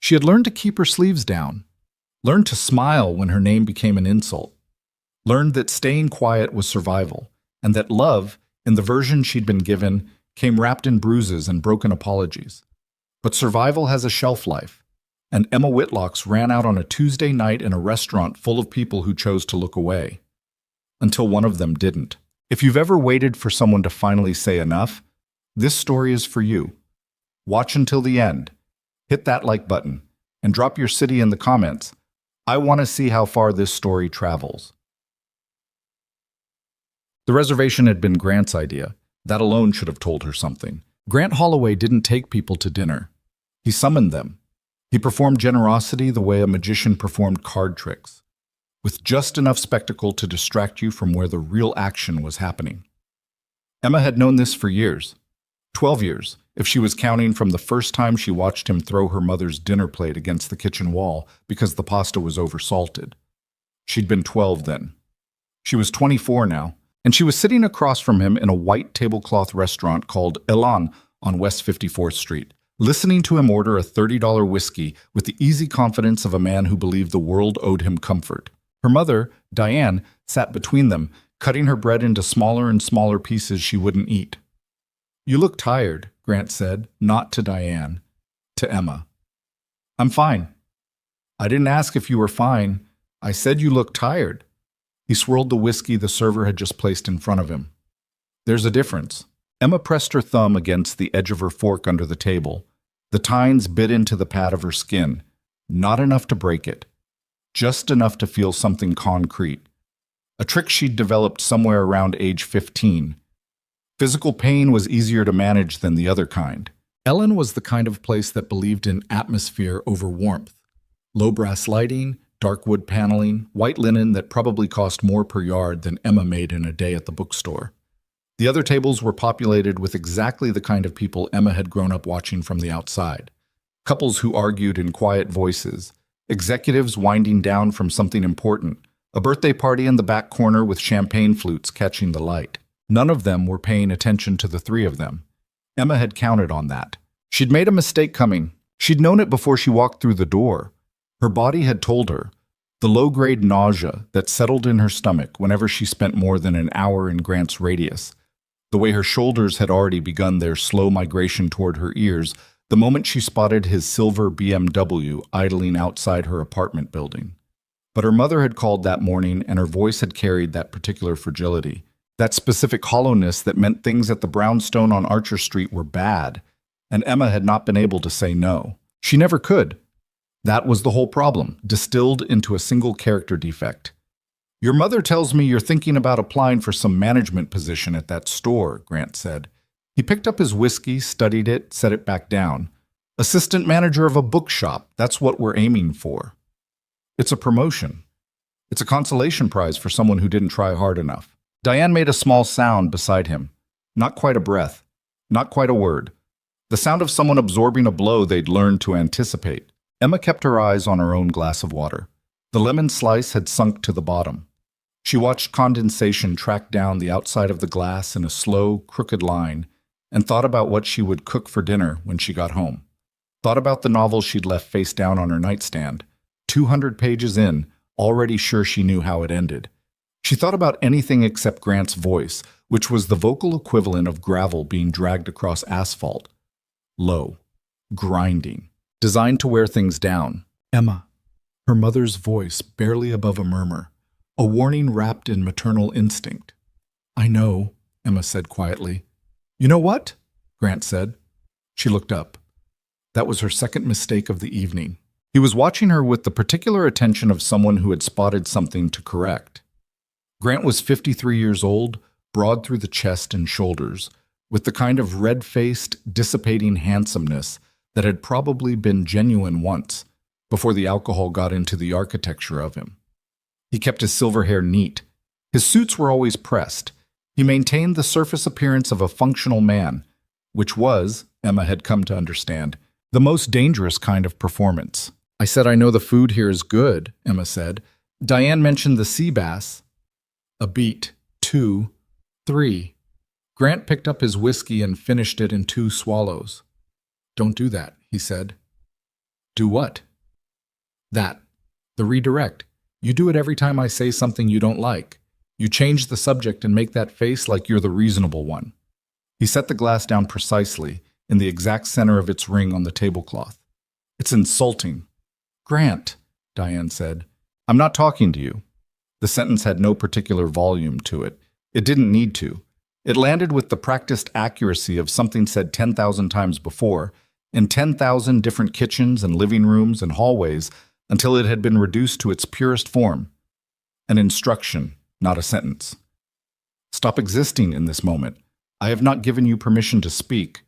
She had learned to keep her sleeves down, learned to smile when her name became an insult, learned that staying quiet was survival, and that love, in the version she'd been given, came wrapped in bruises and broken apologies. But survival has a shelf life, and Emma Whitlock's ran out on a Tuesday night in a restaurant full of people who chose to look away. Until one of them didn't. If you've ever waited for someone to finally say enough, this story is for you. Watch until the end, hit that like button, and drop your city in the comments. I want to see how far this story travels. The reservation had been Grant's idea. That alone should have told her something. Grant Holloway didn't take people to dinner. He summoned them. He performed generosity the way a magician performed card tricks, with just enough spectacle to distract you from where the real action was happening. Emma had known this for years. 12 years, if she was counting from the first time she watched him throw her mother's dinner plate against the kitchen wall because the pasta was oversalted. She'd been 12 then. She was 24 now, and she was sitting across from him in a white tablecloth restaurant called Elan on West 54th Street, listening to him order a $30 whiskey with the easy confidence of a man who believed the world owed him comfort. Her mother, Diane, sat between them, cutting her bread into smaller and smaller pieces she wouldn't eat. "You look tired," Grant said, not to Diane, to Emma. "I'm fine." "I didn't ask if you were fine. I said you look tired." He swirled the whiskey the server had just placed in front of him. "There's a difference." Emma pressed her thumb against the edge of her fork under the table. The tines bit into the pad of her skin, not enough to break it, just enough to feel something concrete. A trick she'd developed somewhere around age 15. Physical pain was easier to manage than the other kind. Ellen was the kind of place that believed in atmosphere over warmth. Low brass lighting, dark wood paneling, white linen that probably cost more per yard than Emma made in a day at the bookstore. The other tables were populated with exactly the kind of people Emma had grown up watching from the outside. Couples who argued in quiet voices, executives winding down from something important, a birthday party in the back corner with champagne flutes catching the light. None of them were paying attention to the three of them. Emma had counted on that. She'd made a mistake coming. She'd known it before she walked through the door. Her body had told her. The low-grade nausea that settled in her stomach whenever she spent more than an hour in Grant's radius. The way her shoulders had already begun their slow migration toward her ears the moment she spotted his silver BMW idling outside her apartment building. But her mother had called that morning, and her voice had carried that particular fragility. That specific hollowness that meant things at the brownstone on Archer Street were bad, and Emma had not been able to say no. She never could. That was the whole problem, distilled into a single character defect. "Your mother tells me you're thinking about applying for some management position at that store," Grant said. He picked up his whiskey, studied it, set it back down. "Assistant manager of a bookshop, that's what we're aiming for." "It's a promotion. It's a consolation prize for someone who didn't try hard enough." Diane made a small sound beside him. Not quite a breath. Not quite a word. The sound of someone absorbing a blow they'd learned to anticipate. Emma kept her eyes on her own glass of water. The lemon slice had sunk to the bottom. She watched condensation track down the outside of the glass in a slow, crooked line, and thought about what she would cook for dinner when she got home. Thought about the novel she'd left face down on her nightstand. 200 pages in, already sure she knew how it ended. She thought about anything except Grant's voice, which was the vocal equivalent of gravel being dragged across asphalt. Low. Grinding. Designed to wear things down. Emma. Her mother's voice barely above a murmur. A warning wrapped in maternal instinct. "I know," Emma said quietly. "You know what?" Grant said. She looked up. That was her second mistake of the evening. He was watching her with the particular attention of someone who had spotted something to correct. Grant was 53 years old, broad through the chest and shoulders, with the kind of red-faced, dissipating handsomeness that had probably been genuine once, before the alcohol got into the architecture of him. He kept his silver hair neat. His suits were always pressed. He maintained the surface appearance of a functional man, which was, Emma had come to understand, the most dangerous kind of performance. "I said I know the food here is good," Emma said. "Diane mentioned the sea bass." A beat, 2, 3. Grant picked up his whiskey and finished it in 2 swallows. "Don't do that," he said. Do what? That. The redirect. You do it every time I say something you don't like. You change the subject and make that face like you're the reasonable one. He set the glass down precisely, in the exact center of its ring on the tablecloth. It's insulting. Grant, Diane said, I'm not talking to you. The sentence had no particular volume to it. It didn't need to. It landed with the practiced accuracy of something said 10,000 times before, in 10,000 different kitchens and living rooms and hallways, until it had been reduced to its purest form. An instruction, not a sentence. Stop existing in this moment. I have not given you permission to speak.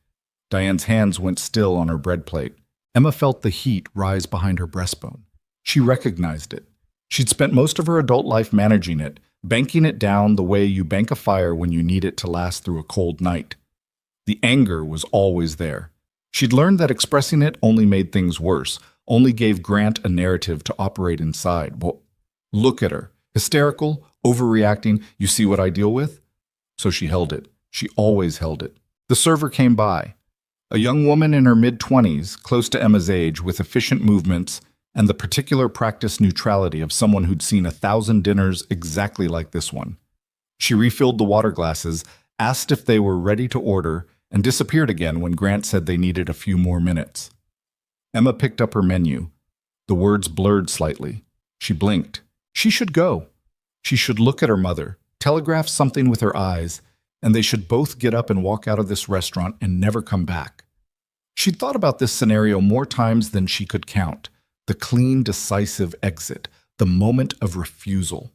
Diane's hands went still on her bread plate. Emma felt the heat rise behind her breastbone. She recognized it. She'd spent most of her adult life managing it, banking it down the way you bank a fire when you need it to last through a cold night. The anger was always there. She'd learned that expressing it only made things worse, only gave Grant a narrative to operate inside. Well, look at her. Hysterical, overreacting, you see what I deal with? So she held it. She always held it. The server came by. A young woman in her mid-20s, close to Emma's age, with efficient movements and the particular practiced neutrality of someone who'd seen 1,000 dinners exactly like this one. She refilled the water glasses, asked if they were ready to order, and disappeared again when Grant said they needed a few more minutes. Emma picked up her menu. The words blurred slightly. She blinked. She should go. She should look at her mother, telegraph something with her eyes, and they should both get up and walk out of this restaurant and never come back. She'd thought about this scenario more times than she could count. The clean, decisive exit, the moment of refusal.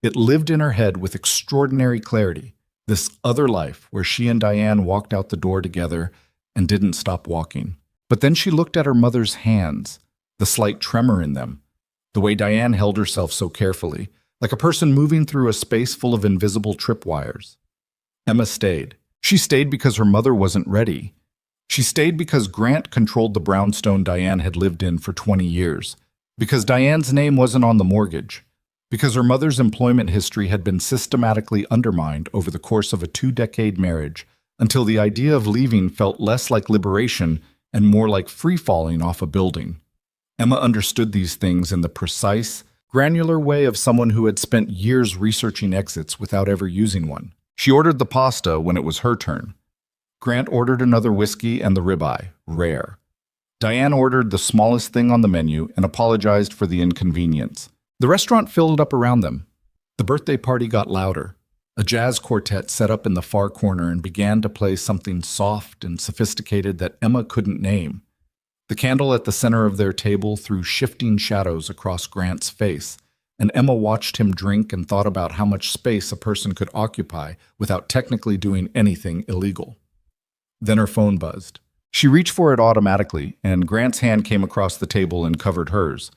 It lived in her head with extraordinary clarity, this other life where she and Diane walked out the door together and didn't stop walking. But then she looked at her mother's hands, the slight tremor in them, the way Diane held herself so carefully, like a person moving through a space full of invisible tripwires. Emma stayed. She stayed because her mother wasn't ready. She stayed because Grant controlled the brownstone Diane had lived in for 20 years, because Diane's name wasn't on the mortgage, because her mother's employment history had been systematically undermined over the course of a 2-decade marriage, until the idea of leaving felt less like liberation and more like free-falling off a building. Emma understood these things in the precise, granular way of someone who had spent years researching exits without ever using one. She ordered the pasta when it was her turn. Grant ordered another whiskey and the ribeye, rare. Diane ordered the smallest thing on the menu and apologized for the inconvenience. The restaurant filled up around them. The birthday party got louder. A jazz quartet set up in the far corner and began to play something soft and sophisticated that Emma couldn't name. The candle at the center of their table threw shifting shadows across Grant's face, and Emma watched him drink and thought about how much space a person could occupy without technically doing anything illegal. Then her phone buzzed. She reached for it automatically, and Grant's hand came across the table and covered hers.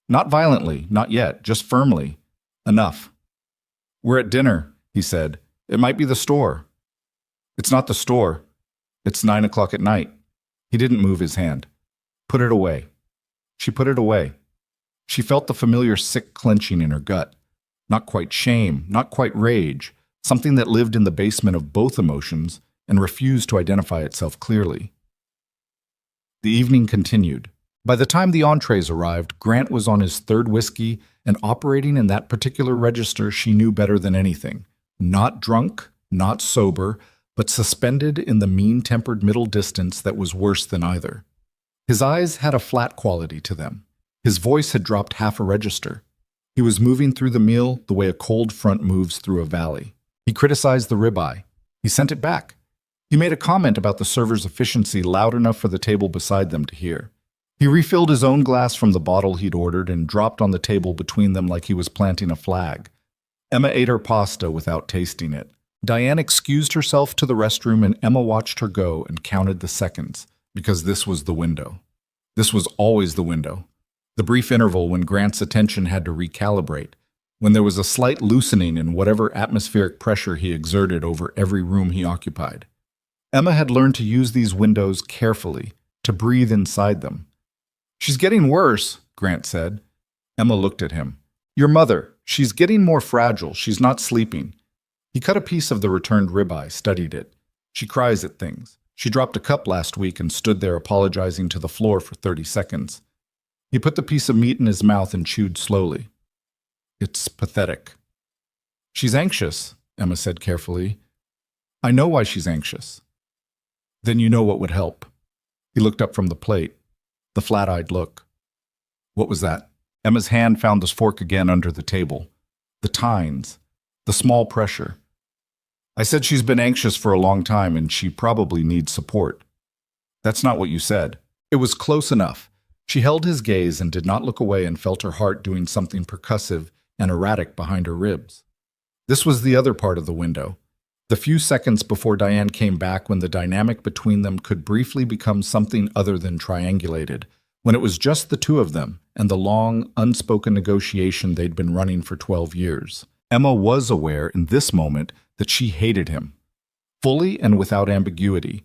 Not violently, not yet, just firmly. Enough. We're at dinner, he said. It might be the store. It's not the store. It's 9 o'clock at night. He didn't move his hand. Put it away. She put it away. She felt the familiar sick clenching in her gut. Not quite shame, not quite rage, something that lived in the basement of both emotions and refused to identify itself clearly. The evening continued. By the time the entrees arrived, Grant was on his third whiskey and operating in that particular register she knew better than anything. Not drunk, not sober, but suspended in the mean-tempered middle distance that was worse than either. His eyes had a flat quality to them. His voice had dropped half a register. He was moving through the meal the way a cold front moves through a valley. He criticized the ribeye. He sent it back. He made a comment about the server's efficiency loud enough for the table beside them to hear. He refilled his own glass from the bottle he'd ordered and dropped on the table between them like he was planting a flag. Emma ate her pasta without tasting it. Diane excused herself to the restroom and Emma watched her go and counted the seconds, because this was the window. This was always the window. The brief interval when Grant's attention had to recalibrate, when there was a slight loosening in whatever atmospheric pressure he exerted over every room he occupied. Emma had learned to use these windows carefully, to breathe inside them. She's getting worse, Grant said. Emma looked at him. Your mother. She's getting more fragile. She's not sleeping. He cut a piece of the returned ribeye, studied it. She cries at things. She dropped a cup last week and stood there apologizing to the floor for 30 seconds. He put the piece of meat in his mouth and chewed slowly. It's pathetic. She's anxious, Emma said carefully. I know why she's anxious. Then you know what would help. He looked up from the plate, the flat-eyed look. What was that? Emma's hand found the fork again under the table. The tines, the small pressure. I said she's been anxious for a long time and she probably needs support. That's not what you said. It was close enough. She held his gaze and did not look away and felt her heart doing something percussive and erratic behind her ribs. This was the other part of the window. The few seconds before Diane came back when the dynamic between them could briefly become something other than triangulated, when it was just the two of them and the long, unspoken negotiation they'd been running for 12 years. Emma was aware in this moment that she hated him, fully and without ambiguity.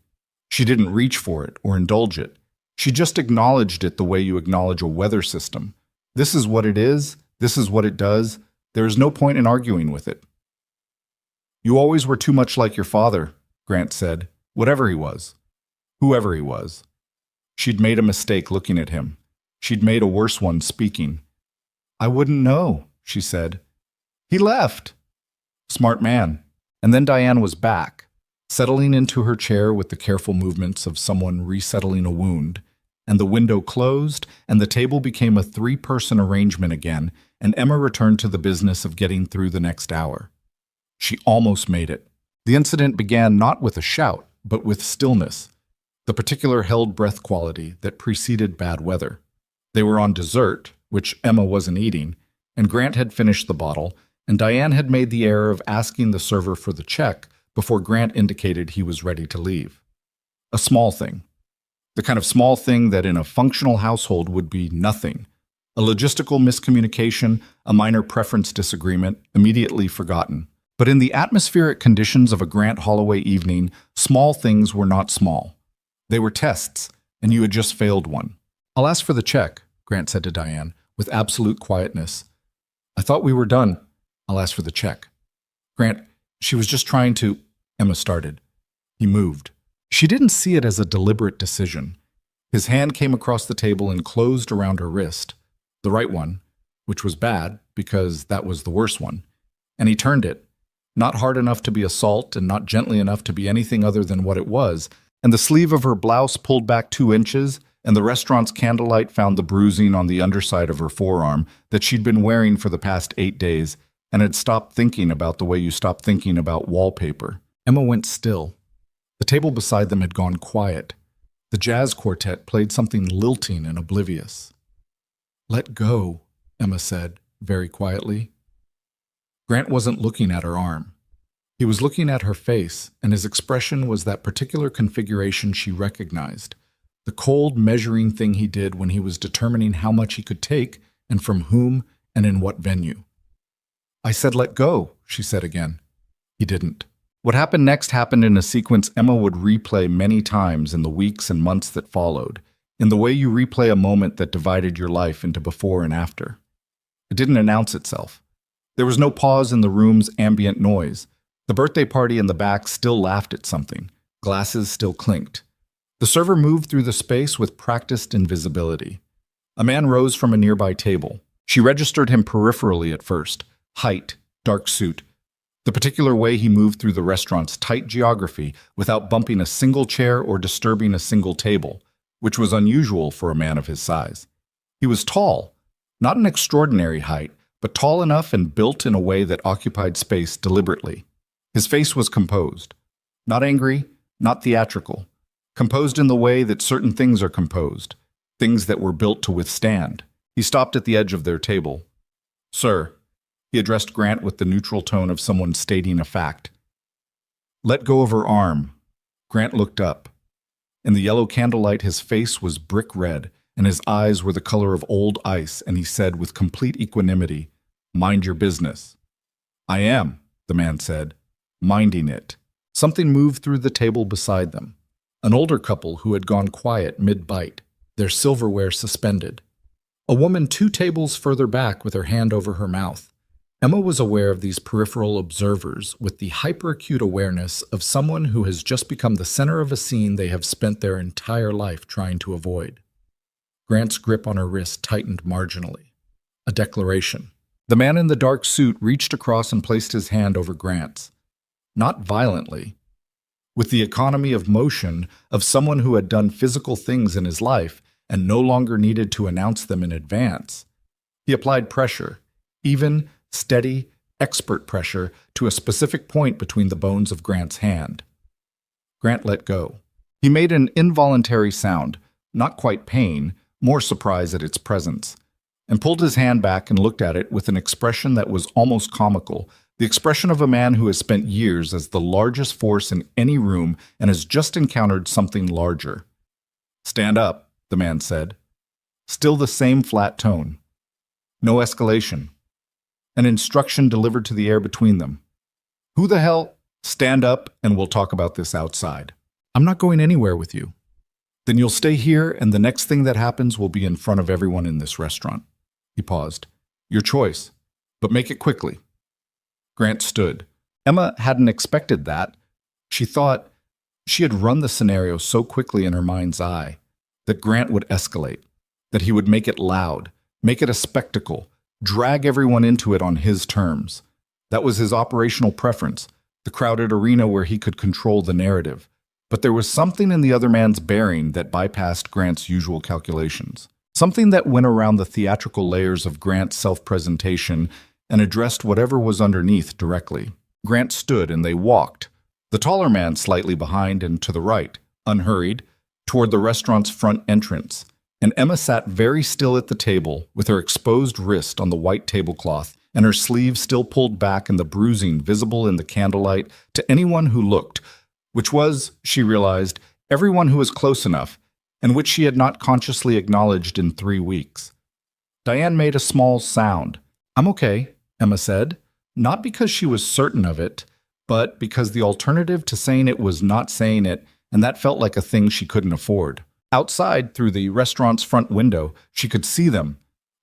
She didn't reach for it or indulge it. She just acknowledged it the way you acknowledge a weather system. This is what it is. This is what it does. There is no point in arguing with it. You always were too much like your father, Grant said, whatever he was, whoever he was. She'd made a mistake looking at him. She'd made a worse one speaking. I wouldn't know, she said. He left. Smart man. And then Diane was back, settling into her chair with the careful movements of someone resettling a wound, and the window closed, and the table became a three-person arrangement again, and Emma returned to the business of getting through the next hour. She almost made it. The incident began not with a shout, but with stillness, the particular held breath quality that preceded bad weather. They were on dessert, which Emma wasn't eating, and Grant had finished the bottle, and Diane had made the error of asking the server for the check before Grant indicated he was ready to leave. A small thing. The kind of small thing that in a functional household would be nothing. A logistical miscommunication, a minor preference disagreement, immediately forgotten. But in the atmospheric conditions of a Grant Holloway evening, small things were not small. They were tests, and you had just failed one. I'll ask for the check, Grant said to Diane, with absolute quietness. I thought we were done. I'll ask for the check. Grant, she was just trying to... Emma started. He moved. She didn't see it as a deliberate decision. His hand came across the table and closed around her wrist. The right one, which was bad, because that was the worst one. And he turned it. Not hard enough to be assault and not gently enough to be anything other than what it was, and the sleeve of her blouse pulled back 2 inches, and the restaurant's candlelight found the bruising on the underside of her forearm that she'd been wearing for the past 8 days and had stopped thinking about the way you stop thinking about wallpaper. Emma went still. The table beside them had gone quiet. The jazz quartet played something lilting and oblivious. Let go, Emma said, very quietly. Grant wasn't looking at her arm. He was looking at her face, and his expression was that particular configuration she recognized, the cold measuring thing he did when he was determining how much he could take and from whom and in what venue. I said let go, she said again. He didn't. What happened next happened in a sequence Emma would replay many times in the weeks and months that followed, in the way you replay a moment that divided your life into before and after. It didn't announce itself. There was no pause in the room's ambient noise. The birthday party in the back still laughed at something. Glasses still clinked. The server moved through the space with practiced invisibility. A man rose from a nearby table. She registered him peripherally at first. Height, dark suit. The particular way he moved through the restaurant's tight geography without bumping a single chair or disturbing a single table, which was unusual for a man of his size. He was tall, not an extraordinary height, but tall enough and built in a way that occupied space deliberately. His face was composed. Not angry, not theatrical. Composed in the way that certain things are composed, things that were built to withstand. He stopped at the edge of their table. Sir, he addressed Grant with the neutral tone of someone stating a fact. Let go of her arm. Grant looked up. In the yellow candlelight, his face was brick red, and his eyes were the color of old ice, and he said with complete equanimity, Mind your business. I am, the man said, minding it. Something moved through the table beside them. An older couple who had gone quiet mid-bite, their silverware suspended. A woman 2 tables further back with her hand over her mouth. Emma was aware of these peripheral observers with the hyperacute awareness of someone who has just become the center of a scene they have spent their entire life trying to avoid. Grant's grip on her wrist tightened marginally. A declaration. The man in the dark suit reached across and placed his hand over Grant's. Not violently. With the economy of motion of someone who had done physical things in his life and no longer needed to announce them in advance. He applied pressure, even, steady, expert pressure, to a specific point between the bones of Grant's hand. Grant let go. He made an involuntary sound, not quite pain, more surprise at its presence, and pulled his hand back and looked at it with an expression that was almost comical, the expression of a man who has spent years as the largest force in any room and has just encountered something larger. "Stand up," the man said. Still the same flat tone. No escalation. An instruction delivered to the air between them. "Who the hell? Stand up and we'll talk about this outside." "I'm not going anywhere with you." "Then you'll stay here and the next thing that happens will be in front of everyone in this restaurant." He paused. "Your choice, but make it quickly." Grant stood. Emma hadn't expected that. She thought she had run the scenario so quickly in her mind's eye that Grant would escalate, that he would make it loud, make it a spectacle, drag everyone into it on his terms. That was his operational preference, the crowded arena where he could control the narrative. But there was something in the other man's bearing that bypassed Grant's usual calculations. Something that went around the theatrical layers of Grant's self-presentation and addressed whatever was underneath directly. Grant stood and they walked, the taller man slightly behind and to the right, unhurried, toward the restaurant's front entrance, and Emma sat very still at the table with her exposed wrist on the white tablecloth and her sleeve still pulled back and the bruising visible in the candlelight to anyone who looked, which was, she realized, everyone who was close enough, and which she had not consciously acknowledged in 3 weeks. Diane made a small sound. "I'm okay," Emma said, not because she was certain of it, but because the alternative to saying it was not saying it, and that felt like a thing she couldn't afford. Outside, through the restaurant's front window, she could see them,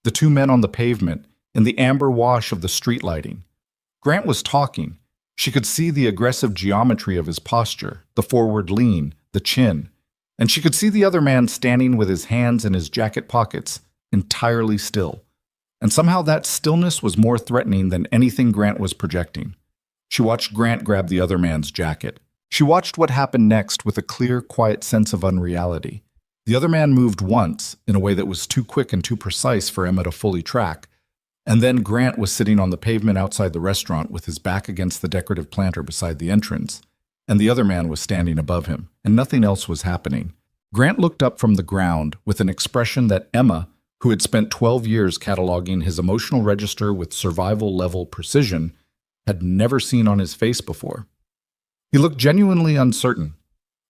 the 2 men on the pavement, in the amber wash of the street lighting. Grant was talking. She could see the aggressive geometry of his posture, the forward lean, the chin, and she could see the other man standing with his hands in his jacket pockets, entirely still. And somehow that stillness was more threatening than anything Grant was projecting. She watched Grant grab the other man's jacket. She watched what happened next with a clear, quiet sense of unreality. The other man moved once, in a way that was too quick and too precise for Emma to fully track, and then Grant was sitting on the pavement outside the restaurant with his back against the decorative planter beside the entrance, and the other man was standing above him, and nothing else was happening. Grant looked up from the ground with an expression that Emma, who had spent 12 years cataloging his emotional register with survival-level precision, had never seen on his face before. He looked genuinely uncertain.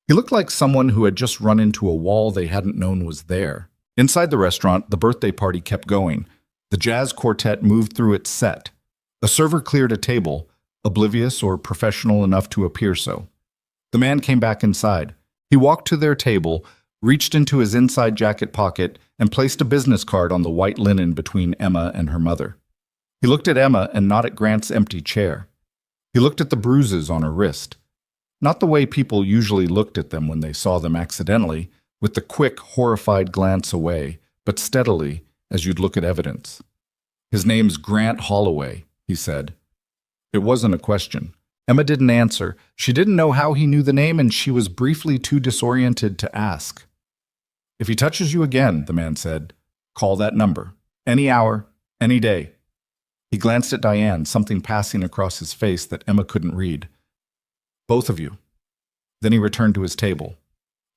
He looked like someone who had just run into a wall they hadn't known was there. Inside the restaurant, the birthday party kept going. The jazz quartet moved through its set. A server cleared a table, oblivious or professional enough to appear so. The man came back inside. He walked to their table, reached into his inside jacket pocket, and placed a business card on the white linen between Emma and her mother. He looked at Emma and not at Grant's empty chair. He looked at the bruises on her wrist. Not the way people usually looked at them when they saw them accidentally, with the quick, horrified glance away, but steadily, as you'd look at evidence. "His name's Grant Holloway," he said. It wasn't a question. Emma didn't answer. She didn't know how he knew the name, and she was briefly too disoriented to ask. "If he touches you again," the man said, "call that number. Any hour, any day." He glanced at Diane, something passing across his face that Emma couldn't read. "Both of you." Then he returned to his table,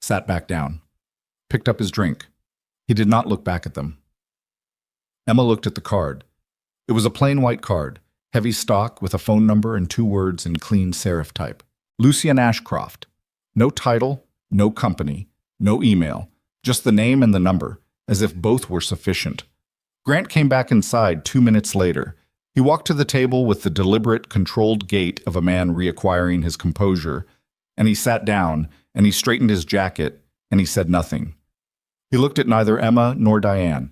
sat back down, picked up his drink. He did not look back at them. Emma looked at the card. It was a plain white card, heavy stock with a phone number and 2 words in clean serif type. Lucian Ashcroft. No title, no company, no email, just the name and the number, as if both were sufficient. Grant came back inside 2 minutes later. He walked to the table with the deliberate, controlled gait of a man reacquiring his composure, and he sat down, and he straightened his jacket, and he said nothing. He looked at neither Emma nor Diane.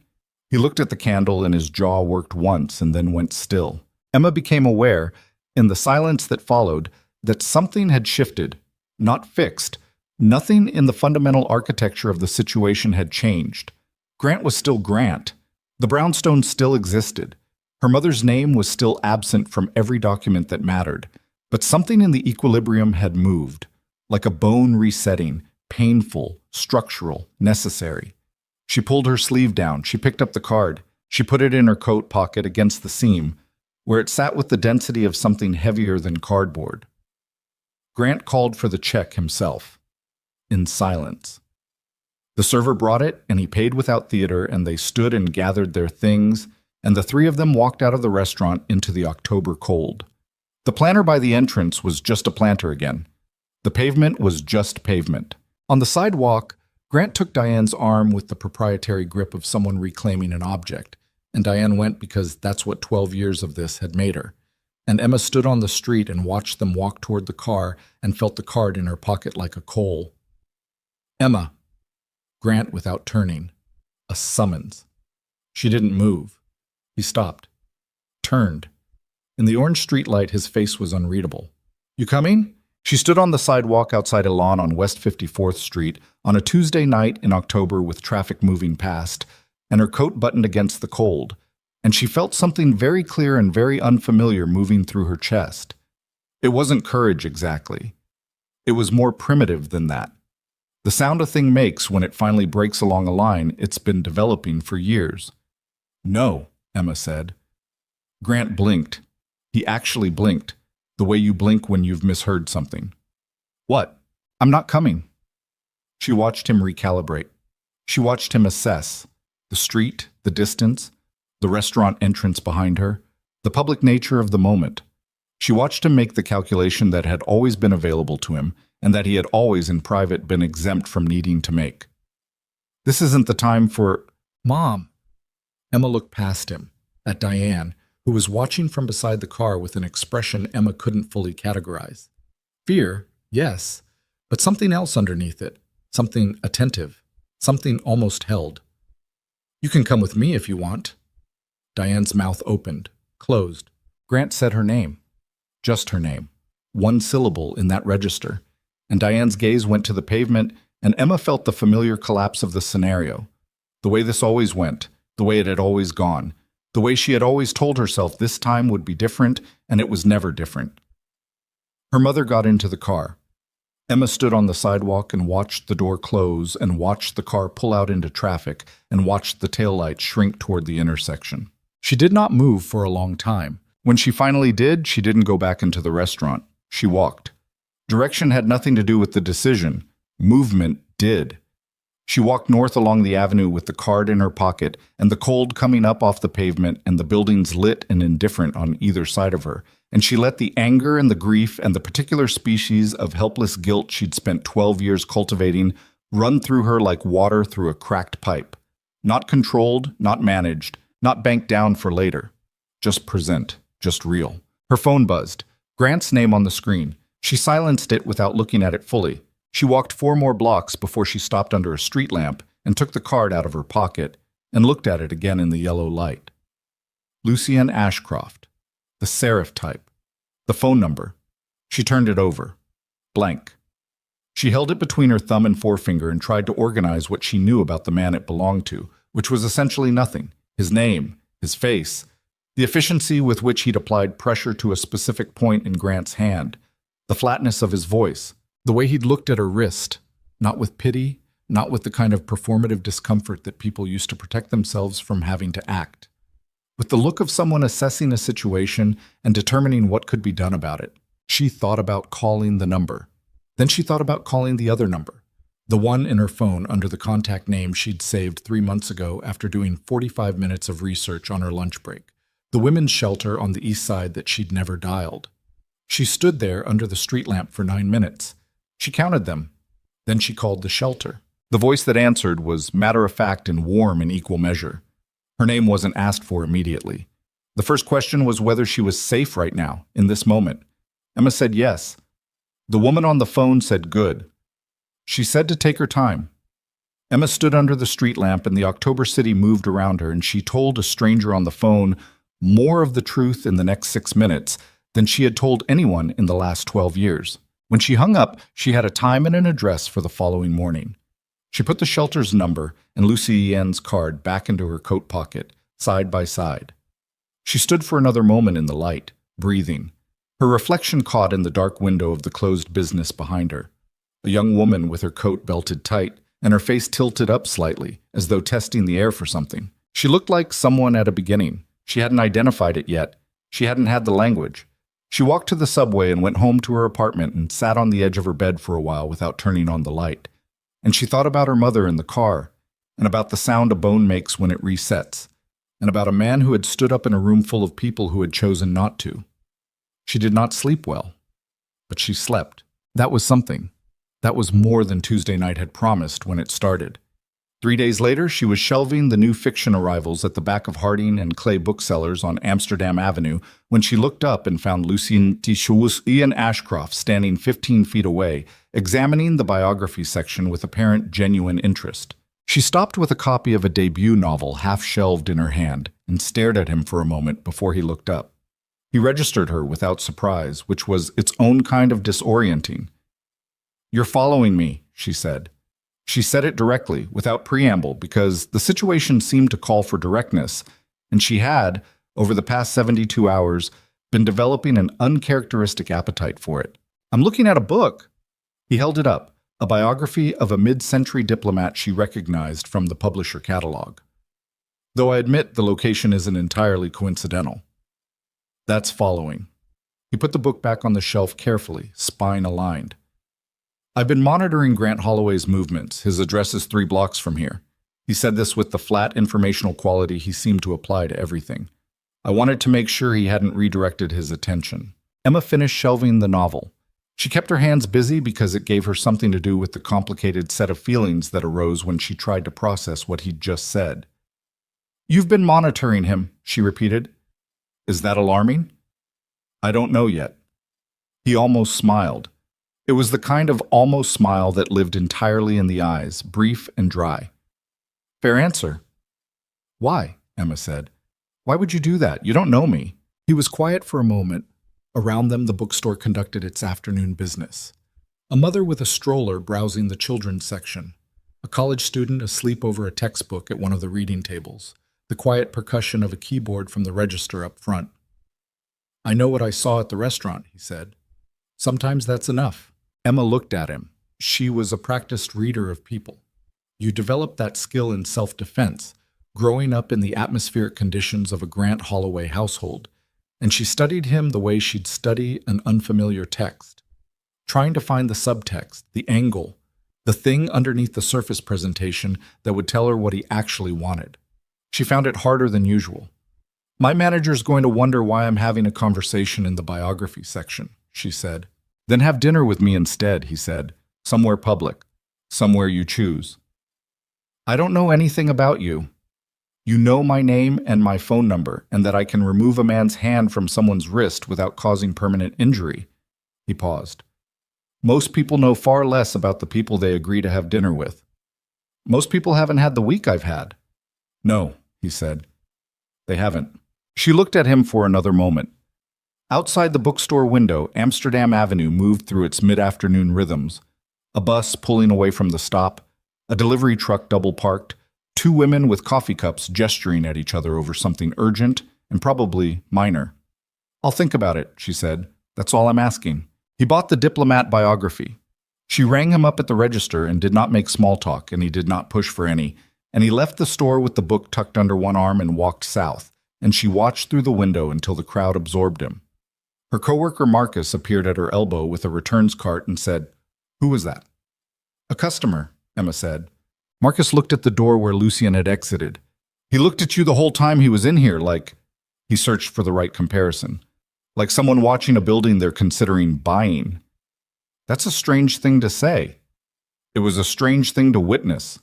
He looked at the candle, and his jaw worked once and then went still. Emma became aware, in the silence that followed, that something had shifted, not fixed. Nothing in the fundamental architecture of the situation had changed. Grant was still Grant. The brownstone still existed. Her mother's name was still absent from every document that mattered. But something in the equilibrium had moved, like a bone resetting, painful, structural, necessary. She pulled her sleeve down. She picked up the card. She put it in her coat pocket against the seam, where it sat with the density of something heavier than cardboard. Grant called for the check himself, in silence. The server brought it, and he paid without theater, and they stood and gathered their things, and the three of them walked out of the restaurant into the October cold. The planter by the entrance was just a planter again. The pavement was just pavement. On the sidewalk, Grant took Diane's arm with the proprietary grip of someone reclaiming an object, and Diane went because that's what 12 years of this had made her. And Emma stood on the street and watched them walk toward the car and felt the card in her pocket like a coal. Emma. Grant without turning. A summons. She didn't move. He stopped. Turned. In the orange streetlight, his face was unreadable. You coming? She stood on the sidewalk outside a lawn on West 54th Street on a Tuesday night in October with traffic moving past, and her coat buttoned against the cold, and she felt something very clear and very unfamiliar moving through her chest. It wasn't courage exactly. It was more primitive than that. The sound a thing makes when it finally breaks along a line it's been developing for years. No, Emma said. Grant blinked. He actually blinked, the way you blink when you've misheard something. What? I'm not coming. She watched him recalibrate. She watched him assess the street, the distance, the restaurant entrance behind her, the public nature of the moment. She watched him make the calculation that had always been available to him and that he had always in private been exempt from needing to make. This isn't the time for... Mom. Emma looked past him, at Diane, who was watching from beside the car with an expression Emma couldn't fully categorize. Fear, yes, but something else underneath it, something attentive, something almost held. You can come with me if you want. Diane's mouth opened, closed. Grant said her name. Just her name. One syllable in that register. And Diane's gaze went to the pavement, and Emma felt the familiar collapse of the scenario. The way this always went, the way it had always gone, the way she had always told herself this time would be different, and it was never different. Her mother got into the car. Emma stood on the sidewalk and watched the door close and watched the car pull out into traffic and watched the taillights shrink toward the intersection. She did not move for a long time. When she finally did, she didn't go back into the restaurant. She walked. Direction had nothing to do with the decision. Movement did. She walked north along the avenue with the card in her pocket and the cold coming up off the pavement and the buildings lit and indifferent on either side of her, and she let the anger and the grief and the particular species of helpless guilt she'd spent 12 years cultivating run through her like water through a cracked pipe. Not controlled, not managed, not banked down for later. Just present, just real. Her phone buzzed. Grant's name on the screen. She silenced it without looking at it fully. She walked 4 more blocks before she stopped under a street lamp and took the card out of her pocket and looked at it again in the yellow light. Lucienne Ashcroft. The serif type. The phone number. She turned it over. Blank. She held it between her thumb and forefinger and tried to organize what she knew about the man it belonged to, which was essentially nothing. His name, his face, the efficiency with which he'd applied pressure to a specific point in Grant's hand, the flatness of his voice, the way he'd looked at her wrist, not with pity, not with the kind of performative discomfort that people used to protect themselves from having to act. With the look of someone assessing a situation and determining what could be done about it. She thought about calling the number. Then she thought about calling the other number, the one in her phone under the contact name she'd saved 3 months ago after doing 45 minutes of research on her lunch break, the women's shelter on the east side that she'd never dialed. She stood there under the street lamp for 9 minutes. She counted them. Then she called the shelter. The voice that answered was matter-of-fact and warm in equal measure. Her name wasn't asked for immediately. The first question was whether she was safe right now, in this moment. Emma said yes. The woman on the phone said good. She said to take her time. Emma stood under the street lamp and the October city moved around her, and she told a stranger on the phone more of the truth in the next 6 minutes than she had told anyone in the last 12 years. When she hung up, she had a time and an address for the following morning. She put the shelter's number and Lucy Yen's card back into her coat pocket, side by side. She stood for another moment in the light, breathing, her reflection caught in the dark window of the closed business behind her. A young woman with her coat belted tight and her face tilted up slightly, as though testing the air for something. She looked like someone at a beginning. She hadn't identified it yet. She hadn't had the language. She walked to the subway and went home to her apartment and sat on the edge of her bed for a while without turning on the light. And she thought about her mother in the car, and about the sound a bone makes when it resets, and about a man who had stood up in a room full of people who had chosen not to. She did not sleep well, but she slept. That was something. That was more than Tuesday night had promised when it started. 3 days later, she was shelving the new fiction arrivals at the back of Harding and Clay booksellers on Amsterdam Avenue when she looked up and found Lucien Tichous Ian Ashcroft standing 15 feet away, examining the biography section with apparent genuine interest. She stopped with a copy of a debut novel half-shelved in her hand and stared at him for a moment before he looked up. He registered her without surprise, which was its own kind of disorienting. "You're following me," she said. She said it directly, without preamble, because the situation seemed to call for directness, and she had, over the past 72 hours, been developing an uncharacteristic appetite for it. "I'm looking at a book." He held it up, a biography of a mid-century diplomat she recognized from the publisher catalog. "Though I admit the location isn't entirely coincidental." "That's following." He put the book back on the shelf carefully, spine aligned. "I've been monitoring Grant Holloway's movements. His address is 3 blocks from here." He said this with the flat informational quality he seemed to apply to everything. I wanted to make sure he hadn't redirected his attention. Emma finished shelving the novel. She kept her hands busy because it gave her something to do with the complicated set of feelings that arose when she tried to process what he'd just said. "You've been monitoring him," she repeated. "Is that alarming?" "I don't know yet." He almost smiled. It was the kind of almost smile that lived entirely in the eyes, brief and dry. "Fair answer." "Why?" Emma said. "Why would you do that? You don't know me." He was quiet for a moment. Around them, the bookstore conducted its afternoon business. A mother with a stroller browsing the children's section. A college student asleep over a textbook at one of the reading tables. The quiet percussion of a keyboard from the register up front. "I know what I saw at the restaurant," he said. "Sometimes that's enough." Emma looked at him. She was a practiced reader of people. You develop that skill in self-defense, growing up in the atmospheric conditions of a Grant Holloway household, and she studied him the way she'd study an unfamiliar text, trying to find the subtext, the angle, the thing underneath the surface presentation that would tell her what he actually wanted. She found it harder than usual. "My manager's going to wonder why I'm having a conversation in the biography section," she said. "Then have dinner with me instead," he said. "Somewhere public. Somewhere you choose." "I don't know anything about you." "You know my name and my phone number, and that I can remove a man's hand from someone's wrist without causing permanent injury." He paused. "Most people know far less about the people they agree to have dinner with." "Most people haven't had the week I've had." "No," he said. "They haven't." She looked at him for another moment. Outside the bookstore window, Amsterdam Avenue moved through its mid-afternoon rhythms. A bus pulling away from the stop, a delivery truck double-parked, 2 women with coffee cups gesturing at each other over something urgent and probably minor. "I'll think about it," she said. "That's all I'm asking." He bought the diplomat biography. She rang him up at the register and did not make small talk, and he did not push for any, and he left the store with the book tucked under one arm and walked south, and she watched through the window until the crowd absorbed him. Her coworker Marcus appeared at her elbow with a returns cart and said, "Who was that?" "A customer," Emma said. Marcus looked at the door where Lucien had exited. "He looked at you the whole time he was in here, like—" He searched for the right comparison. "Like someone watching a building they're considering buying." "That's a strange thing to say." "It was a strange thing to witness."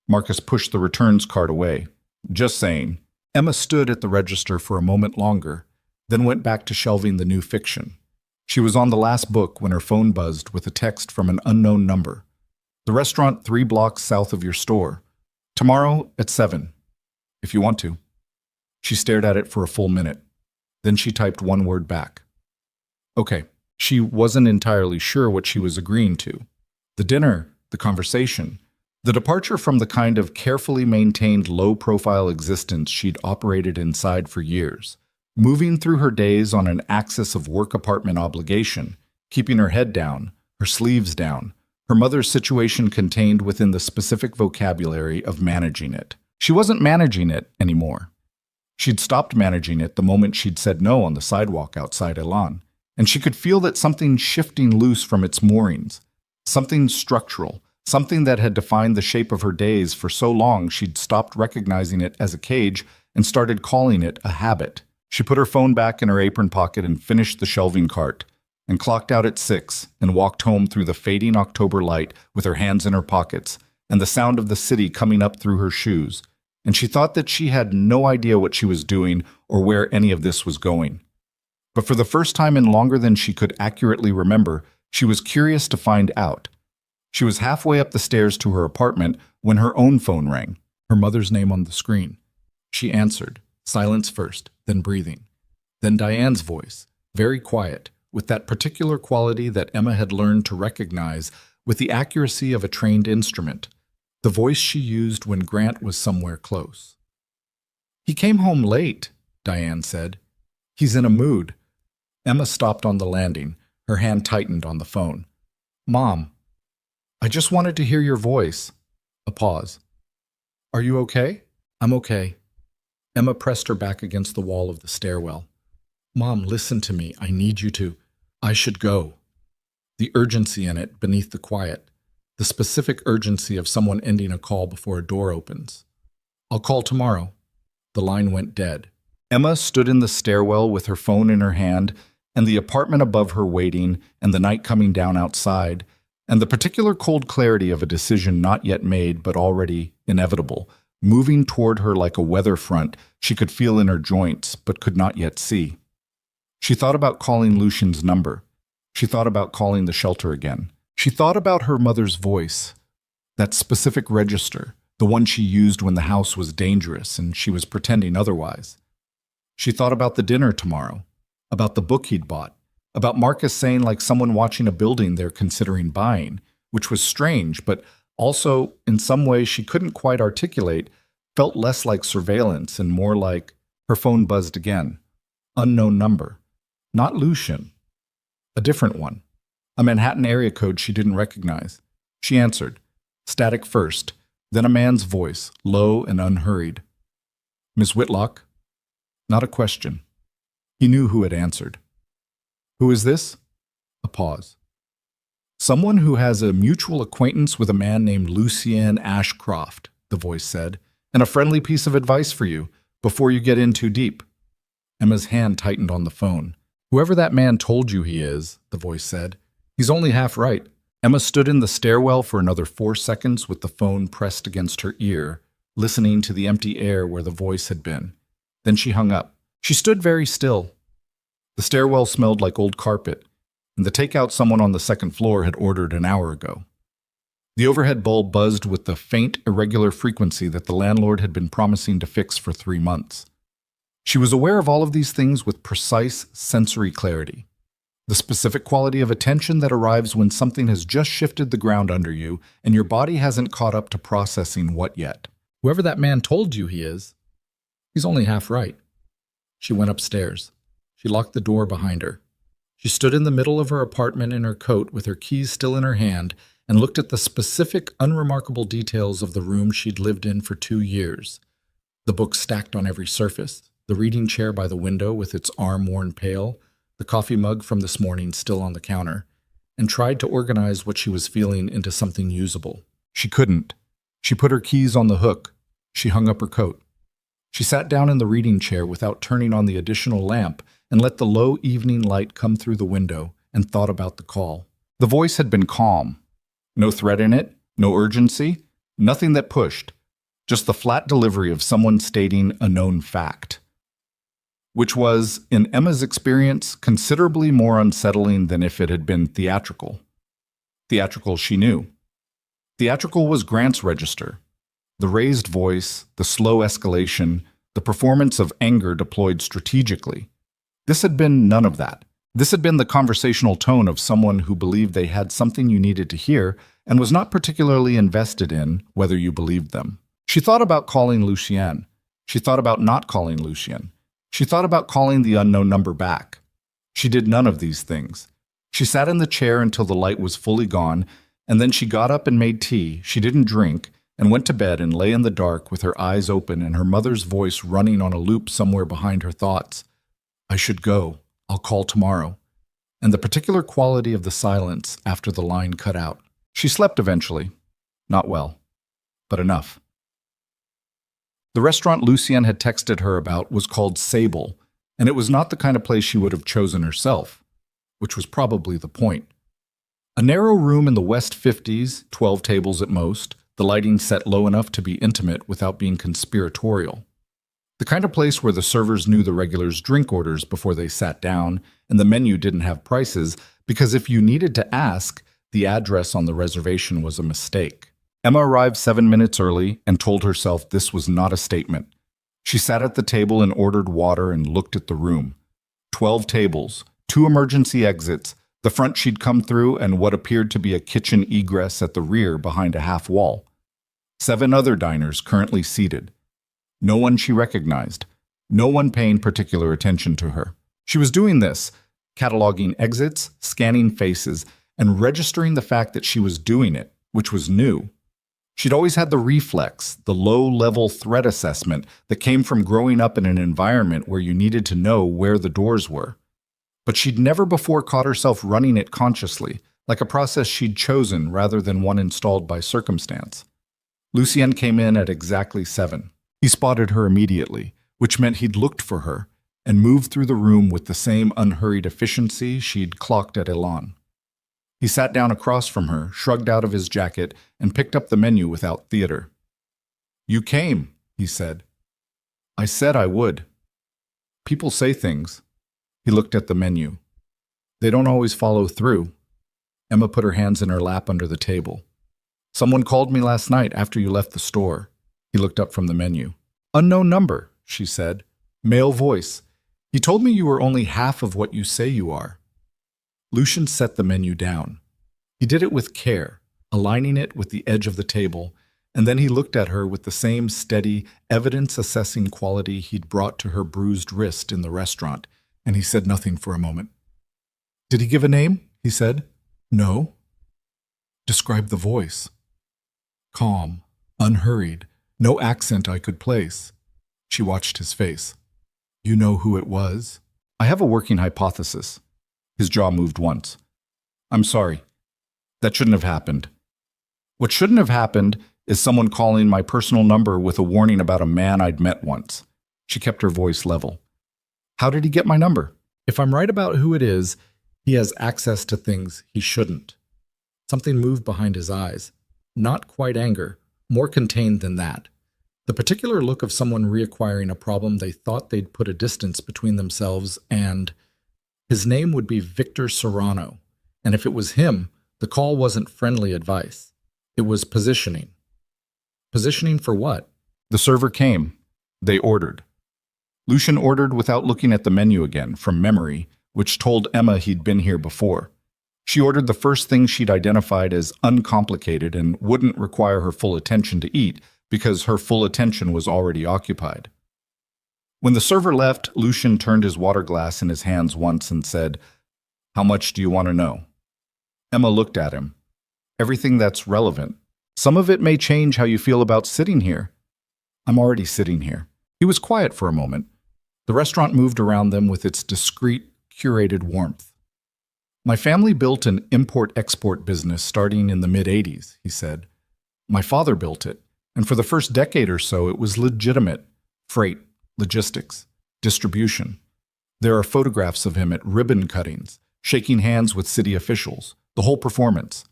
Marcus pushed the returns cart away. "Just saying." Emma stood at the register for a moment longer, then went back to shelving the new fiction. She was on the last book when her phone buzzed with a text from an unknown number. "The restaurant 3 blocks south of your store. Tomorrow at 7, if you want to." She stared at it for a full minute. Then she typed one word back. "Okay." She wasn't entirely sure what she was agreeing to. The dinner, the conversation, The departure from the kind of carefully maintained low-profile existence she'd operated inside for years, moving through her days on an axis of work-apartment obligation, keeping her head down, her sleeves down, her mother's situation contained within the specific vocabulary of managing it. She wasn't managing it anymore. She'd stopped managing it the moment she'd said no on the sidewalk outside Elan, and she could feel that something shifting loose from its moorings, something structural, something that had defined the shape of her days for so long she'd stopped recognizing it as a cage and started calling it a habit. She put her phone back in her apron pocket and finished the shelving cart, and clocked out at 6 and walked home through the fading October light with her hands in her pockets and the sound of the city coming up through her shoes. And she thought that she had no idea what she was doing or where any of this was going. But for the first time in longer than she could accurately remember, she was curious to find out. She was halfway up the stairs to her apartment when her own phone rang, her mother's name on the screen. She answered, silence first, then breathing. Then Diane's voice, very quiet, with that particular quality that Emma had learned to recognize with the accuracy of a trained instrument, the voice she used when Grant was somewhere close. "He came home late," Diane said. "He's in a mood." Emma stopped on the landing, her hand tightened on the phone. "Mom, I just wanted to hear your voice." A pause. "Are you okay?" "I'm okay." Emma pressed her back against the wall of the stairwell. "Mom, listen to me. I need you to. I should go." The urgency in it beneath the quiet, the specific urgency of someone ending a call before a door opens. "I'll call tomorrow." The line went dead. Emma stood in the stairwell with her phone in her hand, and the apartment above her waiting, and the night coming down outside, and the particular cold clarity of a decision not yet made but already inevitable, moving toward her like a weather front she could feel in her joints but could not yet see. She thought about calling Lucian's number. She thought about calling the shelter again. She thought about her mother's voice, that specific register, the one she used when the house was dangerous and she was pretending otherwise. She thought about the dinner tomorrow, about the book he'd bought, about Marcus saying like someone watching a building they're considering buying, which was strange, but also, in some way she couldn't quite articulate, felt less like surveillance and more like her phone buzzed again. Unknown number. Not Lucian. A different one. A Manhattan area code she didn't recognize. She answered, static first, then a man's voice, low and unhurried. "Miss Whitlock?" Not a question. He knew who had answered. "Who is this?" A pause. "Someone who has a mutual acquaintance with a man named Lucien Ashcroft," the voice said, "and a friendly piece of advice for you, before you get in too deep." Emma's hand tightened on the phone. "Whoever that man told you he is," the voice said, "he's only half right." Emma stood in the stairwell for another 4 seconds with the phone pressed against her ear, listening to the empty air where the voice had been. Then she hung up. She stood very still. The stairwell smelled like old carpet, and the takeout someone on the second floor had ordered an hour ago. The overhead bulb buzzed with the faint, irregular frequency that the landlord had been promising to fix for 3 months. She was aware of all of these things with precise sensory clarity. The specific quality of attention that arrives when something has just shifted the ground under you and your body hasn't caught up to processing what yet. "Whoever that man told you he is, he's only half right." She went upstairs. She locked the door behind her. She stood in the middle of her apartment in her coat with her keys still in her hand and looked at the specific, unremarkable details of the room she'd lived in for 2 years. The books stacked on every surface, the reading chair by the window with its arm-worn pail, the coffee mug from this morning still on the counter, and tried to organize what she was feeling into something usable. She couldn't. She put her keys on the hook. She hung up her coat. She sat down in the reading chair without turning on the additional lamp and let the low evening light come through the window and thought about the call. The voice had been calm. No threat in it, no urgency, nothing that pushed, just the flat delivery of someone stating a known fact, which was, in Emma's experience, considerably more unsettling than if it had been theatrical. Theatrical she knew. Theatrical was Grant's register. The raised voice, the slow escalation, the performance of anger deployed strategically. This had been none of that. This had been the conversational tone of someone who believed they had something you needed to hear and was not particularly invested in whether you believed them. She thought about calling Lucien. She thought about not calling Lucien. She thought about calling the unknown number back. She did none of these things. She sat in the chair until the light was fully gone, and then she got up and made tea. She didn't drink, and went to bed and lay in the dark with her eyes open and her mother's voice running on a loop somewhere behind her thoughts. I should go. I'll call tomorrow. And the particular quality of the silence after the line cut out. She slept eventually. Not well, but enough. The restaurant Lucien had texted her about was called Sable, and it was not the kind of place she would have chosen herself, which was probably the point. A narrow room in the West 50s, 12 tables at most, the lighting set low enough to be intimate without being conspiratorial. The kind of place where the servers knew the regulars' drink orders before they sat down, and the menu didn't have prices, because if you needed to ask, the address on the reservation was a mistake. Emma arrived 7 minutes early and told herself this was not a statement. She sat at the table and ordered water and looked at the room. 12 tables, 2 emergency exits, the front she'd come through, and what appeared to be a kitchen egress at the rear behind a half wall. 7 other diners currently seated. No one she recognized. No one paying particular attention to her. She was doing this, cataloging exits, scanning faces, and registering the fact that she was doing it, which was new. She'd always had the reflex, the low-level threat assessment that came from growing up in an environment where you needed to know where the doors were. But she'd never before caught herself running it consciously, like a process she'd chosen rather than one installed by circumstance. Lucien came in at exactly 7. He spotted her immediately, which meant he'd looked for her, and moved through the room with the same unhurried efficiency she'd clocked at Elan. He sat down across from her, shrugged out of his jacket, and picked up the menu without theater. "You came," he said. "I said I would. People say things." He looked at the menu. "They don't always follow through." Emma put her hands in her lap under the table. "Someone called me last night after you left the store." He looked up from the menu. "Unknown number," she said. "Male voice. He told me you were only half of what you say you are." Lucien set the menu down. He did it with care, aligning it with the edge of the table, and then he looked at her with the same steady, evidence-assessing quality he'd brought to her bruised wrist in the restaurant, and he said nothing for a moment. "Did he give a name?" he said. "No." "Describe the voice." "Calm, unhurried, no accent I could place." She watched his face. "You know who it was?" "I have a working hypothesis." His jaw moved once. "I'm sorry. That shouldn't have happened. What shouldn't have happened is someone calling my personal number with a warning about a man I'd met once." She kept her voice level. "How did he get my number? If I'm right about who it is, he has access to things he shouldn't." Something moved behind his eyes. Not quite anger, more contained than that. The particular look of someone reacquiring a problem they thought they'd put a distance between themselves and... His name would be Victor Serrano, and if it was him, the call wasn't friendly advice. It was positioning. Positioning for what? The server came. They ordered. Lucien ordered without looking at the menu again, from memory, which told Emma he'd been here before. She ordered the first thing she'd identified as uncomplicated and wouldn't require her full attention to eat because her full attention was already occupied. When the server left, Lucien turned his water glass in his hands once and said, "How much do you want to know?" Emma looked at him. "Everything that's relevant. Some of it may change how you feel about sitting here." "I'm already sitting here." He was quiet for a moment. The restaurant moved around them with its discreet, curated warmth. "My family built an import-export business starting in the mid-'80s, he said. "My father built it, and for the first decade or so it was legitimate. Freight, logistics, distribution. There are photographs of him at ribbon cuttings, shaking hands with city officials, the whole performance."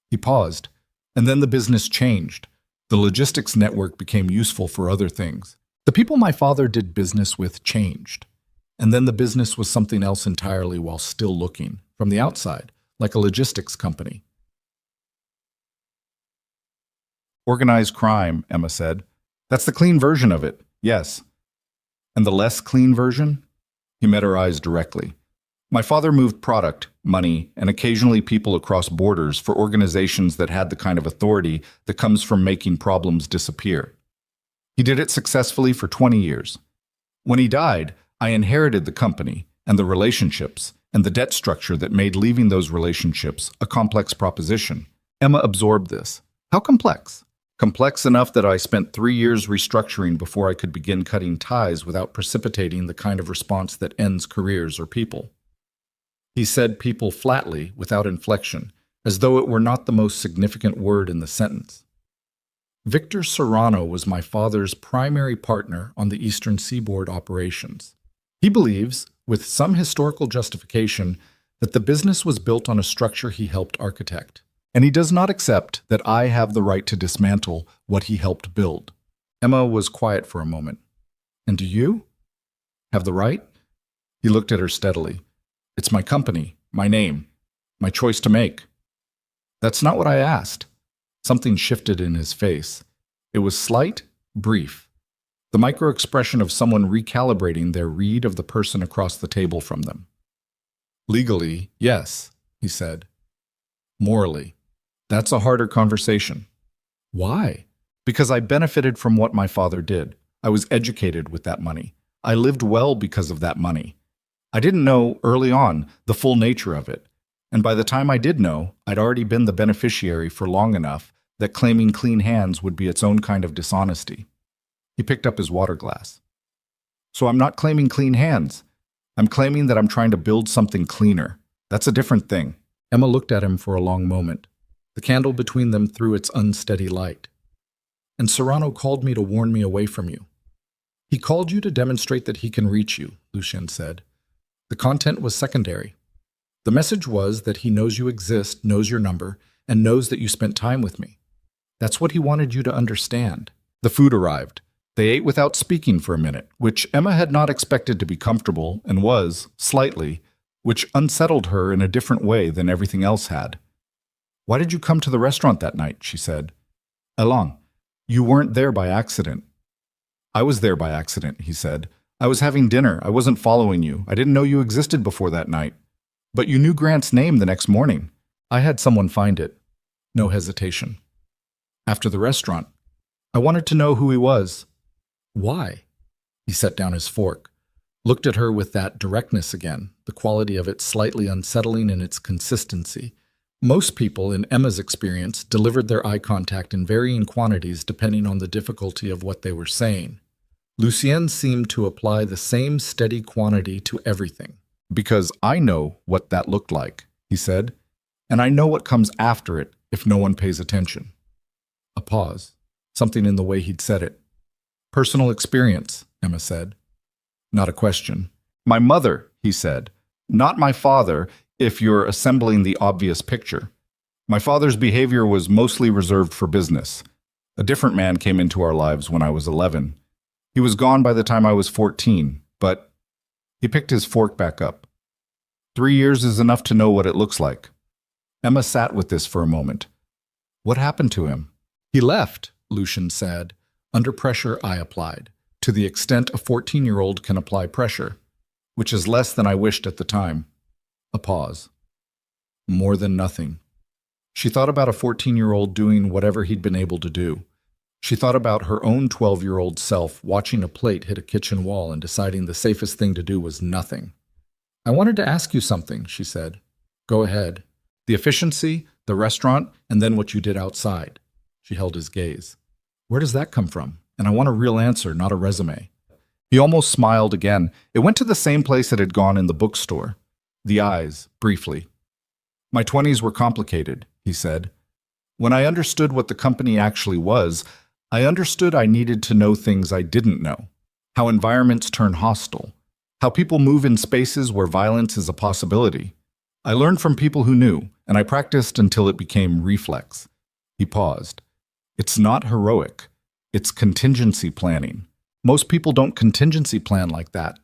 He paused, and then the business changed. The logistics network became useful for other things. The people my father did business with changed, and then the business was something else entirely while still looking, from the outside, like a logistics company. "Organized crime," Emma said. "That's the clean version of it, yes." "And the less clean version?" He met her eyes directly. My father moved product, money, and occasionally people across borders for organizations that had the kind of authority that comes from making problems disappear. He did it successfully for 20 years. When he died, I inherited the company and the relationships and the debt structure that made leaving those relationships a complex proposition. Emma absorbed this. How complex? Complex enough that I spent 3 years restructuring before I could begin cutting ties without precipitating the kind of response that ends careers or people. He said people flatly, without inflection, as though it were not the most significant word in the sentence. Victor Serrano was my father's primary partner on the Eastern Seaboard operations. He believes, with some historical justification, that the business was built on a structure he helped architect, and he does not accept that I have the right to dismantle what he helped build. Emma was quiet for a moment. And do you have the right? He looked at her steadily. It's my company, my name, my choice to make. That's not what I asked. Something shifted in his face. It was slight, brief. The micro-expression of someone recalibrating their read of the person across the table from them. Legally, yes, he said. Morally, that's a harder conversation. Why? Because I benefited from what my father did. I was educated with that money. I lived well because of that money. I didn't know, early on, the full nature of it. And by the time I did know, I'd already been the beneficiary for long enough that claiming clean hands would be its own kind of dishonesty. He picked up his water glass. So I'm not claiming clean hands. I'm claiming that I'm trying to build something cleaner. That's a different thing. Emma looked at him for a long moment. The candle between them threw its unsteady light. And Serrano called me to warn me away from you. He called you to demonstrate that he can reach you, Lucien said. The content was secondary. The message was that he knows you exist, knows your number, and knows that you spent time with me. That's what he wanted you to understand. The food arrived. They ate without speaking for a minute, which Emma had not expected to be comfortable and was, slightly, which unsettled her in a different way than everything else had. Why did you come to the restaurant that night? She said. Alain, you weren't there by accident. I was there by accident, he said. I was having dinner. I wasn't following you. I didn't know you existed before that night. But you knew Grant's name the next morning. I had someone find it. No hesitation. After the restaurant. I wanted to know who he was. Why? He set down his fork, looked at her with that directness again, the quality of it slightly unsettling in its consistency. Most people, in Emma's experience, delivered their eye contact in varying quantities depending on the difficulty of what they were saying. Lucien seemed to apply the same steady quantity to everything. Because I know what that looked like, he said, and I know what comes after it if no one pays attention. A pause, something in the way he'd said it. Personal experience, Emma said. Not a question. My mother, he said. Not my father, if you're assembling the obvious picture. My father's behavior was mostly reserved for business. A different man came into our lives when I was 11. He was gone by the time I was 14, but he picked his fork back up. 3 years is enough to know what it looks like. Emma sat with this for a moment. What happened to him? He left, Lucien said. Under pressure, I applied, to the extent a 14-year-old can apply pressure, which is less than I wished at the time. A pause. More than nothing. She thought about a 14-year-old doing whatever he'd been able to do. She thought about her own 12-year-old self watching a plate hit a kitchen wall and deciding the safest thing to do was nothing. I wanted to ask you something, she said. Go ahead. The efficiency, the restaurant, and then what you did outside. She held his gaze. Where does that come from? And I want a real answer, not a resume. He almost smiled again. It went to the same place it had gone in the bookstore. The eyes, briefly. My 20s were complicated, he said. When I understood what the company actually was, I understood I needed to know things I didn't know. How environments turn hostile. How people move in spaces where violence is a possibility. I learned from people who knew, and I practiced until it became reflex. He paused. It's not heroic. It's contingency planning. Most people don't contingency plan like that.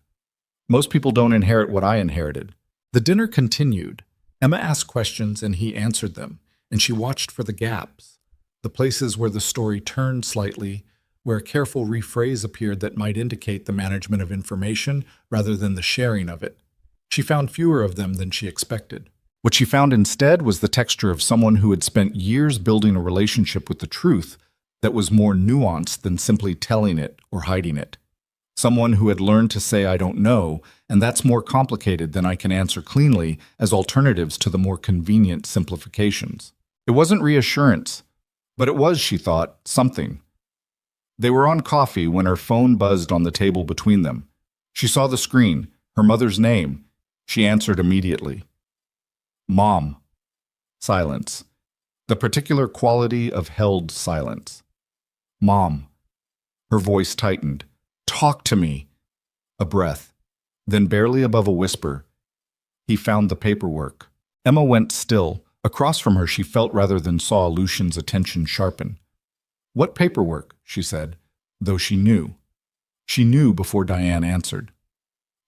Most people don't inherit what I inherited. The dinner continued. Emma asked questions and he answered them, and she watched for the gaps, the places where the story turned slightly, where a careful rephrase appeared that might indicate the management of information rather than the sharing of it. She found fewer of them than she expected. What she found instead was the texture of someone who had spent years building a relationship with the truth that was more nuanced than simply telling it or hiding it. Someone who had learned to say, "I don't know," and that's more complicated than I can answer cleanly, as alternatives to the more convenient simplifications. It wasn't reassurance, but it was, she thought, something. They were on coffee when her phone buzzed on the table between them. She saw the screen, her mother's name. She answered immediately. Mom. Silence. The particular quality of held silence. Mom. Her voice tightened. Talk to me. A breath. Then barely above a whisper. He found the paperwork. Emma went still. Across from her she felt rather than saw Lucian's attention sharpen. What paperwork? She said, though she knew. She knew before Diane answered.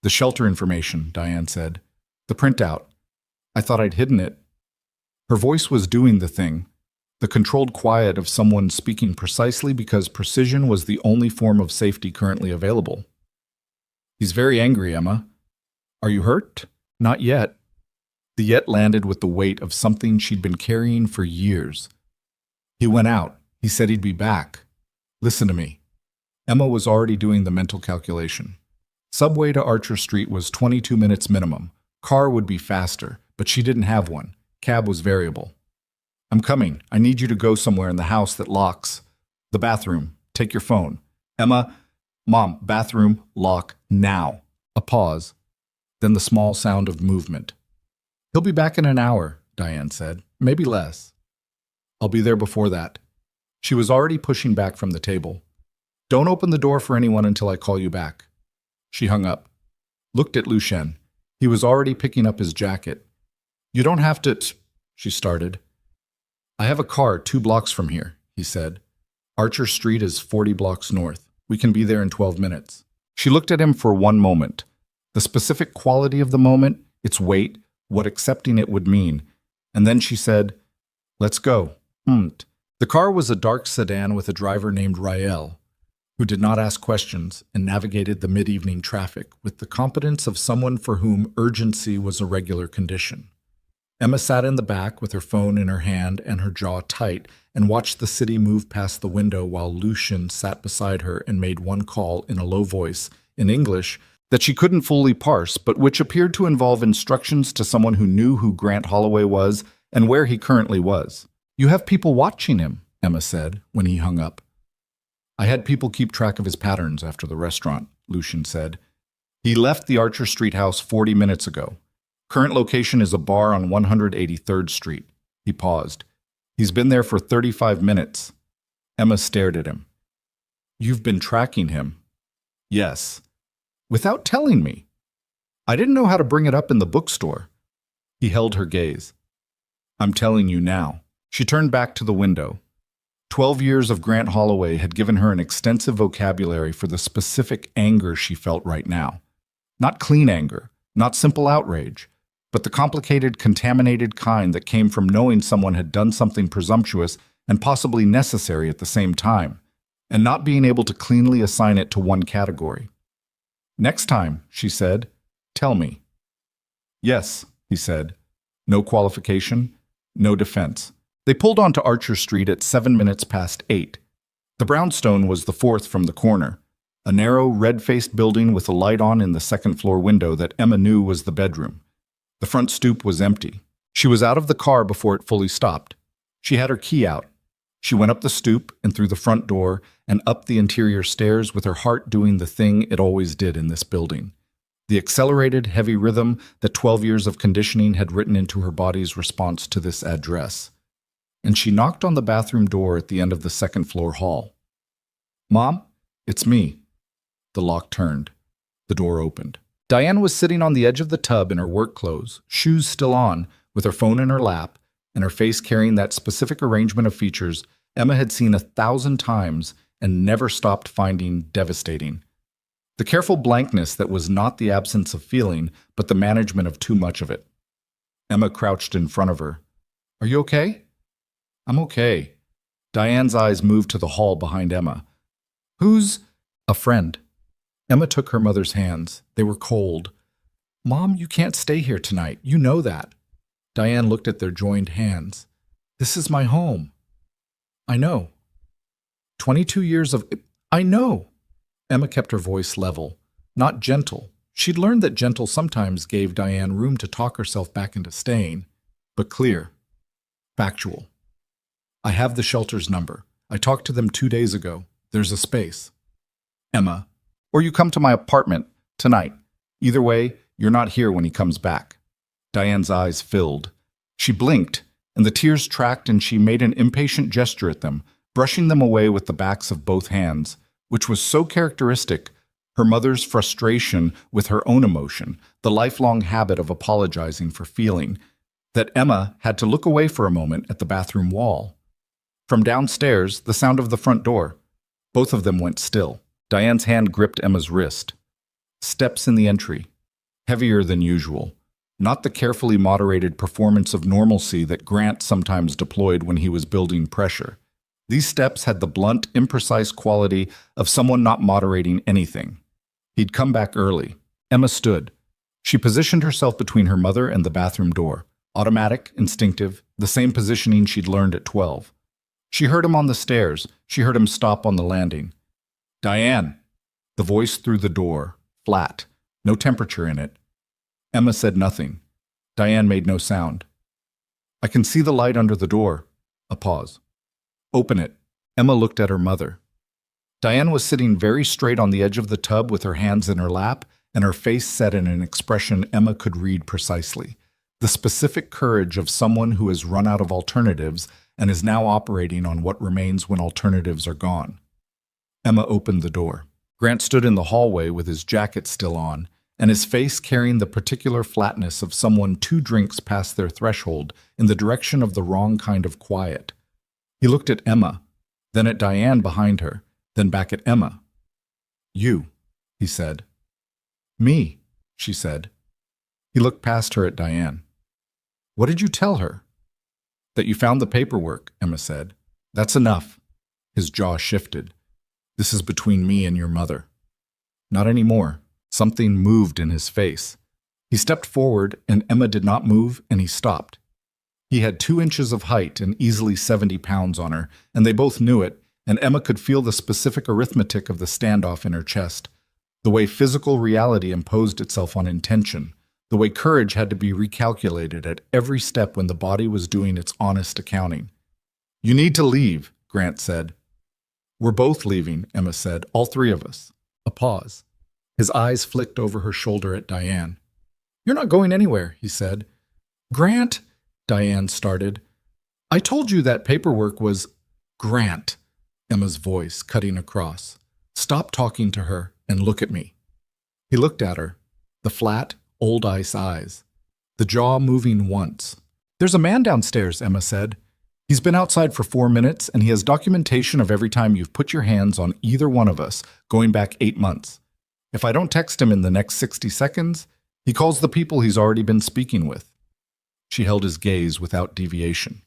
The shelter information, Diane said. The printout. I thought I'd hidden it. Her voice was doing the thing, the controlled quiet of someone speaking precisely because precision was the only form of safety currently available. He's very angry, Emma. Are you hurt? Not yet. The yet landed with the weight of something she'd been carrying for years. He went out. He said he'd be back. Listen to me. Emma was already doing the mental calculation. Subway to Archer Street was 22 minutes minimum. Car would be faster, but she didn't have one. Cab was variable. I'm coming. I need you to go somewhere in the house that locks. The bathroom. Take your phone. Emma, Mom, bathroom, lock, now. A pause. Then the small sound of movement. He'll be back in an hour, Diane said. Maybe less. I'll be there before that. She was already pushing back from the table. Don't open the door for anyone until I call you back. She hung up. Looked at Lucien. He was already picking up his jacket. You don't have to, she started. I have a car 2 blocks from here, he said. Archer Street is 40 blocks north. We can be there in 12 minutes. She looked at him for one moment. The specific quality of the moment, its weight, what accepting it would mean. And then she said, let's go. The car was a dark sedan with a driver named Rael, who did not ask questions and navigated the mid-evening traffic with the competence of someone for whom urgency was a regular condition. Emma sat in the back with her phone in her hand and her jaw tight and watched the city move past the window while Lucien sat beside her and made one call in a low voice, in English, that she couldn't fully parse, but which appeared to involve instructions to someone who knew who Grant Holloway was and where he currently was. You have people watching him, Emma said when he hung up. I had people keep track of his patterns after the restaurant, Lucien said. He left the Archer Street house 40 minutes ago. Current location is a bar on 183rd Street. He paused. He's been there for 35 minutes. Emma stared at him. You've been tracking him? Yes. Without telling me. I didn't know how to bring it up in the bookstore. He held her gaze. I'm telling you now. She turned back to the window. 12 years of Grant Holloway had given her an extensive vocabulary for the specific anger she felt right now. Not clean anger, not simple outrage, but the complicated, contaminated kind that came from knowing someone had done something presumptuous and possibly necessary at the same time, and not being able to cleanly assign it to one category. Next time, she said, tell me. Yes, he said. No qualification, no defense. They pulled onto Archer Street at 7 minutes past 8. The brownstone was the 4th from the corner, a narrow, red-faced building with a light on in the second-floor window that Emma knew was the bedroom. The front stoop was empty. She was out of the car before it fully stopped. She had her key out. She went up the stoop and through the front door and up the interior stairs with her heart doing the thing it always did in this building. The accelerated, heavy rhythm that 12 years of conditioning had written into her body's response to this address. And she knocked on the bathroom door at the end of the second-floor hall. Mom, it's me. The lock turned. The door opened. Diane was sitting on the edge of the tub in her work clothes, shoes still on, with her phone in her lap, and her face carrying that specific arrangement of features Emma had seen 1,000 times and never stopped finding devastating. The careful blankness that was not the absence of feeling, but the management of too much of it. Emma crouched in front of her. Are you okay? I'm okay. Diane's eyes moved to the hall behind Emma. Who's? A friend. Emma took her mother's hands. They were cold. Mom, you can't stay here tonight. You know that. Diane looked at their joined hands. This is my home. I know. 22 years of... I know. Emma kept her voice level, not gentle. She'd learned that gentle sometimes gave Diane room to talk herself back into staying, but clear. Factual. I have the shelter's number. I talked to them 2 days ago. There's a space. Emma, or you come to my apartment tonight. Either way, you're not here when he comes back. Diane's eyes filled. She blinked, and the tears tracked, and she made an impatient gesture at them, brushing them away with the backs of both hands, which was so characteristic, her mother's frustration with her own emotion, the lifelong habit of apologizing for feeling, that Emma had to look away for a moment at the bathroom wall. From downstairs, the sound of the front door. Both of them went still. Diane's hand gripped Emma's wrist. Steps in the entry. Heavier than usual. Not the carefully moderated performance of normalcy that Grant sometimes deployed when he was building pressure. These steps had the blunt, imprecise quality of someone not moderating anything. He'd come back early. Emma stood. She positioned herself between her mother and the bathroom door. Automatic, instinctive, the same positioning she'd learned at 12. She heard him on the stairs. She heard him stop on the landing. Diane! The voice through the door, flat, no temperature in it. Emma said nothing. Diane made no sound. I can see the light under the door. A pause. Open it. Emma looked at her mother. Diane was sitting very straight on the edge of the tub with her hands in her lap and her face set in an expression Emma could read precisely. The specific courage of someone who has run out of alternatives and is now operating on what remains when alternatives are gone. Emma opened the door. Grant stood in the hallway with his jacket still on, and his face carrying the particular flatness of someone 2 drinks past their threshold in the direction of the wrong kind of quiet. He looked at Emma, then at Diane behind her, then back at Emma. You, he said. Me, she said. He looked past her at Diane. What did you tell her? That you found the paperwork, Emma said. That's enough. His jaw shifted. This is between me and your mother. Not anymore. Something moved in his face. He stepped forward, and Emma did not move, and he stopped. He had 2 inches of height and easily 70 pounds on her, and they both knew it, and Emma could feel the specific arithmetic of the standoff in her chest, the way physical reality imposed itself on intention, the way courage had to be recalculated at every step when the body was doing its honest accounting. You need to leave, Grant said. We're both leaving, Emma said, all 3 of us. A pause. His eyes flicked over her shoulder at Diane. You're not going anywhere, he said. Grant, Diane started. I told you that paperwork was... Grant, Emma's voice cutting across. Stop talking to her and look at me. He looked at her, the flat, old ice eyes, the jaw moving once. There's a man downstairs, Emma said. He's been outside for 4 minutes, and he has documentation of every time you've put your hands on either one of us, going back 8 months. If I don't text him in the next 60 seconds, he calls the people he's already been speaking with. She held his gaze without deviation.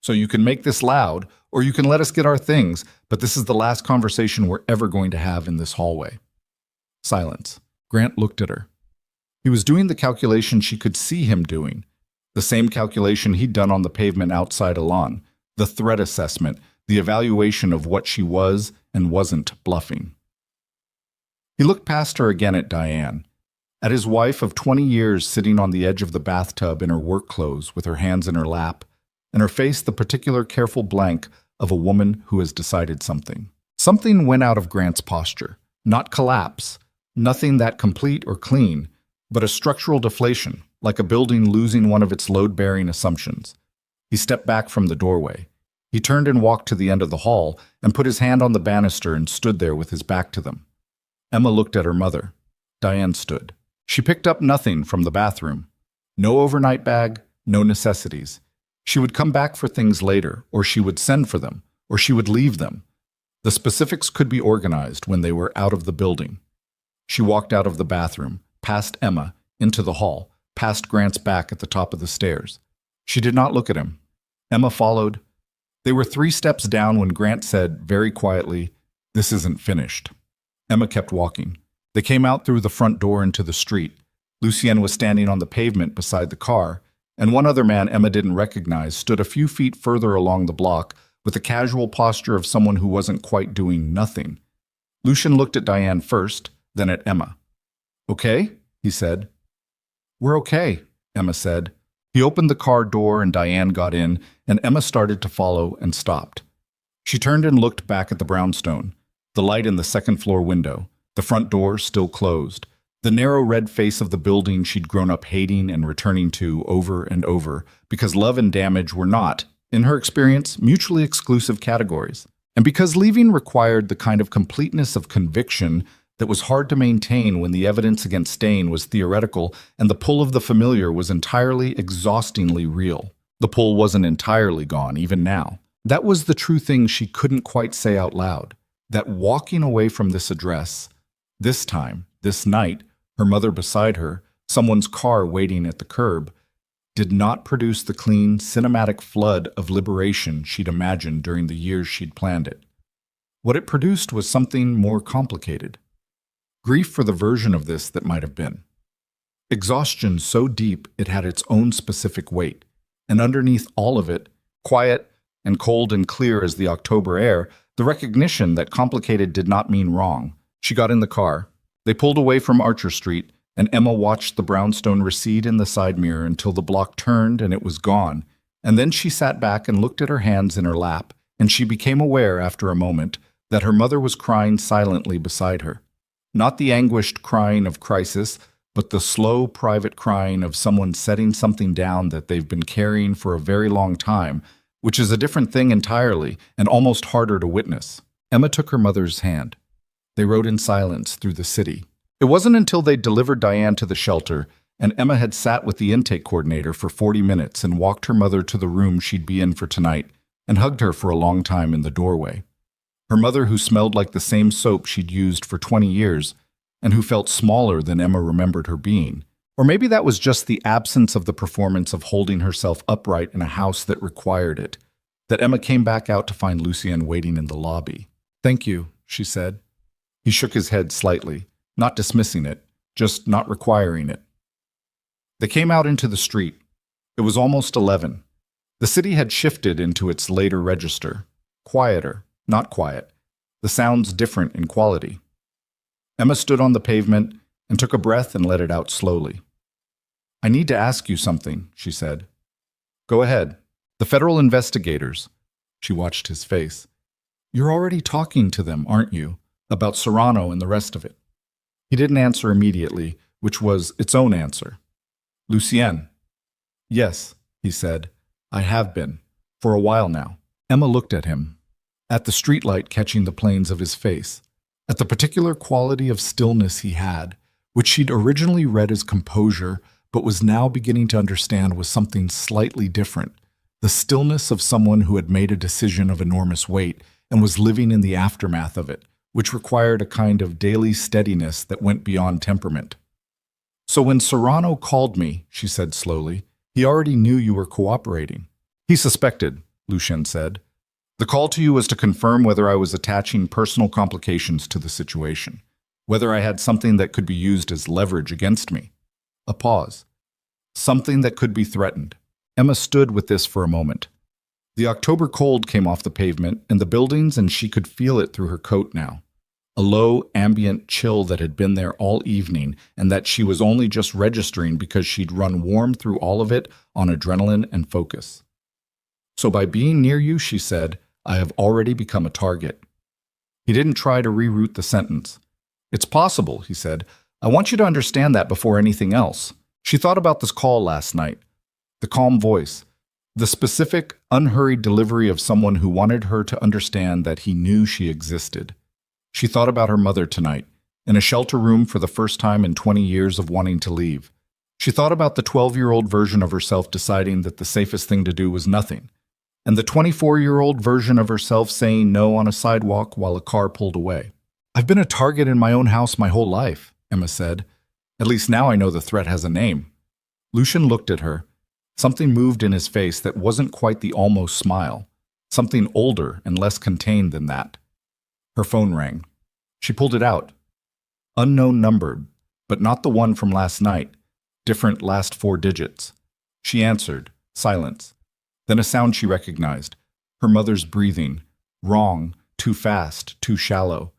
So you can make this loud, or you can let us get our things, but this is the last conversation we're ever going to have in this hallway. Silence. Grant looked at her. He was doing the calculation she could see him doing, the same calculation he'd done on the pavement outside Elan, the threat assessment, the evaluation of what she was and wasn't bluffing. He looked past her again at Diane, at his wife of 20 years sitting on the edge of the bathtub in her work clothes with her hands in her lap, and her face the particular careful blank of a woman who has decided something. Something went out of Grant's posture, not collapse, nothing that complete or clean, but a structural deflation, like a building losing one of its load-bearing assumptions. He stepped back from the doorway. He turned and walked to the end of the hall and put his hand on the banister and stood there with his back to them. Emma looked at her mother. Diane stood. She picked up nothing from the bathroom. No overnight bag, no necessities. She would come back for things later, or she would send for them, or she would leave them. The specifics could be organized when they were out of the building. She walked out of the bathroom, past Emma, into the hall, past Grant's back at the top of the stairs. She did not look at him. Emma followed. They were 3 steps down when Grant said, very quietly, "This isn't finished." Emma kept walking. They came out through the front door into the street. Lucien was standing on the pavement beside the car, and one other man Emma didn't recognize stood a few feet further along the block with the casual posture of someone who wasn't quite doing nothing. Lucien looked at Diane first, then at Emma. "Okay?" he said. "We're okay," Emma said. He opened the car door and Diane got in, and Emma started to follow and stopped. She turned and looked back at the brownstone, the light in the second-floor window, the front door still closed, the narrow red face of the building she'd grown up hating and returning to over and over, because love and damage were not, in her experience, mutually exclusive categories. And because leaving required the kind of completeness of conviction that was hard to maintain when the evidence against staying was theoretical and the pull of the familiar was entirely, exhaustingly real. The pull wasn't entirely gone, even now. That was the true thing she couldn't quite say out loud, that walking away from this address, this time, this night, her mother beside her, someone's car waiting at the curb, did not produce the clean, cinematic flood of liberation she'd imagined during the years she'd planned it. What it produced was something more complicated. Grief for the version of this that might have been. Exhaustion so deep it had its own specific weight, and underneath all of it, quiet and cold and clear as the October air, the recognition that complicated did not mean wrong. She got in the car. They pulled away from Archer Street, and Emma watched the brownstone recede in the side mirror until the block turned and it was gone. And then she sat back and looked at her hands in her lap, and she became aware after a moment that her mother was crying silently beside her. Not the anguished crying of crisis, but the slow, private crying of someone setting something down that they've been carrying for a very long time, which is a different thing entirely and almost harder to witness. Emma took her mother's hand. They rode in silence through the city. It wasn't until they delivered Diane to the shelter and Emma had sat with the intake coordinator for 40 minutes and walked her mother to the room she'd be in for tonight and hugged her for a long time in the doorway. Her mother, who smelled like the same soap she'd used for 20 years and who felt smaller than Emma remembered her being. Or maybe that was just the absence of the performance of holding herself upright in a house that required it, that Emma came back out to find Lucien waiting in the lobby. "Thank you," she said. He shook his head slightly, not dismissing it, just not requiring it. They came out into the street. It was almost 11. The city had shifted into its later register. Quieter, not quiet. The sounds different in quality. Emma stood on the pavement and took a breath and let it out slowly. "I need to ask you something," she said. "Go ahead." "The federal investigators." She watched his face. "You're already talking to them, aren't you? About Serrano and the rest of it." He didn't answer immediately, which was its own answer. "Lucien." "Yes," he said. "I have been. For a while now." Emma looked at him, at the streetlight catching the planes of his face, at the particular quality of stillness he had, which she'd originally read as composure, but was now beginning to understand was something slightly different, the stillness of someone who had made a decision of enormous weight and was living in the aftermath of it, which required a kind of daily steadiness that went beyond temperament. "So when Serrano called me," she said slowly, "he already knew you were cooperating." "He suspected," Lucien said. "The call to you was to confirm whether I was attaching personal complications to the situation, whether I had something that could be used as leverage against me." A pause. Something that could be threatened. Emma stood with this for a moment. The October cold came off the pavement and the buildings, and she could feel it through her coat now. A low, ambient chill that had been there all evening and that she was only just registering because she'd run warm through all of it on adrenaline and focus. "So by being near you," she said, "I have already become a target." He didn't try to reroute the sentence. "It's possible," he said. "I want you to understand that before anything else." She thought about this call last night. The calm voice. The specific, unhurried delivery of someone who wanted her to understand that he knew she existed. She thought about her mother tonight, in a shelter room for the first time in 20 years of wanting to leave. She thought about the 12-year-old version of herself deciding that the safest thing to do was nothing, and the 24-year-old version of herself saying no on a sidewalk while a car pulled away. "I've been a target in my own house my whole life," Emma said. "At least now I know the threat has a name." Lucien looked at her. Something moved in his face that wasn't quite the almost smile, something older and less contained than that. Her phone rang. She pulled it out. Unknown number, but not the one from last night. different last 4 digits. She answered. Silence. Then a sound she recognized. Her mother's breathing. Wrong. Too fast. Too shallow.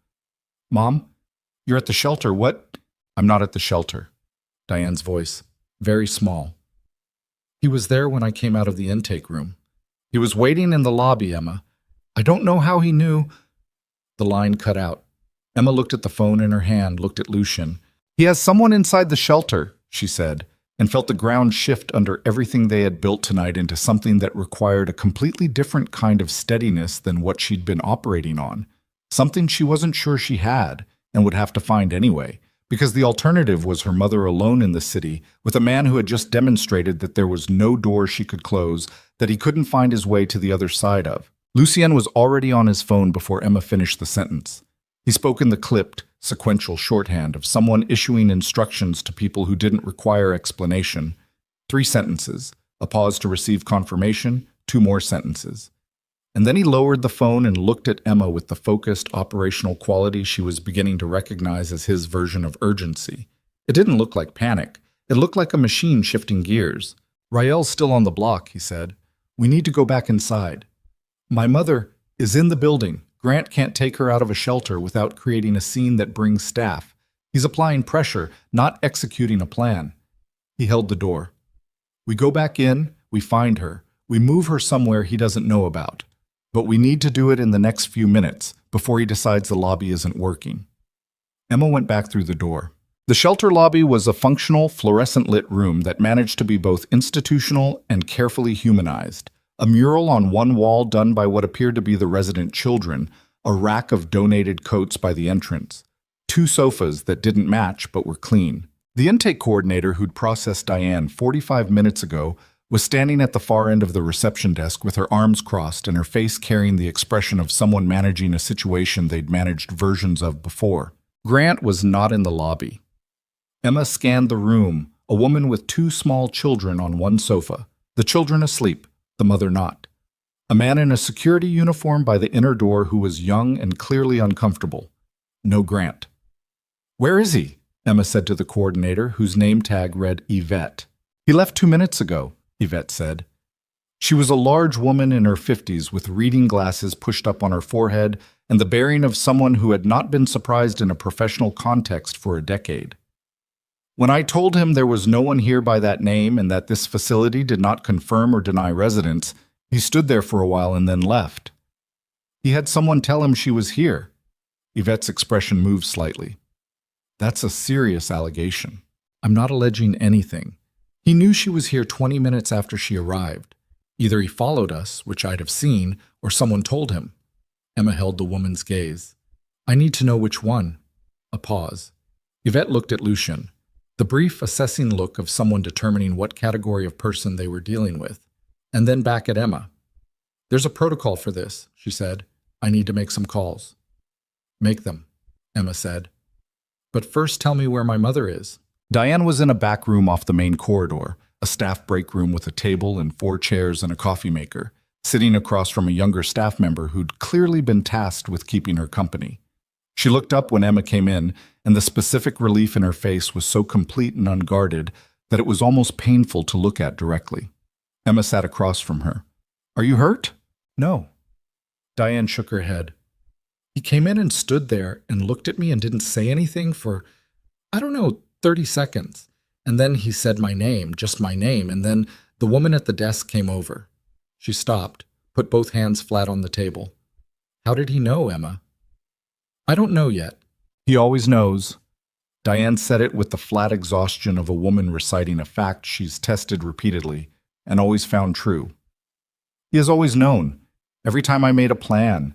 Mom? You're at the shelter. What? I'm not at the shelter. Diane's voice. Very small. He was there when I came out of the intake room. He was waiting in the lobby, Emma. I don't know how he knew. The line cut out. Emma looked at the phone in her hand, looked at Lucian. He has someone inside the shelter, she said, and felt the ground shift under everything they had built tonight into something that required a completely different kind of steadiness than what she'd been operating on. Something she wasn't sure she had, and would have to find anyway, because the alternative was her mother alone in the city, with a man who had just demonstrated that there was no door she could close, that he couldn't find his way to the other side of. Lucien was already on his phone before Emma finished the sentence. He spoke in the clipped, sequential shorthand of someone issuing instructions to people who didn't require explanation. 3 sentences, a pause to receive confirmation, 2 more sentences. And then he lowered the phone and looked at Emma with the focused, operational quality she was beginning to recognize as his version of urgency. It didn't look like panic. It looked like a machine shifting gears. Rael's still on the block, he said. We need to go back inside. My mother is in the building. Grant can't take her out of a shelter without creating a scene that brings staff. He's applying pressure, not executing a plan. He held the door. We go back in, we find her. We move her somewhere he doesn't know about. But we need to do it in the next few minutes, before he decides the lobby isn't working. Emma went back through the door. The shelter lobby was a functional, fluorescent-lit room that managed to be both institutional and carefully humanized. A mural on one wall done by what appeared to be the resident children, a rack of donated coats by the entrance, 2 sofas that didn't match but were clean. The intake coordinator who'd processed Diane 45 minutes ago was standing at the far end of the reception desk with her arms crossed and her face carrying the expression of someone managing a situation they'd managed versions of before. Grant was not in the lobby. Emma scanned the room, a woman with 2 small children on one sofa, the children asleep, the mother not. A man in a security uniform by the inner door who was young and clearly uncomfortable. No Grant. Where is he? Emma said to the coordinator, whose name tag read Yvette. He left 2 minutes ago, Yvette said. She was a large woman in her 50s with reading glasses pushed up on her forehead and the bearing of someone who had not been surprised in a professional context for a decade. When I told him there was no one here by that name and that this facility did not confirm or deny residence, he stood there for a while and then left. He had someone tell him she was here. Yvette's expression moved slightly. That's a serious allegation. I'm not alleging anything. He knew she was here 20 minutes after she arrived. Either he followed us, which I'd have seen, or someone told him. Emma held the woman's gaze. I need to know which one. A pause. Yvette looked at Lucian. The brief, assessing look of someone determining what category of person they were dealing with, and then back at Emma. There's a protocol for this, she said. I need to make some calls. Make them, Emma said. But first tell me where my mother is. Diane was in a back room off the main corridor, a staff break room with a table and 4 chairs and a coffee maker, sitting across from a younger staff member who'd clearly been tasked with keeping her company. She looked up when Emma came in, and the specific relief in her face was so complete and unguarded that it was almost painful to look at directly. Emma sat across from her. Are you hurt? No. Diane shook her head. He came in and stood there and looked at me and didn't say anything for, 30 seconds. And then he said my name, just my name, and then the woman at the desk came over. She stopped, put both hands flat on the table. How did he know, Emma? I don't know yet. He always knows. Diane said it with the flat exhaustion of a woman reciting a fact she's tested repeatedly and always found true. He has always known. Every time I made a plan,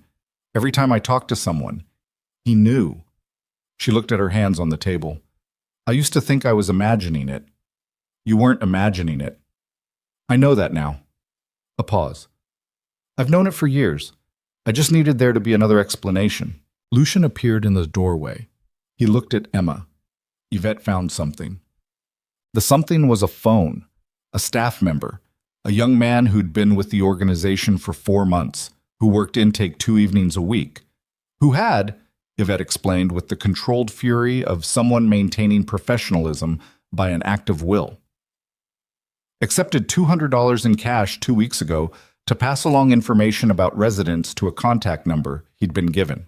every time I talked to someone, he knew. She looked at her hands on the table. I used to think I was imagining it. You weren't imagining it. I know that now. A pause. I've known it for years. I just needed there to be another explanation. Lucian appeared in the doorway. He looked at Emma. Yvette found something. The something was a phone, a staff member, a young man who'd been with the organization for 4 months, who worked intake 2 evenings a week, who had, Yvette explained with the controlled fury of someone maintaining professionalism by an act of will. accepted $200 in cash 2 weeks ago to pass along information about residents to a contact number he'd been given.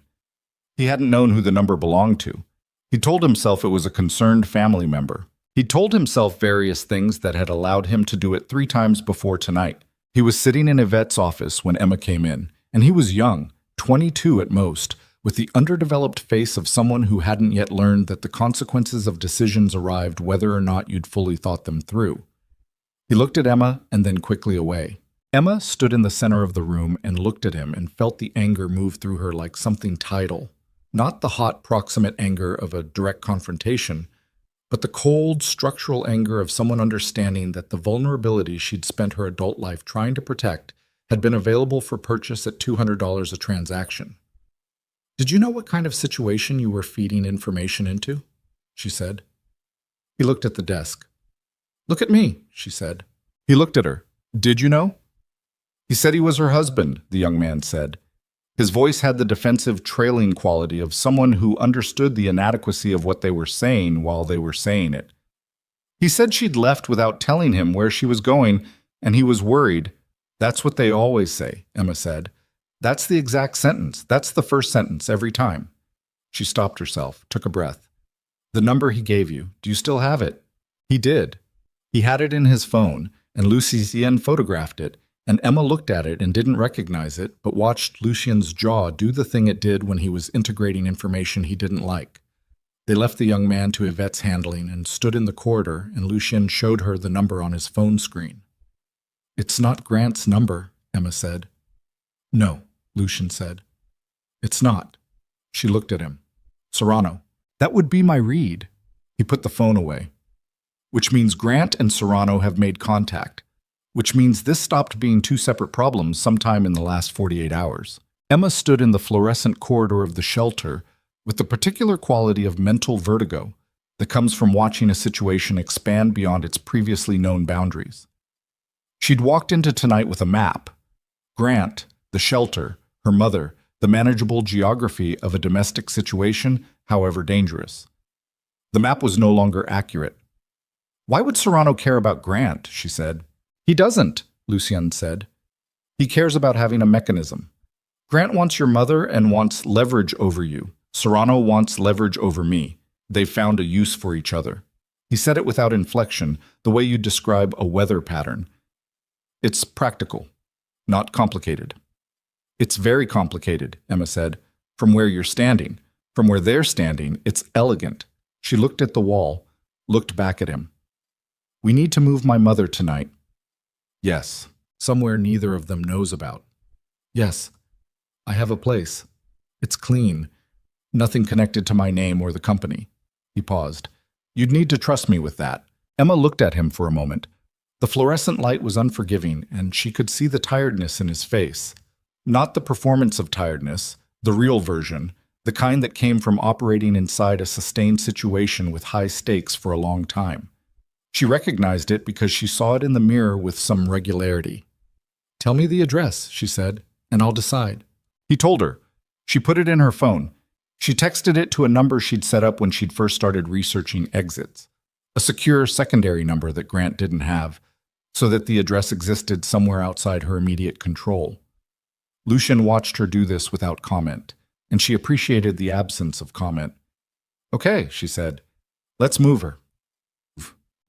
He hadn't known who the number belonged to. He told himself it was a concerned family member. He told himself various things that had allowed him to do it 3 times before tonight. He was sitting in Yvette's office when Emma came in, and he was young, 22 at most, with the underdeveloped face of someone who hadn't yet learned that the consequences of decisions arrived whether or not you'd fully thought them through. He looked at Emma and then quickly away. Emma stood in the center of the room and looked at him and felt the anger move through her like something tidal. Not the hot, proximate anger of a direct confrontation, but the cold, structural anger of someone understanding that the vulnerability she'd spent her adult life trying to protect had been available for purchase at $200 a transaction. "Did you know what kind of situation you were feeding information into?" she said. He looked at the desk. "Look at me," she said. He looked at her. "Did you know?" "He said he was her husband," the young man said. His voice had the defensive, trailing quality of someone who understood the inadequacy of what they were saying while they were saying it. "He said she'd left without telling him where she was going, and he was worried." "That's what they always say," Emma said. "That's the exact sentence. That's the first sentence every time." She stopped herself, took a breath. "The number he gave you, do you still have it?" He did. He had it in his phone, and Lucien photographed it, and Emma looked at it and didn't recognize it, but watched Lucien's jaw do the thing it did when he was integrating information he didn't like. They left the young man to Yvette's handling and stood in the corridor, and Lucien showed her the number on his phone screen. "It's not Grant's number," Emma said. "No," Lucien said. "It's not." She looked at him. "Serrano. That would be my read." He put the phone away. "Which means Grant and Serrano have made contact. Which means this stopped being 2 separate problems sometime in the last 48 hours. Emma stood in the fluorescent corridor of the shelter with the particular quality of mental vertigo that comes from watching a situation expand beyond its previously known boundaries. She'd walked into tonight with a map. Grant, the shelter, her mother, the manageable geography of a domestic situation, however dangerous. The map was no longer accurate. "Why would Serrano care about Grant?" she said. "He doesn't," Lucien said. "He cares about having a mechanism. Grant wants your mother and wants leverage over you. Serrano wants leverage over me. They've found a use for each other." He said it without inflection, the way you describe a weather pattern. "It's practical, not complicated." "It's very complicated," Emma said. "From where you're standing. From where they're standing, it's elegant." She looked at the wall, looked back at him. "We need to move my mother tonight." "Yes, somewhere neither of them knows about." "Yes, I have a place. It's clean. Nothing connected to my name or the company." He paused. "You'd need to trust me with that." Emma looked at him for a moment. The fluorescent light was unforgiving, and she could see the tiredness in his face. Not the performance of tiredness, the real version, the kind that came from operating inside a sustained situation with high stakes for a long time. She recognized it because she saw it in the mirror with some regularity. "Tell me the address," she said, "and I'll decide." He told her. She put it in her phone. She texted it to a number she'd set up when she'd first started researching exits, a secure secondary number that Grant didn't have, so that the address existed somewhere outside her immediate control. Lucien watched her do this without comment, and she appreciated the absence of comment. "Okay," she said. "Let's move her."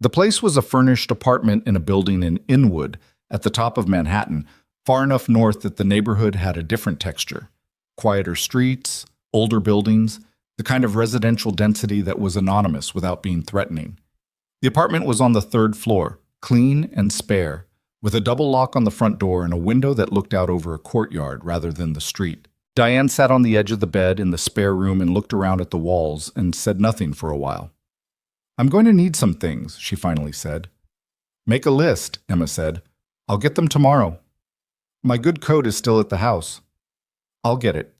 The place was a furnished apartment in a building in Inwood, at the top of Manhattan, far enough north that the neighborhood had a different texture. Quieter streets, older buildings, the kind of residential density that was anonymous without being threatening. The apartment was on the 3rd floor, clean and spare, with a double lock on the front door and a window that looked out over a courtyard rather than the street. Diane sat on the edge of the bed in the spare room and looked around at the walls and said nothing for a while. "I'm going to need some things," she finally said. "Make a list," Emma said. "I'll get them tomorrow." "My good coat is still at the house." "I'll get it."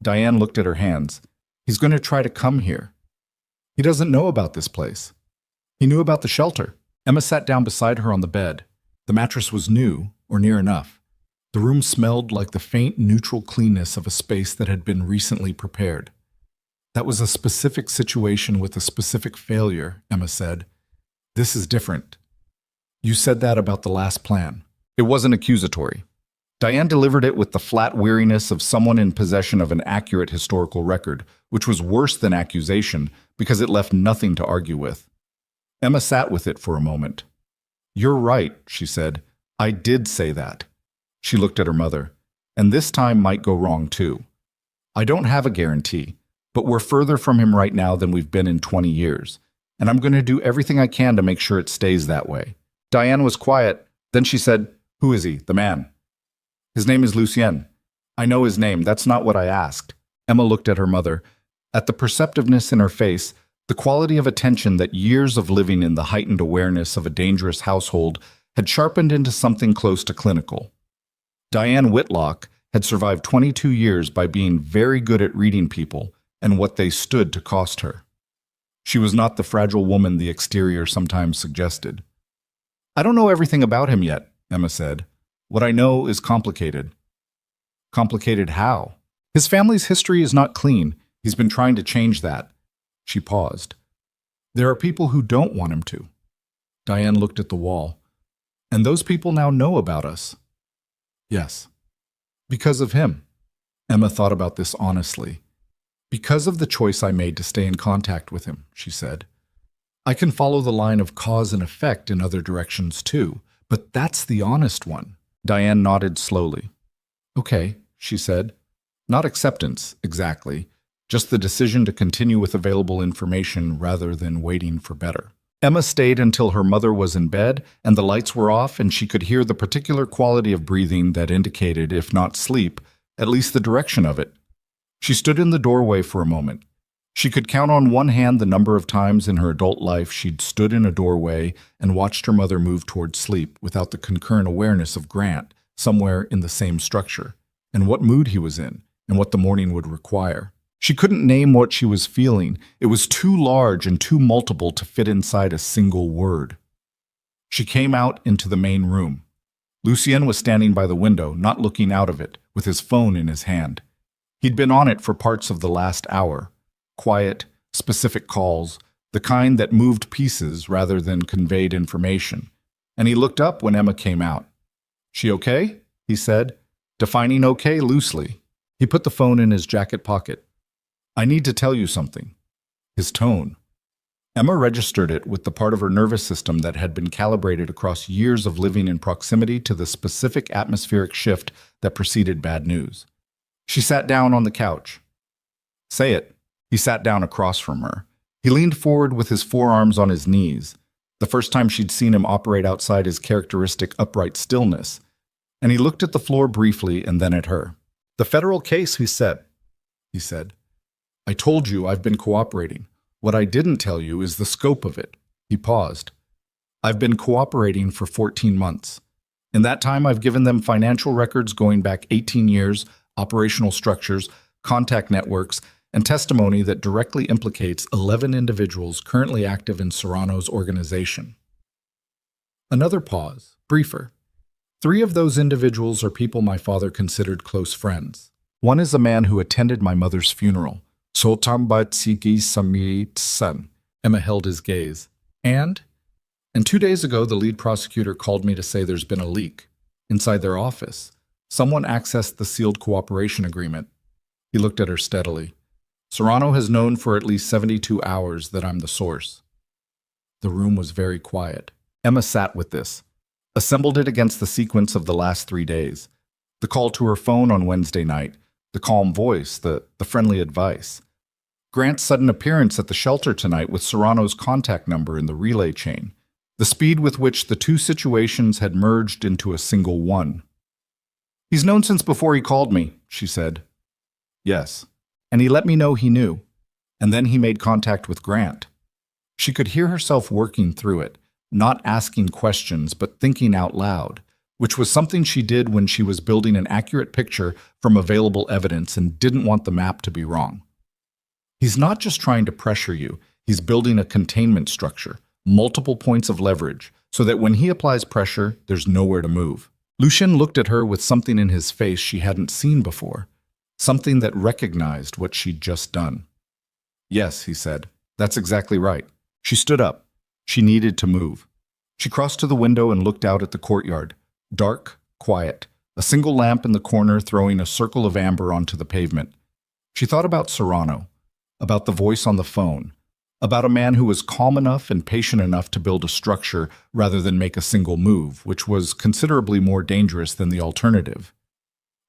Diane looked at her hands. "He's going to try to come here. He doesn't know about this place. He knew about the shelter." Emma sat down beside her on the bed. The mattress was new, or near enough. The room smelled like the faint, neutral cleanness of a space that had been recently prepared. "That was a specific situation with a specific failure," Emma said. "This is different." You said that about the last plan. It wasn't accusatory. Diane delivered it with the flat weariness of someone in possession of an accurate historical record, which was worse than accusation because it left nothing to argue with. Emma sat with it for a moment. You're right, she said. I did say that. She looked at her mother. And this time might go wrong too. I don't have a guarantee, but we're further from him right now than we've been in 20 years. And I'm going to do everything I can to make sure it stays that way. Diane was quiet. Then she said, Who is he, the man? His name is Lucien. I know his name. That's not what I asked. Emma looked at her mother. At the perceptiveness in her face, the quality of attention that years of living in the heightened awareness of a dangerous household had sharpened into something close to clinical. Diane Whitlock had survived 22 years by being very good at reading people and what they stood to cost her. She was not the fragile woman the exterior sometimes suggested. I don't know everything about him yet, Emma said. What I know is complicated. Complicated how? His family's history is not clean. He's been trying to change that. She paused. There are people who don't want him to. Diane looked at the wall. And those people now know about us. Yes. Because of him. Emma thought about this honestly. Because of the choice I made to stay in contact with him, she said. I can follow the line of cause and effect in other directions too, but that's the honest one. Diane nodded slowly. Okay, she said. Not acceptance, exactly. Just the decision to continue with available information rather than waiting for better. Emma stayed until her mother was in bed and the lights were off and she could hear the particular quality of breathing that indicated, if not sleep, at least the direction of it. She stood in the doorway for a moment. She could count on one hand the number of times in her adult life she'd stood in a doorway and watched her mother move toward sleep without the concurrent awareness of Grant somewhere in the same structure, and what mood he was in, and what the morning would require. She couldn't name what she was feeling. It was too large and too multiple to fit inside a single word. She came out into the main room. Lucien was standing by the window, not looking out of it, with his phone in his hand. He'd been on it for parts of the last hour. Quiet, specific calls, the kind that moved pieces rather than conveyed information. And he looked up when Emma came out. She okay? He said, defining okay loosely. He put the phone in his jacket pocket. I need to tell you something. His tone. Emma registered it with the part of her nervous system that had been calibrated across years of living in proximity to the specific atmospheric shift that preceded bad news. She sat down on the couch. Say it. He sat down across from her. He leaned forward with his forearms on his knees, the first time she'd seen him operate outside his characteristic upright stillness, and he looked at the floor briefly and then at her. The federal case, he said. I told you I've been cooperating. What I didn't tell you is the scope of it. He paused. I've been cooperating for 14 months. In that time, I've given them financial records going back 18 years, operational structures, contact networks, and testimony that directly implicates 11 individuals currently active in Serrano's organization. Another pause, briefer. 3 of those individuals are people my father considered close friends. One is a man who attended my mother's funeral. Sotambatsigi Samit son. Emma held his gaze. And 2 days ago, the lead prosecutor called me to say there's been a leak. Inside their office, someone accessed the sealed cooperation agreement. He looked at her steadily. Serrano has known for at least 72 hours that I'm the source. The room was very quiet. Emma sat with this, assembled it against the sequence of the last 3 days. The call to her phone on Wednesday night, the calm voice, the friendly advice. Grant's sudden appearance at the shelter tonight with Serrano's contact number in the relay chain. The speed with which the 2 situations had merged into a single one. He's known since before he called me, she said. Yes. And he let me know he knew. And then he made contact with Grant. She could hear herself working through it, not asking questions but thinking out loud, which was something she did when she was building an accurate picture from available evidence and didn't want the map to be wrong. He's not just trying to pressure you, he's building a containment structure, multiple points of leverage, so that when he applies pressure, there's nowhere to move. Lucien looked at her with something in his face she hadn't seen before. Something that recognized what she'd just done. Yes, he said. That's exactly right. She stood up. She needed to move. She crossed to the window and looked out at the courtyard. Dark, quiet, a single lamp in the corner throwing a circle of amber onto the pavement. She thought about Serrano, about the voice on the phone, about a man who was calm enough and patient enough to build a structure rather than make a single move, which was considerably more dangerous than the alternative.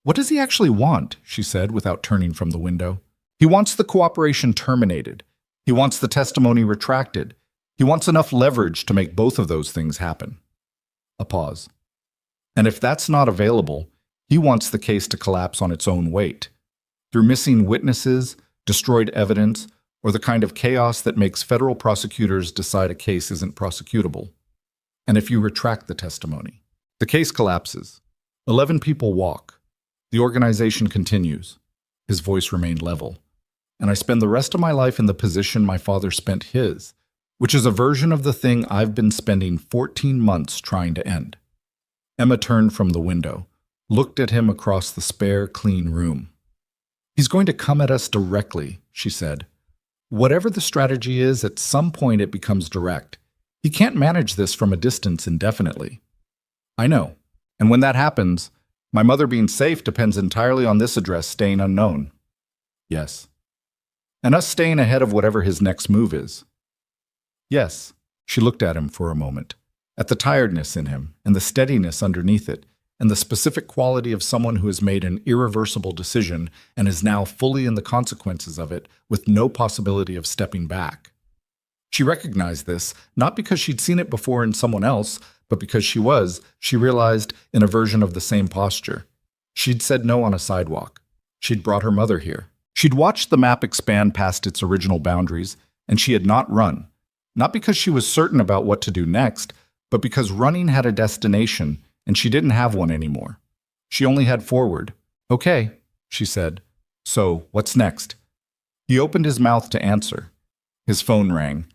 What does he actually want? She said without turning from the window. He wants the cooperation terminated. He wants the testimony retracted. He wants enough leverage to make both of those things happen. A pause. And if that's not available, he wants the case to collapse on its own weight, through missing witnesses, destroyed evidence, or the kind of chaos that makes federal prosecutors decide a case isn't prosecutable. And if you retract the testimony, the case collapses. 11 people walk. The organization continues. His voice remained level. And I spend the rest of my life in the position my father spent his, which is a version of the thing I've been spending 14 months trying to end. Emma turned from the window, looked at him across the spare, clean room. He's going to come at us directly, she said. Whatever the strategy is, at some point it becomes direct. He can't manage this from a distance indefinitely. I know. And when that happens, my mother being safe depends entirely on this address staying unknown. Yes. And us staying ahead of whatever his next move is. Yes. She looked at him for a moment, at the tiredness in him and the steadiness underneath it, and the specific quality of someone who has made an irreversible decision and is now fully in the consequences of it with no possibility of stepping back. She recognized this, not because she'd seen it before in someone else, but because she realized, in a version of the same posture. She'd said no on a sidewalk. She'd brought her mother here. She'd watched the map expand past its original boundaries, and she had not run. Not because she was certain about what to do next, but because running had a destination, and she didn't have one anymore. She only had forward. Okay, she said. So, what's next? He opened his mouth to answer. His phone rang.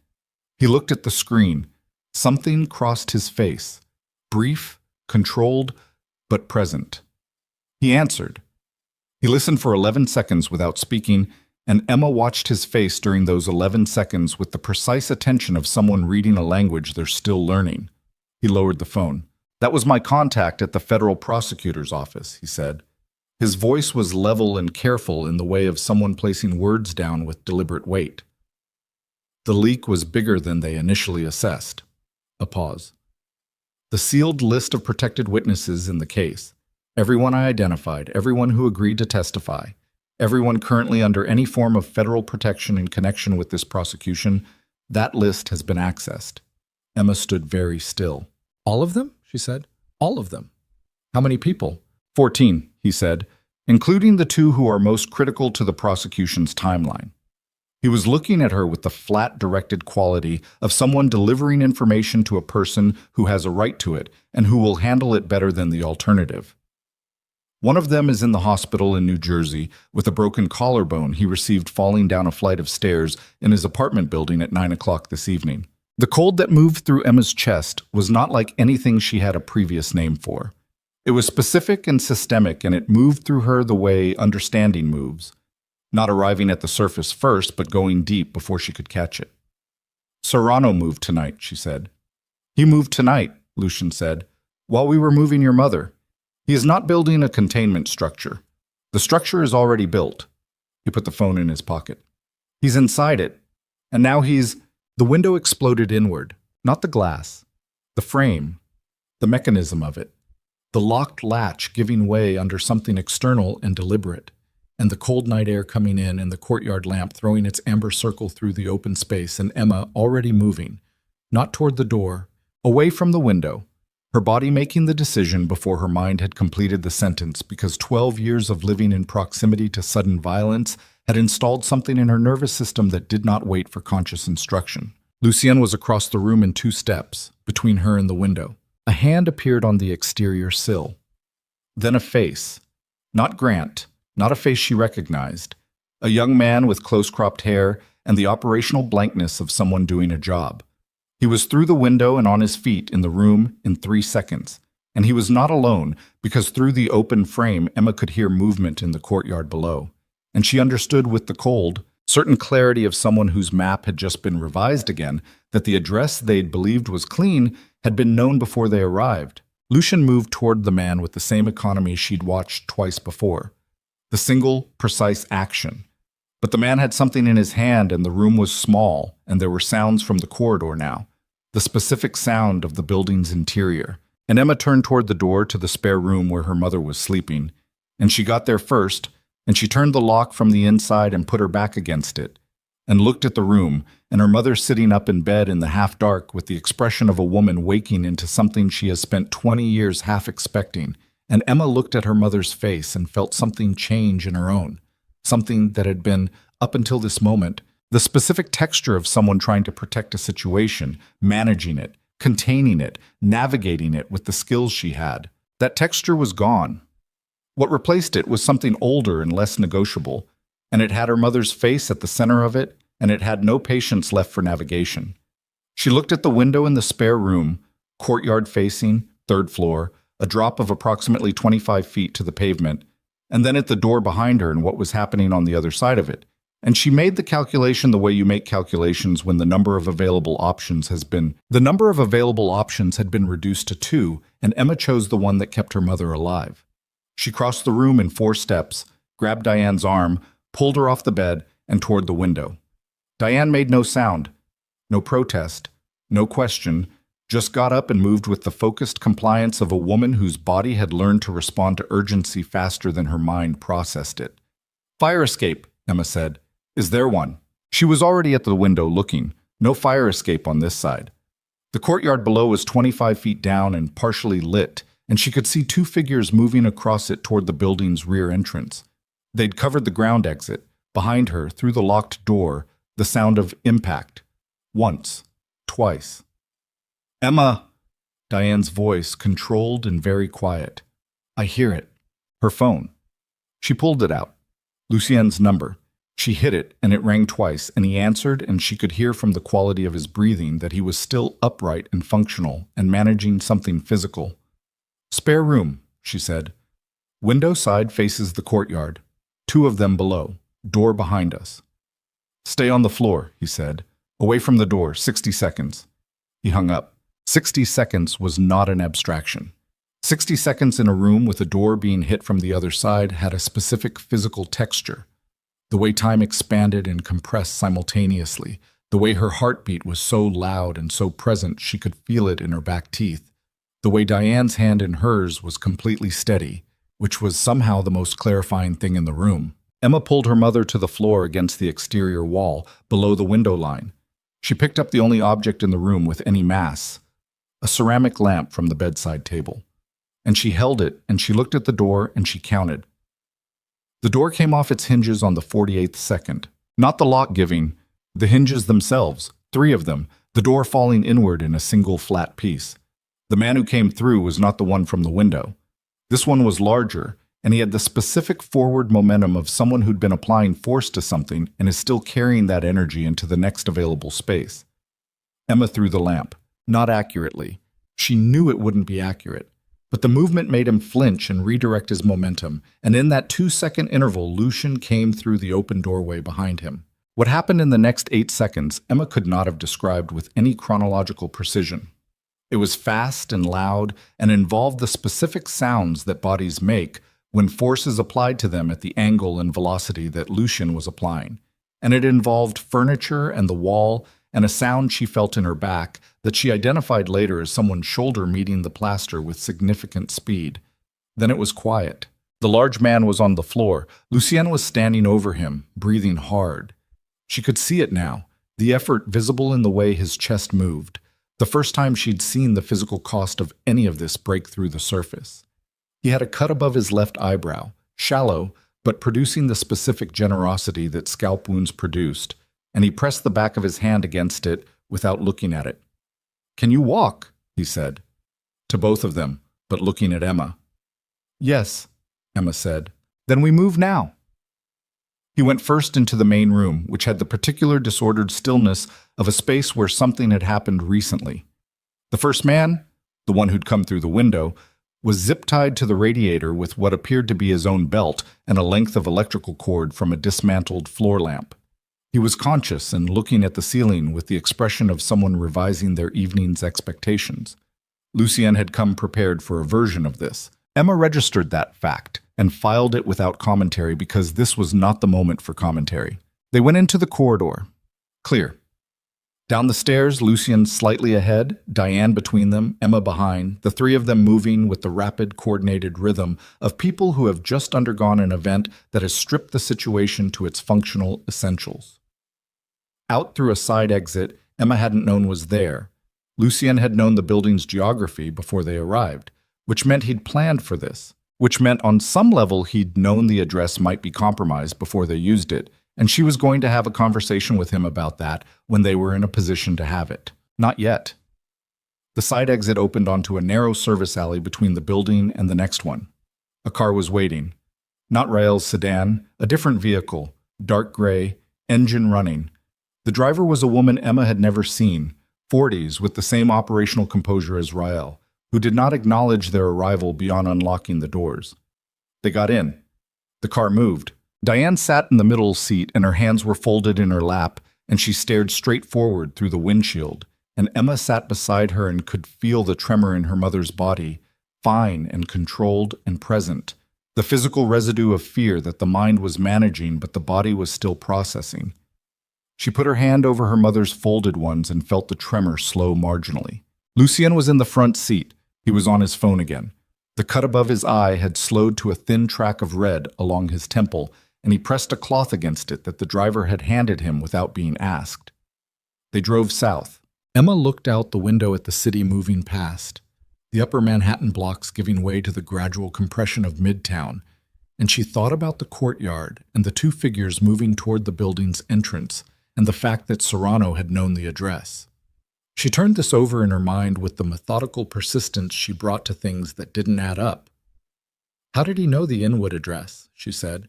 He looked at the screen. Something crossed his face. Brief, controlled, but present. He answered. He listened for 11 seconds without speaking, and Emma watched his face during those 11 seconds with the precise attention of someone reading a language they're still learning. He lowered the phone. That was my contact at the federal prosecutor's office, he said. His voice was level and careful in the way of someone placing words down with deliberate weight. The leak was bigger than they initially assessed. A pause. The sealed list of protected witnesses in the case, everyone I identified, everyone who agreed to testify, everyone currently under any form of federal protection in connection with this prosecution, that list has been accessed. Emma stood very still. All of them? She said. All of them. How many people? 14, he said, including the 2 who are most critical to the prosecution's timeline. He was looking at her with the flat, directed quality of someone delivering information to a person who has a right to it and who will handle it better than the alternative. One of them is in the hospital in New Jersey with a broken collarbone he received falling down a flight of stairs in his apartment building at 9 o'clock this evening. The cold that moved through Emma's chest was not like anything she had a previous name for. It was specific and systemic, and it moved through her the way understanding moves, not arriving at the surface first, but going deep before she could catch it. Serrano moved tonight, she said. He moved tonight, Lucian said, while we were moving your mother. He is not building a containment structure. The structure is already built. He put the phone in his pocket. He's inside it, and now he's... The window exploded inward, not the glass, the frame, the mechanism of it, the locked latch giving way under something external and deliberate, and the cold night air coming in and the courtyard lamp throwing its amber circle through the open space, and Emma already moving, not toward the door, away from the window, her body making the decision before her mind had completed the sentence because 12 years of living in proximity to sudden violence had installed something in her nervous system that did not wait for conscious instruction. Lucien was across the room in 2 steps, between her and the window. A hand appeared on the exterior sill. Then a face. Not Grant, not a face she recognized. A young man with close-cropped hair and the operational blankness of someone doing a job. He was through the window and on his feet in the room in 3 seconds. And he was not alone, because through the open frame, Emma could hear movement in the courtyard below. And she understood with the cold, certain clarity of someone whose map had just been revised again, that the address they'd believed was clean had been known before they arrived. Lucian moved toward the man with the same economy she'd watched twice before. The single, precise action. But the man had something in his hand, and the room was small, and there were sounds from the corridor now. The specific sound of the building's interior. And Emma turned toward the door to the spare room where her mother was sleeping. And she got there first, and she turned the lock from the inside and put her back against it, and looked at the room, and her mother sitting up in bed in the half-dark with the expression of a woman waking into something she has spent 20 years half expecting. And Emma looked at her mother's face and felt something change in her own, something that had been, up until this moment, the specific texture of someone trying to protect a situation, managing it, containing it, navigating it with the skills she had. That texture was gone. What replaced it was something older and less negotiable, and it had her mother's face at the center of it, and it had no patience left for navigation. She looked at the window in the spare room, courtyard facing, third floor, a drop of approximately 25 feet to the pavement, and then at the door behind her and what was happening on the other side of it. And she made the calculation the way you make calculations when the number of available options had been reduced to 2, and Emma chose the one that kept her mother alive. She crossed the room in 4 steps, grabbed Diane's arm, pulled her off the bed, and toward the window. Diane made no sound, no protest, no question, just got up and moved with the focused compliance of a woman whose body had learned to respond to urgency faster than her mind processed it. "Fire escape," Emma said. "Is there one?" She was already at the window looking. No fire escape on this side. The courtyard below was 25 feet down and partially lit, and she could see 2 figures moving across it toward the building's rear entrance. They'd covered the ground exit. Behind her, through the locked door, the sound of impact. Once. Twice. "Emma!" Diane's voice, controlled and very quiet. "I hear it." Her phone. She pulled it out. Lucien's number. She hit it, and it rang twice, and he answered, and she could hear from the quality of his breathing that he was still upright and functional and managing something physical. "Spare room," she said. "Window side faces the courtyard. 2 of them below. Door behind us." "Stay on the floor," he said. "Away from the door, 60 seconds. He hung up. 60 seconds was not an abstraction. 60 seconds in a room with a door being hit from the other side had a specific physical texture. The way time expanded and compressed simultaneously, the way her heartbeat was so loud and so present she could feel it in her back teeth, the way Diane's hand in hers was completely steady, which was somehow the most clarifying thing in the room. Emma pulled her mother to the floor against the exterior wall, below the window line. She picked up the only object in the room with any mass, a ceramic lamp from the bedside table. And she held it, and she looked at the door, and she counted. The door came off its hinges on the 48th second. Not the lock giving, the hinges themselves, 3 of them, the door falling inward in a single flat piece. The man who came through was not the one from the window. This one was larger, and he had the specific forward momentum of someone who'd been applying force to something and is still carrying that energy into the next available space. Emma threw the lamp. Not accurately. She knew it wouldn't be accurate. But the movement made him flinch and redirect his momentum, and in that 2-second interval, Lucian came through the open doorway behind him. What happened in the next 8 seconds, Emma could not have described with any chronological precision. It was fast and loud and involved the specific sounds that bodies make when force is applied to them at the angle and velocity that Lucian was applying. And it involved furniture and the wall and a sound she felt in her back that she identified later as someone's shoulder meeting the plaster with significant speed. Then it was quiet. The large man was on the floor. Lucienne was standing over him, breathing hard. She could see it now, the effort visible in the way his chest moved, the first time she'd seen the physical cost of any of this break through the surface. He had a cut above his left eyebrow, shallow, but producing the specific generosity that scalp wounds produced, and he pressed the back of his hand against it without looking at it. "Can you walk?" he said, to both of them, but looking at Emma. "Yes," Emma said. "Then we move now." He went first into the main room, which had the particular disordered stillness of a space where something had happened recently. The first man, the one who'd come through the window, was zip-tied to the radiator with what appeared to be his own belt and a length of electrical cord from a dismantled floor lamp. He was conscious and looking at the ceiling with the expression of someone revising their evening's expectations. Lucien had come prepared for a version of this. Emma registered that fact and filed it without commentary because this was not the moment for commentary. They went into the corridor. Clear. Down the stairs, Lucien slightly ahead, Diane between them, Emma behind, the three of them moving with the rapid, coordinated rhythm of people who have just undergone an event that has stripped the situation to its functional essentials. Out through a side exit Emma hadn't known was there. Lucien had known the building's geography before they arrived, which meant he'd planned for this, which meant on some level he'd known the address might be compromised before they used it, and she was going to have a conversation with him about that when they were in a position to have it. Not yet. The side exit opened onto a narrow service alley between the building and the next one. A car was waiting. Not Rael's sedan, a different vehicle, dark gray, engine running. The driver was a woman Emma had never seen, 40s, with the same operational composure as Rael, who did not acknowledge their arrival beyond unlocking the doors. They got in. The car moved. Diane sat in the middle seat and her hands were folded in her lap, and she stared straight forward through the windshield, and Emma sat beside her and could feel the tremor in her mother's body, fine and controlled and present, the physical residue of fear that the mind was managing but the body was still processing. She put her hand over her mother's folded ones and felt the tremor slow marginally. Lucien was in the front seat. He was on his phone again. The cut above his eye had slowed to a thin track of red along his temple, and he pressed a cloth against it that the driver had handed him without being asked. They drove south. Emma looked out the window at the city moving past, the upper Manhattan blocks giving way to the gradual compression of Midtown, and she thought about the courtyard and the two figures moving toward the building's entrance and the fact that Serrano had known the address. She turned this over in her mind with the methodical persistence she brought to things that didn't add up. "How did he know the Inwood address?" she said.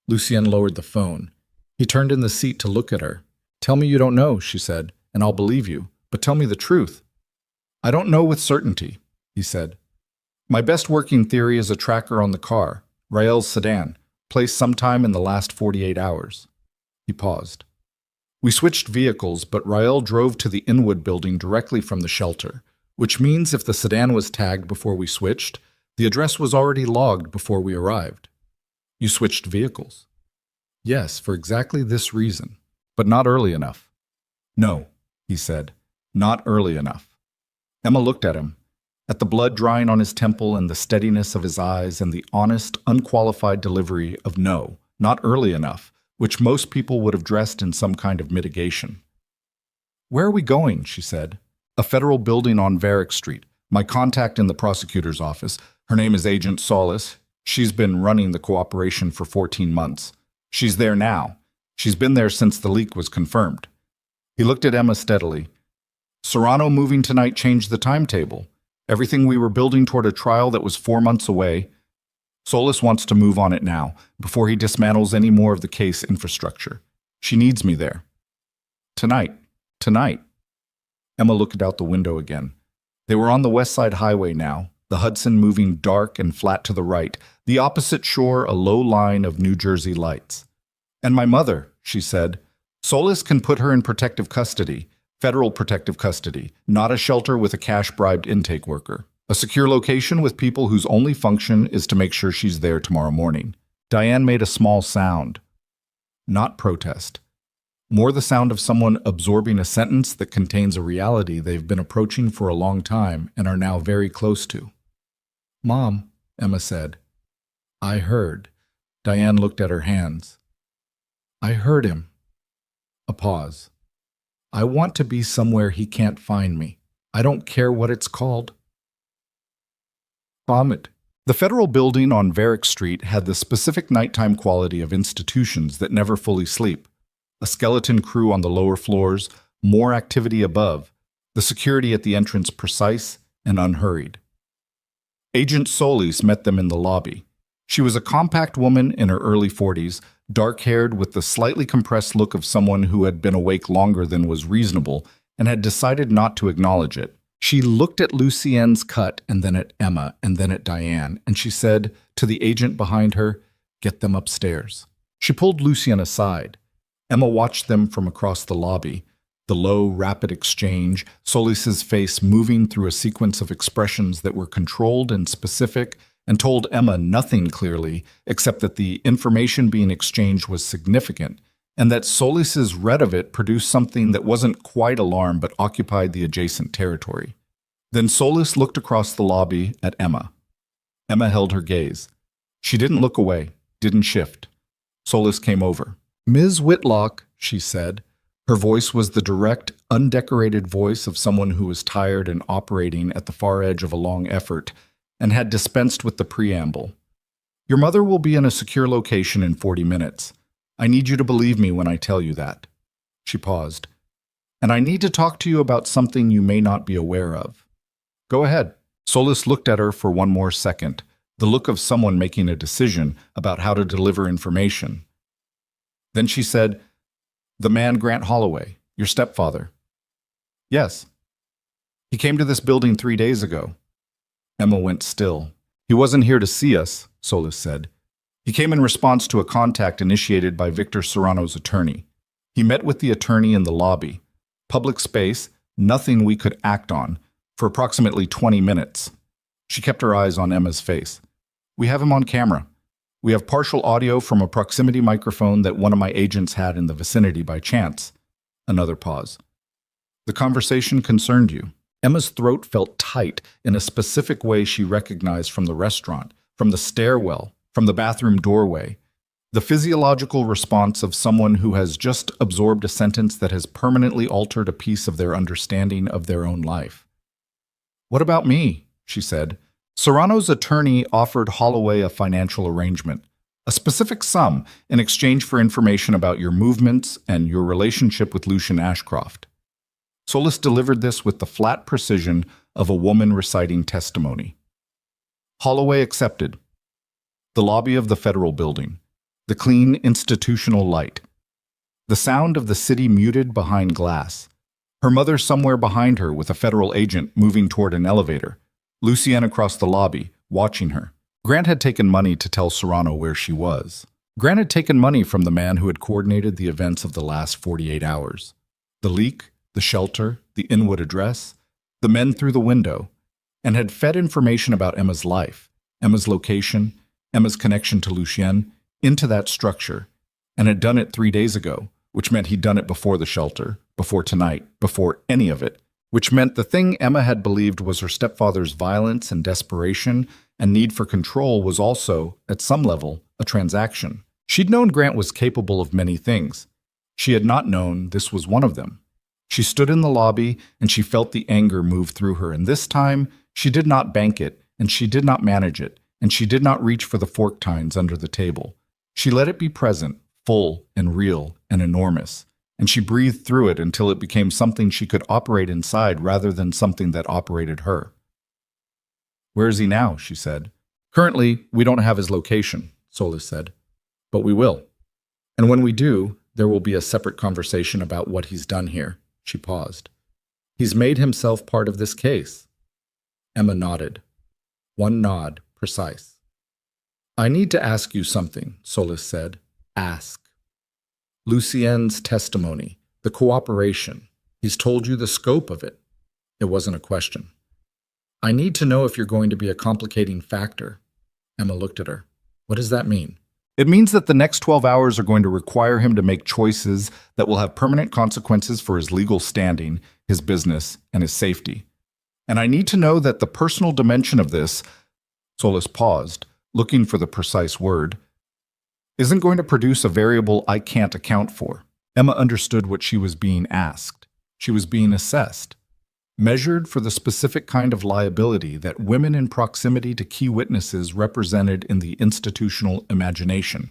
Lucien lowered the phone. He turned in the seat to look at her. "Tell me you don't know," she said, "and I'll believe you. But tell me the truth." "I don't know with certainty," he said. "My best working theory is a tracker on the car, Rael's sedan, placed sometime in the last 48 hours. He paused. "We switched vehicles, but Rael drove to the Inwood building directly from the shelter, which means if the sedan was tagged before we switched, the address was already logged before we arrived." "You switched vehicles?" "Yes, for exactly this reason, but not early enough." "No," he said, "not early enough." Emma looked at him, at the blood drying on his temple and the steadiness of his eyes and the honest, unqualified delivery of no, not early enough, which most people would have dressed in some kind of mitigation. "Where are we going?" she said. "A federal building on Varick Street. My contact in the prosecutor's office. Her name is Agent Solis. She's been running the cooperation for 14 months. She's there now. She's been there since the leak was confirmed." He looked at Emma steadily. "Serrano moving tonight changed the timetable. Everything we were building toward a trial that was 4 months away. Solis wants to move on it now, before he dismantles any more of the case infrastructure. She needs me there." Tonight. Emma looked out the window again. They were on the West Side Highway now, the Hudson moving dark and flat to the right, the opposite shore a low line of New Jersey lights. "And my mother," she said. "Solis can put her in protective custody, federal protective custody, not a shelter with a cash-bribed intake worker. A secure location with people whose only function is to make sure she's there tomorrow morning." Diane made a small sound. Not protest. More the sound of someone absorbing a sentence that contains a reality they've been approaching for a long time and are now very close to. "Mom," Emma said. "I heard." Diane looked at her hands. "I heard him." A pause. "I want to be somewhere he can't find me. I don't care what it's called." Vomit. The federal building on Varick Street had the specific nighttime quality of institutions that never fully sleep. A skeleton crew on the lower floors, more activity above, the security at the entrance precise and unhurried. Agent Solis met them in the lobby. She was a compact woman in her early 40s, dark-haired with the slightly compressed look of someone who had been awake longer than was reasonable and had decided not to acknowledge it. She looked at Lucien's cut and then at Emma and then at Diane, and she said to the agent behind her, "Get them upstairs." She pulled Lucien aside. Emma watched them from across the lobby. the low, rapid exchange, Solis's face moving through a sequence of expressions that were controlled and specific and told Emma nothing clearly except that the information being exchanged was significant and that Solis's read of it produced something that wasn't quite alarm but occupied the adjacent territory. Then Solis looked across the lobby at Emma. Emma held her gaze. She didn't look away, didn't shift. Solis came over. "Ms. Whitlock," she said. Her voice was the direct, undecorated voice of someone who was tired and operating at the far edge of a long effort and had dispensed with the preamble. "Your mother will be in a secure location in 40 minutes. I need you to believe me when I tell you that." She paused. "And I need to talk to you about something you may not be aware of." "Go ahead." Solis looked at her for one more second, the look of someone making a decision about how to deliver information. Then she said, "The man Grant Holloway, your stepfather." "Yes." "He came to this building 3 days ago." Emma went still. "He wasn't here to see us," Solis said. "He came in response to a contact initiated by Victor Serrano's attorney. He met with the attorney in the lobby. Public space, nothing we could act on, for approximately 20 minutes. She kept her eyes on Emma's face. "We have him on camera. We have partial audio from a proximity microphone that one of my agents had in the vicinity by chance." Another pause. "The conversation concerned you." Emma's throat felt tight in a specific way she recognized from the restaurant, from the stairwell, from the bathroom doorway. The physiological response of someone who has just absorbed a sentence that has permanently altered a piece of their understanding of their own life. "What about me?" she said. "Serrano's attorney offered Holloway a financial arrangement, a specific sum in exchange for information about your movements and your relationship with Lucian Ashcroft." Solis delivered this with the flat precision of a woman reciting testimony. Holloway accepted. The lobby of the federal building, the clean institutional light, the sound of the city muted behind glass, her mother somewhere behind her with a federal agent moving toward an elevator, Lucienne across the lobby, watching her. Grant had taken money to tell Serrano where she was. Grant had taken money from the man who had coordinated the events of the last 48 hours. The leak, the shelter, the Inwood address, the men through the window, and had fed information about Emma's life, Emma's location, Emma's connection to Lucienne, into that structure, and had done it 3 days ago, which meant he'd done it before the shelter, before tonight, before any of it, which meant the thing Emma had believed was her stepfather's violence and desperation and need for control was also, at some level, a transaction. She'd known Grant was capable of many things. She had not known this was one of them. She stood in the lobby and she felt the anger move through her, and this time she did not bank it, and she did not manage it, and she did not reach for the fork tines under the table. She let it be present, full and real and enormous, and she breathed through it until it became something she could operate inside rather than something that operated her. "Where is he now?" she said. "Currently, we don't have his location," Solis said. "But we will. And when we do, there will be a separate conversation about what he's done here." She paused. "He's made himself part of this case." Emma nodded. One nod, precise. "I need to ask you something," Solis said. "Ask." "Lucienne's testimony, the cooperation. He's told you the scope of it." It wasn't a question. "I need to know if you're going to be a complicating factor." Emma looked at her. "What does that mean?" "It means that the next 12 hours are going to require him to make choices that will have permanent consequences for his legal standing, his business, and his safety. And I need to know that the personal dimension of this," Solis paused, looking for the precise word, "isn't going to produce a variable I can't account for." Emma understood what she was being asked. She was being assessed, measured for the specific kind of liability that women in proximity to key witnesses represented in the institutional imagination,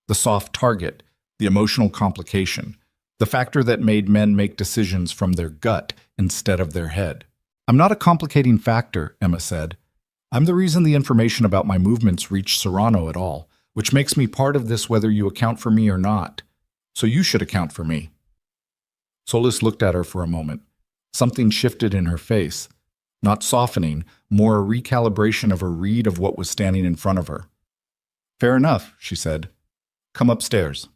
the soft target, the emotional complication, the factor that made men make decisions from their gut instead of their head. "I'm not a complicating factor," Emma said. "I'm the reason the information about my movements reached Serrano at all, which makes me part of this whether you account for me or not. So you should account for me." Solis looked at her for a moment. Something shifted in her face, not softening, more a recalibration of her read of what was standing in front of her. "Fair enough," she said. "Come upstairs."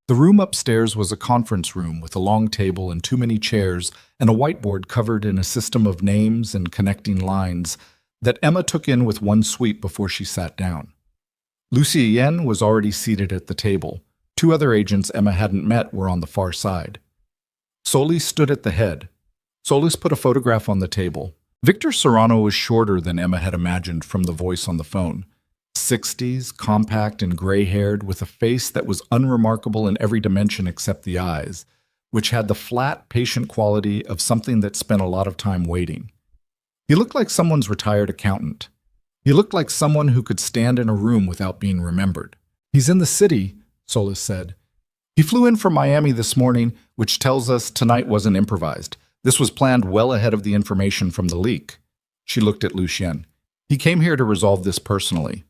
The room upstairs was a conference room with a long table and too many chairs and a whiteboard covered in a system of names and connecting lines that Emma took in with one sweep before she sat down. Lucien was already seated at the table. Two other agents Emma hadn't met were on the far side. Solis stood at the head. Solis put a photograph on the table. Victor Serrano was shorter than Emma had imagined from the voice on the phone. 60s, compact and gray-haired, with a face that was unremarkable in every dimension except the eyes, which had the flat, patient quality of something that spent a lot of time waiting. He looked like someone's retired accountant. He looked like someone who could stand in a room without being remembered. "He's in the city," Solis said. "He flew in from Miami this morning, which tells us tonight wasn't improvised. This was planned well ahead of the information from the leak." She looked at Lucien. "He came here to resolve this personally."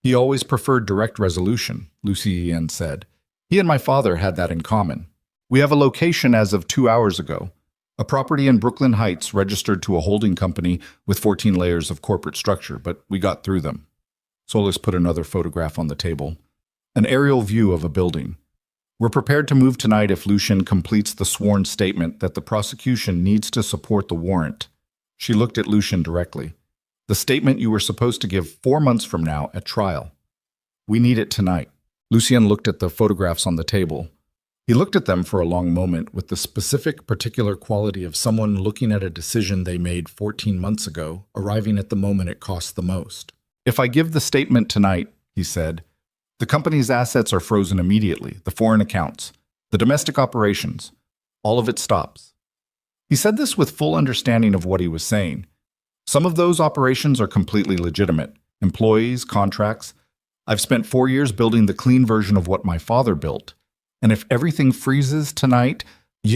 "He always preferred direct resolution," Lucien said. "He and my father had that in common. We have a location as of 2 hours ago. A property in Brooklyn Heights registered to a holding company with 14 layers of corporate structure, but we got through them." Solis put another photograph on the table. "An aerial view of a building. We're prepared to move tonight if Lucien completes the sworn statement that the prosecution needs to support the warrant." She looked at Lucien directly. "The statement you were supposed to give 4 months from now at trial. We need it tonight." Lucien looked at the photographs on the table. He looked at them for a long moment with the specific, particular quality of someone looking at a decision they made 14 months ago, arriving at the moment it costs the most. "If I give the statement tonight," he said, "the company's assets are frozen immediately, the foreign accounts, the domestic operations. All of it stops." He said this with full understanding of what he was saying. Some of those operations are completely legitimate. Employees, contracts. I've spent 4 years building the clean version of what my father built. And if everything freezes tonight, it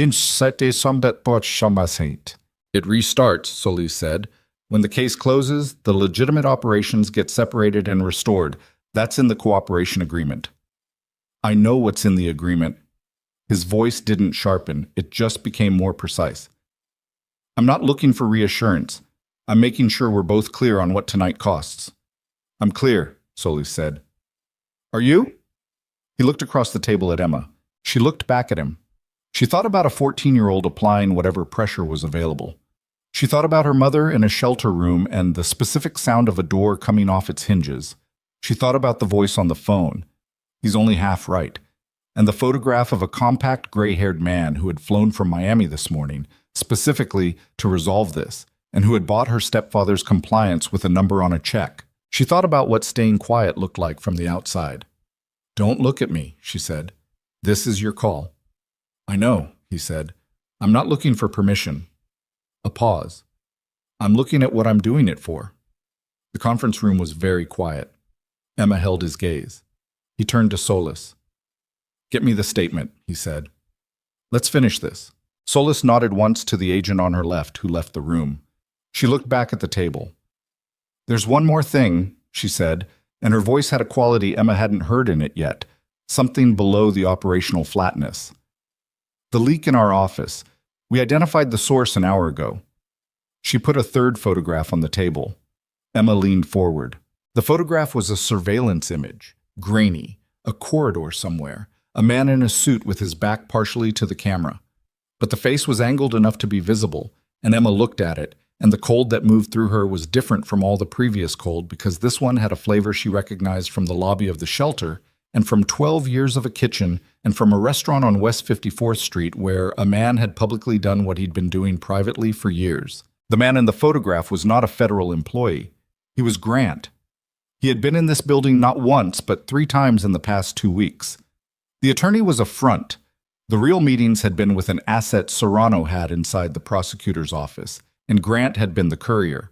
restarts, Solis said. "When the case closes, the legitimate operations get separated and restored. That's in the cooperation agreement." "I know what's in the agreement." His voice didn't sharpen, it just became more precise. "I'm not looking for reassurance. I'm making sure we're both clear on what tonight costs." "I'm clear," Solis said. "Are you?" He looked across the table at Emma. She looked back at him. She thought about a 14-year-old applying whatever pressure was available. She thought about her mother in a shelter room and the specific sound of a door coming off its hinges. She thought about the voice on the phone. He's only half right. And the photograph of a compact, gray-haired man who had flown from Miami this morning, specifically to resolve this, and who had bought her stepfather's compliance with a number on a check. She thought about what staying quiet looked like from the outside. "Don't look at me," she said. "This is your call." "I know," he said. "I'm not looking for permission." A pause. "I'm looking at what I'm doing it for." The conference room was very quiet. Emma held his gaze. He turned to Solis. "Get me the statement," he said. "Let's finish this." Solis nodded once to the agent on her left, who left the room. She looked back at the table. "There's one more thing," she said, and her voice had a quality Emma hadn't heard in it yet, something below the operational flatness. "The leak in our office. We identified the source an hour ago." She put a third photograph on the table. Emma leaned forward. The photograph was a surveillance image, grainy, a corridor somewhere, a man in a suit with his back partially to the camera. But the face was angled enough to be visible, and Emma looked at it, and the cold that moved through her was different from all the previous cold because this one had a flavor she recognized from the lobby of the shelter and from 12 years of a kitchen and from a restaurant on West 54th Street where a man had publicly done what he'd been doing privately for years. The man in the photograph was not a federal employee. He was Grant. He had been in this building not once, but 3 times in the past 2 weeks. The attorney was a front. The real meetings had been with an asset Serrano had inside the prosecutor's office, and Grant had been the courier.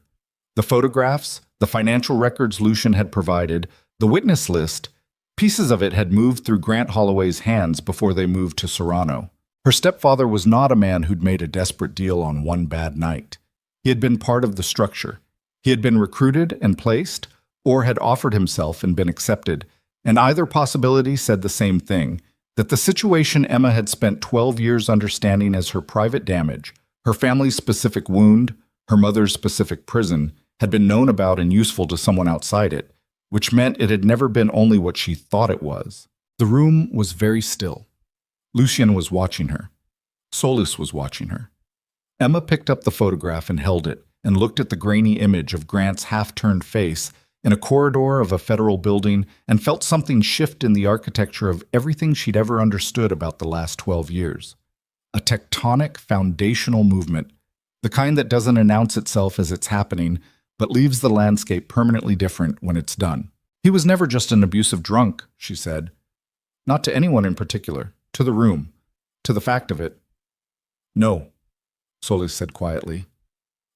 The photographs, the financial records Lucien had provided, the witness list, pieces of it had moved through Grant Holloway's hands before they moved to Serrano. Her stepfather was not a man who'd made a desperate deal on one bad night. He had been part of the structure. He had been recruited and placed, or had offered himself and been accepted, and either possibility said the same thing, that the situation Emma had spent 12 years understanding as her private damage, her family's specific wound, her mother's specific prison, had been known about and useful to someone outside it, which meant it had never been only what she thought it was. The room was very still. Lucien was watching her. Solis was watching her. Emma picked up the photograph and held it, and looked at the grainy image of Grant's half-turned face in a corridor of a federal building, and felt something shift in the architecture of everything she'd ever understood about the last 12 years. A tectonic, foundational movement, the kind that doesn't announce itself as it's happening, but leaves the landscape permanently different when it's done. He was never just an abusive drunk, she said. Not to anyone in particular, to the room, to the fact of it. No, Solis said quietly.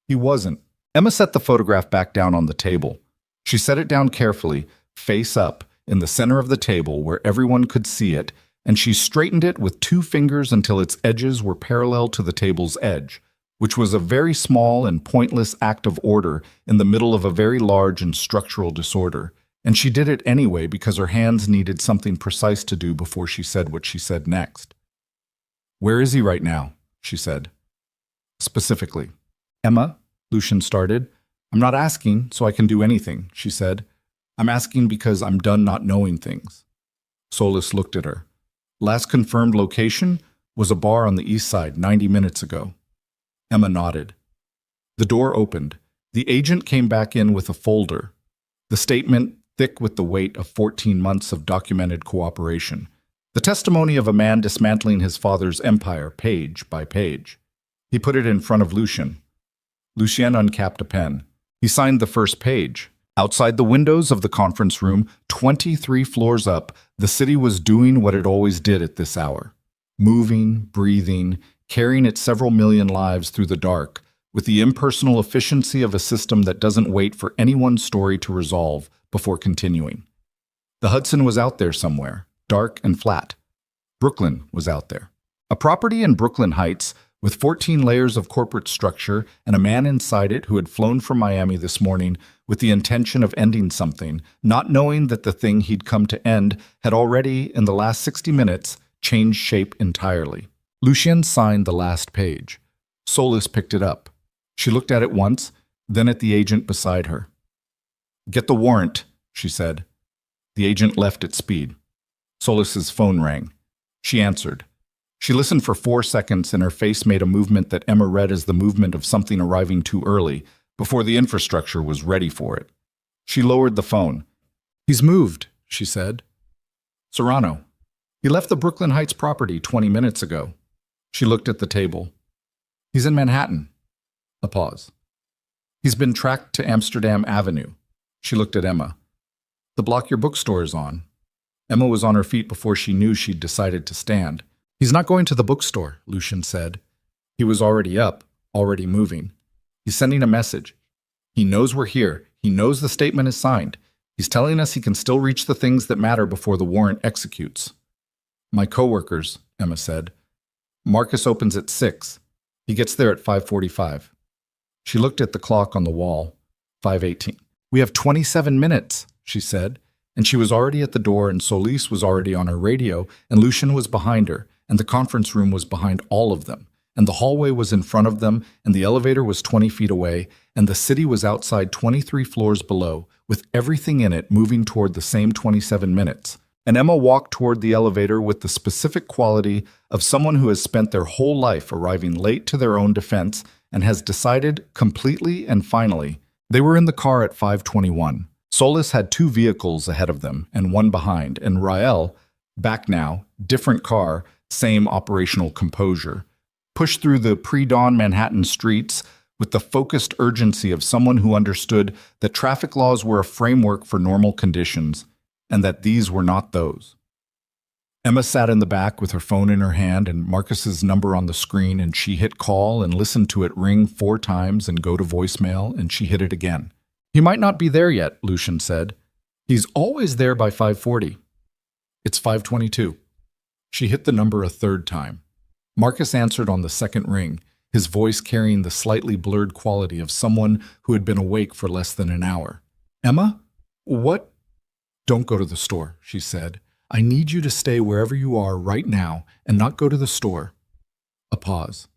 He wasn't. Emma set the photograph back down on the table. She set it down carefully, face up, in the center of the table where everyone could see it, and she straightened it with 2 fingers until its edges were parallel to the table's edge, which was a very small and pointless act of order in the middle of a very large and structural disorder. And she did it anyway because her hands needed something precise to do before she said what she said next. "Where is he right now?" she said. Specifically. "Emma," Lucien started, "I'm not asking so I can do anything," she said. "I'm asking because I'm done not knowing things." Solis looked at her. "Last confirmed location was a bar on the east side 90 minutes ago." Emma nodded. The door opened. The agent came back in with a folder. The statement thick with the weight of 14 months of documented cooperation. The testimony of a man dismantling his father's empire page by page. He put it in front of Lucien. Lucien uncapped a pen. He signed the first page. Outside the windows of the conference room, 23 floors up, the city was doing what it always did at this hour. Moving, breathing, carrying its several million lives through the dark, with the impersonal efficiency of a system that doesn't wait for anyone's story to resolve before continuing. The Hudson was out there somewhere, dark and flat. Brooklyn was out there. A property in Brooklyn Heights with 14 layers of corporate structure and a man inside it who had flown from Miami this morning with the intention of ending something, not knowing that the thing he'd come to end had already, in the last 60 minutes, changed shape entirely. Lucien signed the last page. Solis picked it up. She looked at it once, then at the agent beside her. "Get the warrant," she said. The agent left at speed. Solis's phone rang. She answered. She listened for 4 seconds, and her face made a movement that Emma read as the movement of something arriving too early, before the infrastructure was ready for it. She lowered the phone. "He's moved," she said. "Serrano. He left the Brooklyn Heights property 20 minutes ago." She looked at the table. "He's in Manhattan." A pause. "He's been tracked to Amsterdam Avenue." She looked at Emma. "The block your bookstore is on." Emma was on her feet before she knew she'd decided to stand. "He's not going to the bookstore," Lucien said. "He was already up, already moving. He's sending a message. He knows we're here. He knows the statement is signed. He's telling us he can still reach the things that matter before the warrant executes." "My coworkers," Emma said. "Marcus opens at 6. He gets there at 5:45. She looked at the clock on the wall. 5:18. "We have 27 minutes, she said, and she was already at the door, and Solis was already on her radio, and Lucien was behind her, and the conference room was behind all of them, and the hallway was in front of them, and the elevator was 20 feet away, and the city was outside 23 floors below, with everything in it moving toward the same 27 minutes. And Emma walked toward the elevator with the specific quality of someone who has spent their whole life arriving late to their own defense and has decided completely and finally. They were in the car at 5:21. Solis had 2 vehicles ahead of them and 1 behind, and Rael, back now, different car, same operational composure, pushed through the pre-dawn Manhattan streets with the focused urgency of someone who understood that traffic laws were a framework for normal conditions, and that these were not those. Emma sat in the back with her phone in her hand and Marcus's number on the screen, and she hit call and listened to it ring 4 times and go to voicemail, and she hit it again. "He might not be there yet," Lucien said. "He's always there by 5:40. "It's 5:22. She hit the number a 3rd time. Marcus answered on the 2nd ring, his voice carrying the slightly blurred quality of someone who had been awake for less than an hour. "Emma? What?" "Don't go to the store," she said. "I need you to stay wherever you are right now and not go to the store." A pause.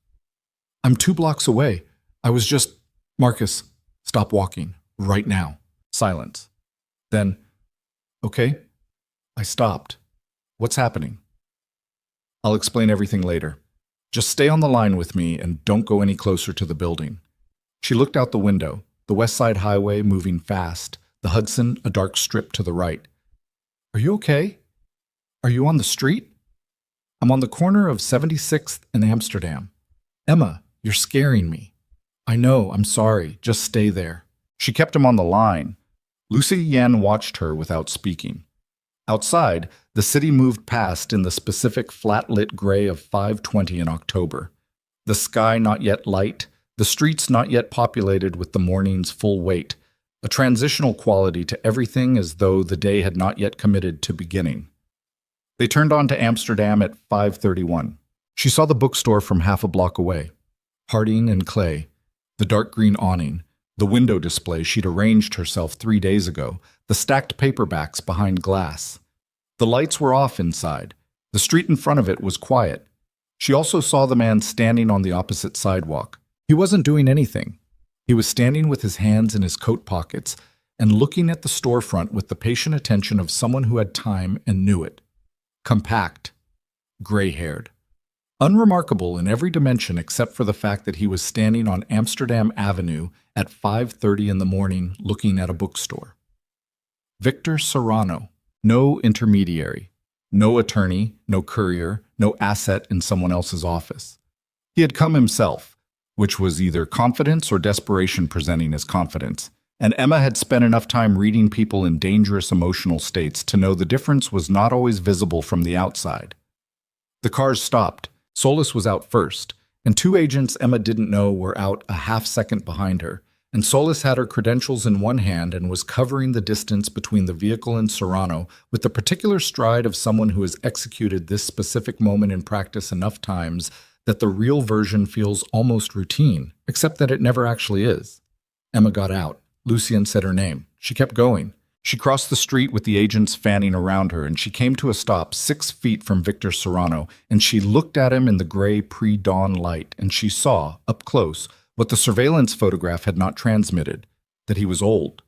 "I'm 2 blocks away. I was just—" "Marcus, stop walking. Right now." Silence. Then, "Okay." I stopped. What's happening? I'll explain everything later. Just stay on the line with me and don't go any closer to the building. She looked out the window, the West Side Highway moving fast, the Hudson a dark strip to the right. Are you okay? Are you on the street? I'm on the corner of 76th and Amsterdam. Emma, you're scaring me. I know, I'm sorry. Just stay there. She kept him on the line. Lucy Yen watched her without speaking. Outside, the city moved past in the specific flat-lit gray of 5:20 in October. The sky not yet light, the streets not yet populated with the morning's full weight, a transitional quality to everything as though the day had not yet committed to beginning. They turned on to Amsterdam at 5:31. She saw the bookstore from half a block away. Harding and Clay, the dark green awning, the window display she'd arranged herself 3 days ago, the stacked paperbacks behind glass. The lights were off inside. The street in front of it was quiet. She also saw the man standing on the opposite sidewalk. He wasn't doing anything. He was standing with his hands in his coat pockets and looking at the storefront with the patient attention of someone who had time and knew it. Compact, gray-haired. Unremarkable in every dimension except for the fact that he was standing on Amsterdam Avenue at 5:30 in the morning looking at a bookstore. Victor Serrano, no intermediary, no attorney, no courier, no asset in someone else's office. He had come himself, which was either confidence or desperation presenting as confidence, and Emma had spent enough time reading people in dangerous emotional states to know the difference was not always visible from the outside. The cars stopped. Solis was out first, and 2 agents Emma didn't know were out a half-second behind her, and Solis had her credentials in one hand and was covering the distance between the vehicle and Serrano with the particular stride of someone who has executed this specific moment in practice enough times that the real version feels almost routine, except that it never actually is. Emma got out. Lucien said her name. She kept going. She crossed the street with the agents fanning around her, and she came to a stop 6 feet from Victor Serrano, and she looked at him in the gray pre-dawn light, and she saw, up close, what the surveillance photograph had not transmitted, that he was old.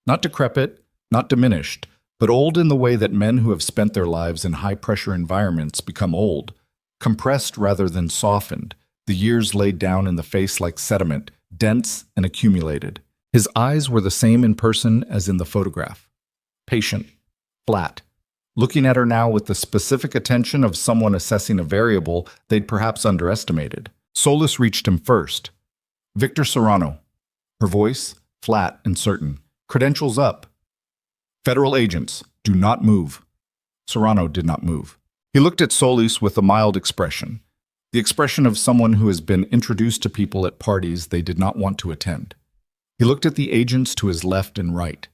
Not decrepit, not diminished, but old in the way that men who have spent their lives in high-pressure environments become old, compressed rather than softened, the years laid down in the face like sediment, dense and accumulated. His eyes were the same in person as in the photograph. Patient, flat, looking at her now with the specific attention of someone assessing a variable they'd perhaps underestimated. Solis reached him first. Victor Serrano. Her voice, flat and certain. Credentials up. Federal agents, do not move. Serrano did not move. He looked at Solis with a mild expression, the expression of someone who has been introduced to people at parties they did not want to attend. He looked at the agents to his left and right.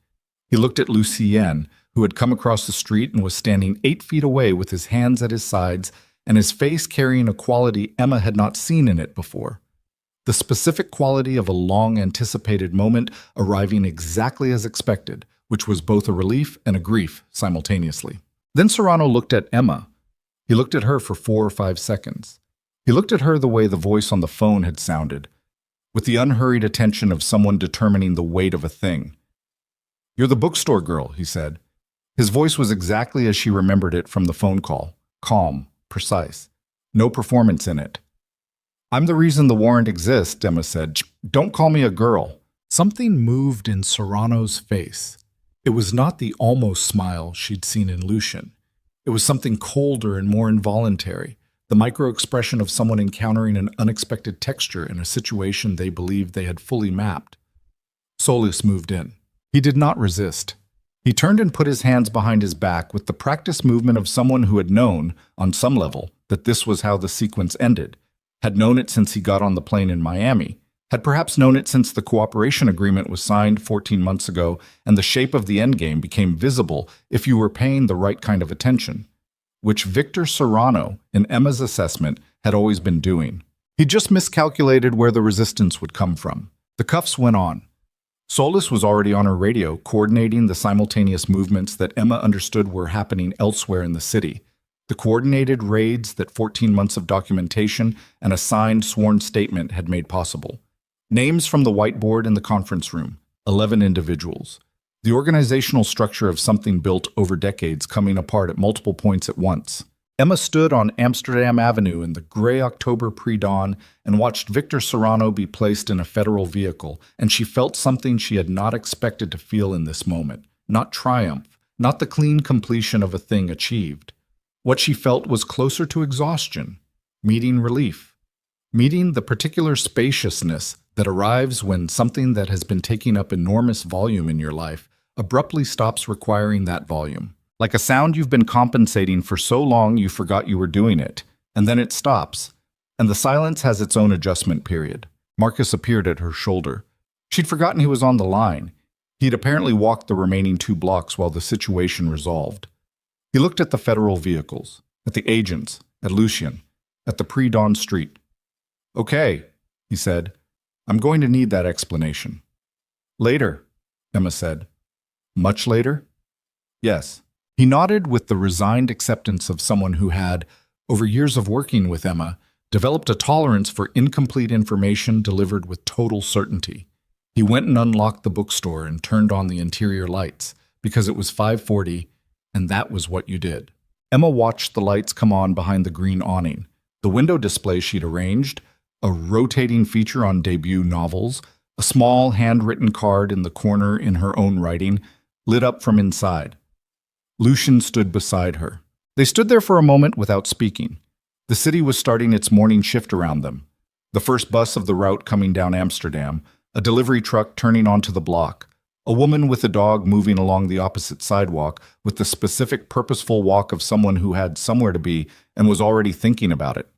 He looked at Lucien, who had come across the street and was standing 8 feet away with his hands at his sides and his face carrying a quality Emma had not seen in it before. The specific quality of a long-anticipated moment arriving exactly as expected, which was both a relief and a grief simultaneously. Then Serrano looked at Emma. He looked at her for 4 or 5 seconds. He looked at her the way the voice on the phone had sounded, with the unhurried attention of someone determining the weight of a thing. "You're the bookstore girl," he said. His voice was exactly as she remembered it from the phone call, calm, precise, no performance in it. "I'm the reason the warrant exists," Emma said. "Don't call me a girl." Something moved in Serrano's face. It was not the almost smile she'd seen in Lucien. It was something colder and more involuntary, the micro-expression of someone encountering an unexpected texture in a situation they believed they had fully mapped. Solis moved in. He did not resist. He turned and put his hands behind his back with the practiced movement of someone who had known, on some level, that this was how the sequence ended, had known it since he got on the plane in Miami, had perhaps known it since the cooperation agreement was signed 14 months ago and the shape of the endgame became visible if you were paying the right kind of attention, which Victor Serrano, in Emma's assessment, had always been doing. He just miscalculated where the resistance would come from. The cuffs went on. Solis was already on her radio, coordinating the simultaneous movements that Emma understood were happening elsewhere in the city, the coordinated raids that 14 months of documentation and a signed sworn statement had made possible. Names from the whiteboard in the conference room, 11 individuals. The organizational structure of something built over decades coming apart at multiple points at once. Emma stood on Amsterdam Avenue in the gray October pre-dawn and watched Victor Serrano be placed in a federal vehicle, and she felt something she had not expected to feel in this moment. Not triumph, not the clean completion of a thing achieved. What she felt was closer to exhaustion, meeting relief, meeting the particular spaciousness that arrives when something that has been taking up enormous volume in your life abruptly stops requiring that volume. Like a sound you've been compensating for so long you forgot you were doing it, and then it stops, and the silence has its own adjustment period. Marcus appeared at her shoulder. She'd forgotten he was on the line. He'd apparently walked the remaining 2 blocks while the situation resolved. He looked at the federal vehicles, at the agents, at Lucien, at the pre-dawn street. "Okay," he said. "I'm going to need that explanation." "Later," Emma said. "Much later?" "Yes." He nodded with the resigned acceptance of someone who had, over years of working with Emma, developed a tolerance for incomplete information delivered with total certainty. He went and unlocked the bookstore and turned on the interior lights, because it was 5:40, and that was what you did. Emma watched the lights come on behind the green awning, the window display she'd arranged, a rotating feature on debut novels, a small handwritten card in the corner in her own writing, lit up from inside. Lucien stood beside her. They stood there for a moment without speaking. The city was starting its morning shift around them. The first bus of the route coming down Amsterdam, a delivery truck turning onto the block, a woman with a dog moving along the opposite sidewalk with the specific purposeful walk of someone who had somewhere to be and was already thinking about it.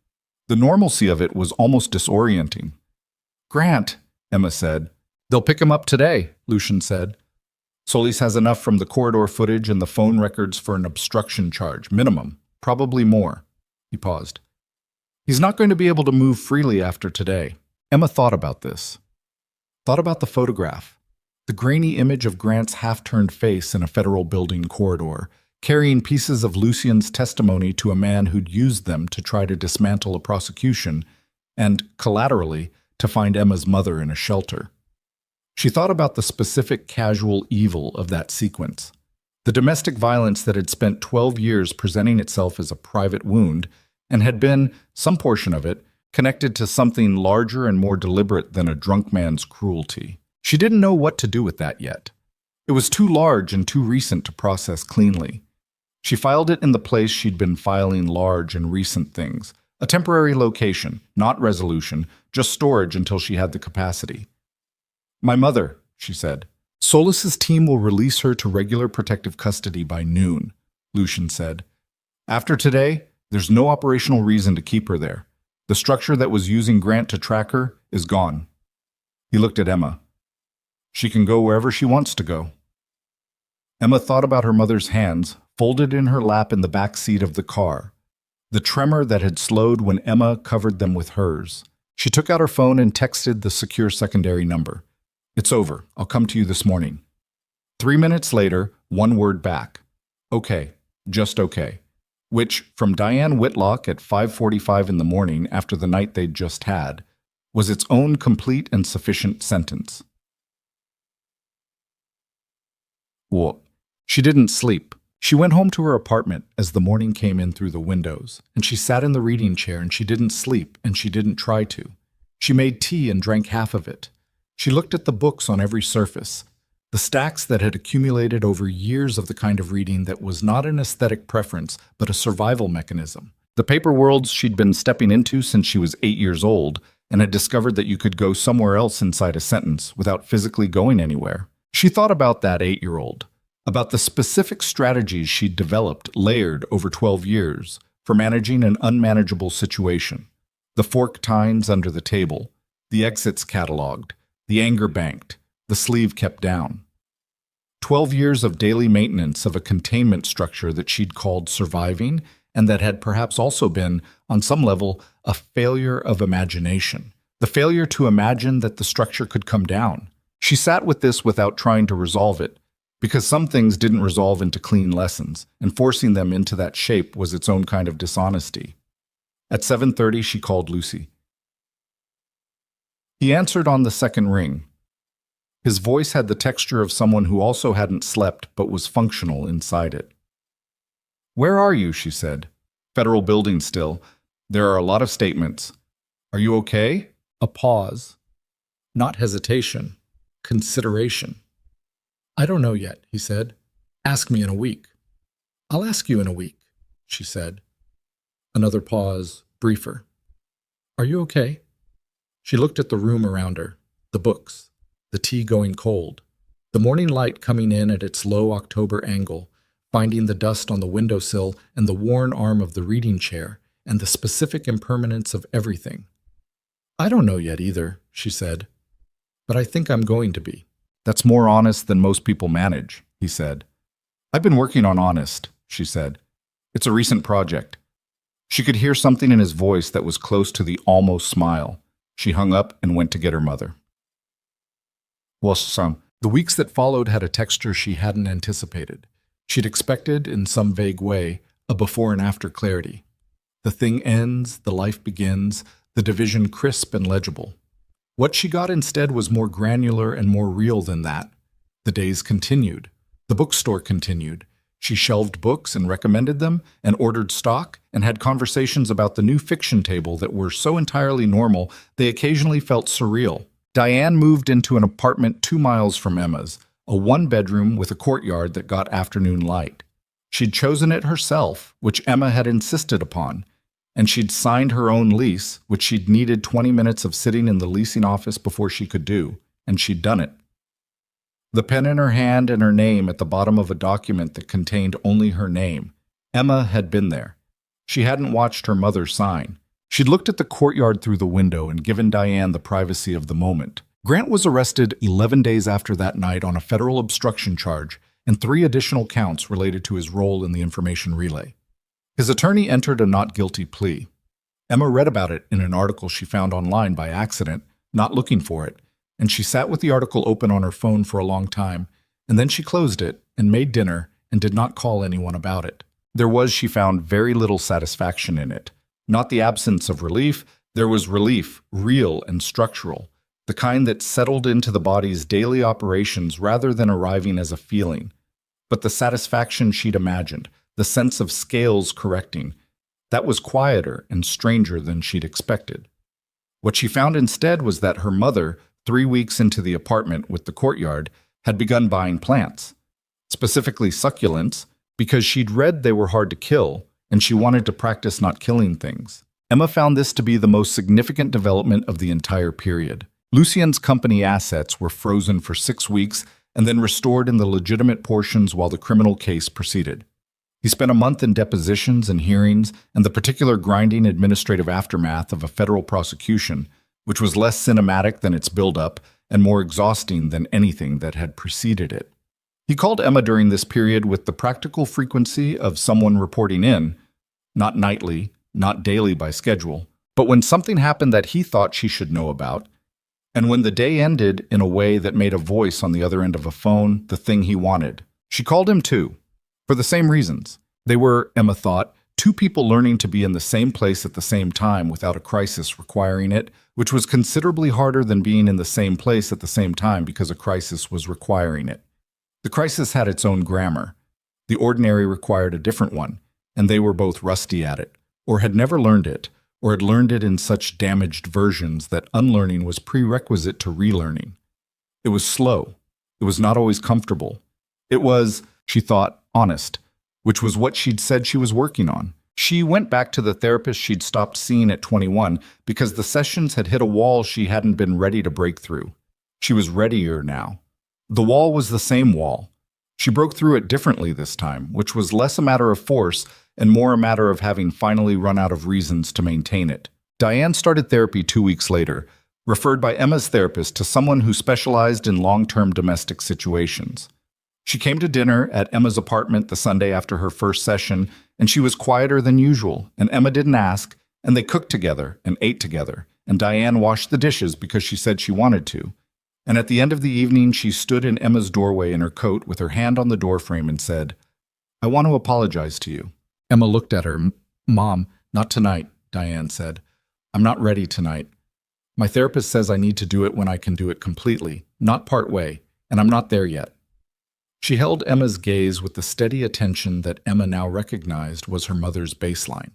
The normalcy of it was almost disorienting. "Grant," Emma said. "They'll pick him up today," Lucien said. "Solis has enough from the corridor footage and the phone records for an obstruction charge, minimum, probably more." He paused. "He's not going to be able to move freely after today." Emma thought about this. Thought about the photograph. The grainy image of Grant's half-turned face in a federal building corridor, carrying pieces of Lucien's testimony to a man who'd used them to try to dismantle a prosecution, and, collaterally, to find Emma's mother in a shelter. She thought about the specific casual evil of that sequence. The domestic violence that had spent 12 years presenting itself as a private wound, and had been, some portion of it, connected to something larger and more deliberate than a drunk man's cruelty. She didn't know what to do with that yet. It was too large and too recent to process cleanly. She filed it in the place she'd been filing large and recent things, a temporary location, not resolution, just storage until she had the capacity. "My mother," she said. "Solis's team will release her to regular protective custody by noon," Lucien said. "After today, there's no operational reason to keep her there. The structure that was using Grant to track her is gone." He looked at Emma. "She can go wherever she wants to go." Emma thought about her mother's hands, folded in her lap in the back seat of the car, the tremor that had slowed when Emma covered them with hers. She took out her phone and texted the secure secondary number. "It's over. I'll come to you this morning." 3 minutes later, one word back. "Okay, just okay." Which, from Diane Whitlock at 5:45 in the morning after the night they'd just had, was its own complete and sufficient sentence. Well, she didn't sleep. She went home to her apartment as the morning came in through the windows, and she sat in the reading chair and she didn't sleep and she didn't try to. She made tea and drank half of it. She looked at the books on every surface, the stacks that had accumulated over years of the kind of reading that was not an aesthetic preference, but a survival mechanism. The paper worlds she'd been stepping into since she was 8 years old and had discovered that you could go somewhere else inside a sentence without physically going anywhere. She thought about that 8-year-old, about the specific strategies she'd developed layered over 12 years for managing an unmanageable situation. The fork tines under the table, the exits cataloged, the anger banked, the sleeve kept down. 12 years of daily maintenance of a containment structure that she'd called surviving, and that had perhaps also been, on some level, a failure of imagination. The failure to imagine that the structure could come down. She sat with this without trying to resolve it, because some things didn't resolve into clean lessons, and forcing them into that shape was its own kind of dishonesty. At 7:30, she called Lucy. He answered on the second ring. His voice had the texture of someone who also hadn't slept but was functional inside it. "Where are you?" she said. "Federal building still. There are a lot of statements. Are you okay?" A pause. Not hesitation. Consideration. "I don't know yet," he said. "Ask me in a week." "I'll ask you in a week," she said. Another pause, briefer. "Are you okay?" She looked at the room around her, the books, the tea going cold, the morning light coming in at its low October angle, finding the dust on the windowsill and the worn arm of the reading chair, and the specific impermanence of everything. "I don't know yet either," she said, "but I think I'm going to be." "That's more honest than most people manage," he said. "I've been working on honest," she said. "It's a recent project." She could hear something in his voice that was close to the almost smile. She hung up and went to get her mother. The weeks that followed had a texture she hadn't anticipated. She'd expected, in some vague way, a before and after clarity. The thing ends, the life begins, the division crisp and legible. What she got instead was more granular and more real than that. The days continued. The bookstore continued. She shelved books and recommended them, and ordered stock, and had conversations about the new fiction table that were so entirely normal they occasionally felt surreal. Diane moved into an apartment 2 miles from Emma's, a one-bedroom with a courtyard that got afternoon light. She'd chosen it herself, which Emma had insisted upon, and she'd signed her own lease, which she'd needed 20 minutes of sitting in the leasing office before she could do, and she'd done it. The pen in her hand and her name at the bottom of a document that contained only her name. Emma had been there. She hadn't watched her mother sign. She'd looked at the courtyard through the window and given Diane the privacy of the moment. Grant was arrested 11 days after that night on a federal obstruction charge and 3 additional counts related to his role in the information relay. His attorney entered a not guilty plea. Emma read about it in an article she found online by accident, not looking for it, and she sat with the article open on her phone for a long time, and then she closed it and made dinner and did not call anyone about it. There was, she found, very little satisfaction in it. Not the absence of relief, there was relief, real and structural, the kind that settled into the body's daily operations rather than arriving as a feeling. But the satisfaction she'd imagined, the sense of scales correcting, that was quieter and stranger than she'd expected. What she found instead was that her mother, 3 weeks into the apartment with the courtyard, had begun buying plants, specifically succulents, because she'd read they were hard to kill, and she wanted to practice not killing things. Emma found this to be the most significant development of the entire period. Lucien's company assets were frozen for 6 weeks and then restored in the legitimate portions while the criminal case proceeded. He spent a month in depositions and hearings and the particular grinding administrative aftermath of a federal prosecution, which was less cinematic than its build-up and more exhausting than anything that had preceded it. He called Emma during this period with the practical frequency of someone reporting in, not nightly, not daily by schedule, but when something happened that he thought she should know about, and when the day ended in a way that made a voice on the other end of a phone the thing he wanted. She called him too, for the same reasons. They were, Emma thought, 2 people learning to be in the same place at the same time without a crisis requiring it, which was considerably harder than being in the same place at the same time because a crisis was requiring it. The crisis had its own grammar. The ordinary required a different one, and they were both rusty at it, or had never learned it, or had learned it in such damaged versions that unlearning was prerequisite to relearning. It was slow. It was not always comfortable. It was, she thought, honest, which was what she'd said she was working on. She went back to the therapist she'd stopped seeing at 21 because the sessions had hit a wall she hadn't been ready to break through. She was readier now. The wall was the same wall. She broke through it differently this time, which was less a matter of force and more a matter of having finally run out of reasons to maintain it. Diane started therapy 2 weeks later, referred by Emma's therapist to someone who specialized in long-term domestic situations. She came to dinner at Emma's apartment the Sunday after her first session, and she was quieter than usual, and Emma didn't ask, and they cooked together and ate together, and Diane washed the dishes because she said she wanted to. And at the end of the evening, she stood in Emma's doorway in her coat with her hand on the doorframe and said, "I want to apologize to you." Emma looked at her. "Mom, not tonight," Diane said. "I'm not ready tonight. My therapist says I need to do it when I can do it completely, not part way, and I'm not there yet. She held Emma's gaze with the steady attention that Emma now recognized was her mother's baseline,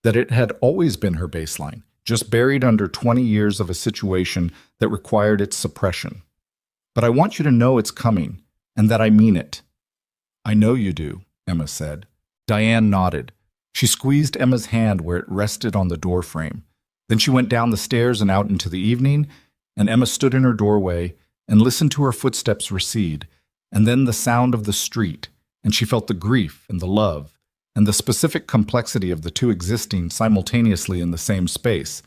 that it had always been her baseline, just buried under 20 years of a situation that required its suppression. But I want you to know it's coming, and that I mean it. I know you do, Emma said. Diane nodded. She squeezed Emma's hand where it rested on the doorframe. Then she went down the stairs and out into the evening, and Emma stood in her doorway and listened to her footsteps recede, and then the sound of the street, and she felt the grief and the love, and the specific complexity of the two existing simultaneously in the same space,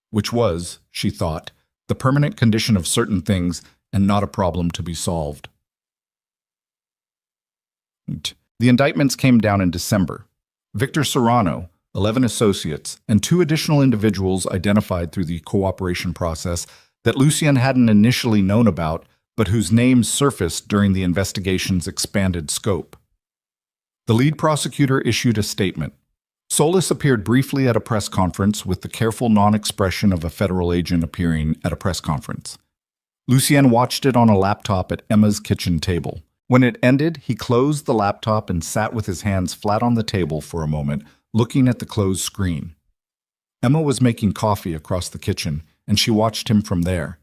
which was, she thought, the permanent condition of certain things and not a problem to be solved. The indictments came down in December. Victor Serrano, 11 associates, and 2 additional individuals identified through the cooperation process that Lucien hadn't initially known about, but whose names surfaced during the investigation's expanded scope. The lead prosecutor issued a statement. Solis appeared briefly at a press conference with the careful non-expression of a federal agent appearing at a press conference. Lucien watched it on a laptop at Emma's kitchen table. When it ended, he closed the laptop and sat with his hands flat on the table for a moment, looking at the closed screen. Emma was making coffee across the kitchen, and she watched him from there.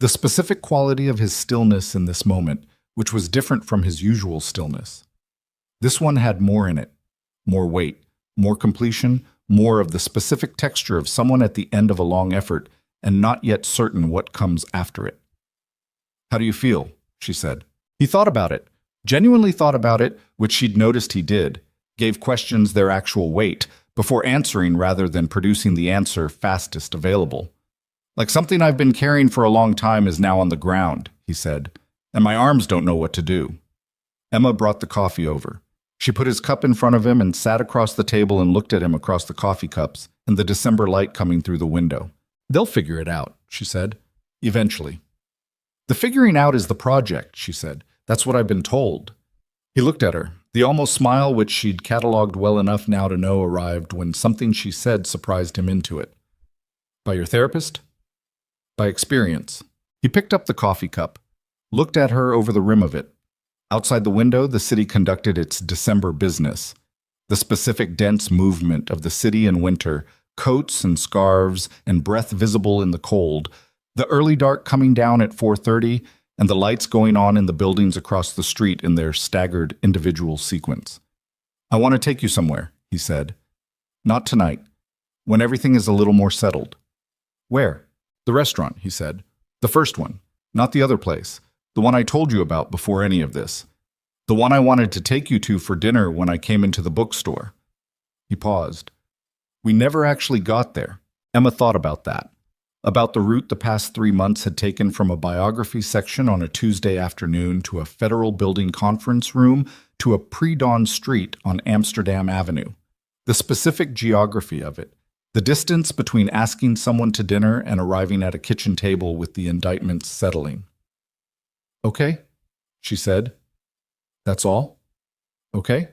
The specific quality of his stillness in this moment, which was different from his usual stillness. This one had more in it, more weight, more completion, more of the specific texture of someone at the end of a long effort and not yet certain what comes after it. "How do you feel?" she said. He thought about it, genuinely thought about it, which she'd noticed he did, gave questions their actual weight, before answering rather than producing the answer fastest available. "Like something I've been carrying for a long time is now on the ground," he said, "and my arms don't know what to do." Emma brought the coffee over. She put his cup in front of him and sat across the table and looked at him across the coffee cups and the December light coming through the window. "They'll figure it out," she said. "Eventually." "The figuring out is the project," she said. "That's what I've been told." He looked at her. The almost smile which she'd catalogued well enough now to know arrived when something she said surprised him into it. "By your therapist?" "By experience." He picked up the coffee cup, looked at her over the rim of it. Outside the window, the city conducted its December business. The specific dense movement of the city in winter, coats and scarves and breath visible in the cold, the early dark coming down at 4:30, and the lights going on in the buildings across the street in their staggered individual sequence. "I want to take you somewhere," he said. "Not tonight. When everything is a little more settled." "Where?" "The restaurant," he said. "The first one. Not the other place. The one I told you about before any of this. The one I wanted to take you to for dinner when I came into the bookstore." He paused. "We never actually got there." Emma thought about that. About the route the past 3 months had taken from a biography section on a Tuesday afternoon to a federal building conference room to a pre-dawn street on Amsterdam Avenue. The specific geography of it. The distance between asking someone to dinner and arriving at a kitchen table with the indictments settling. "Okay," she said. "That's all? Okay?"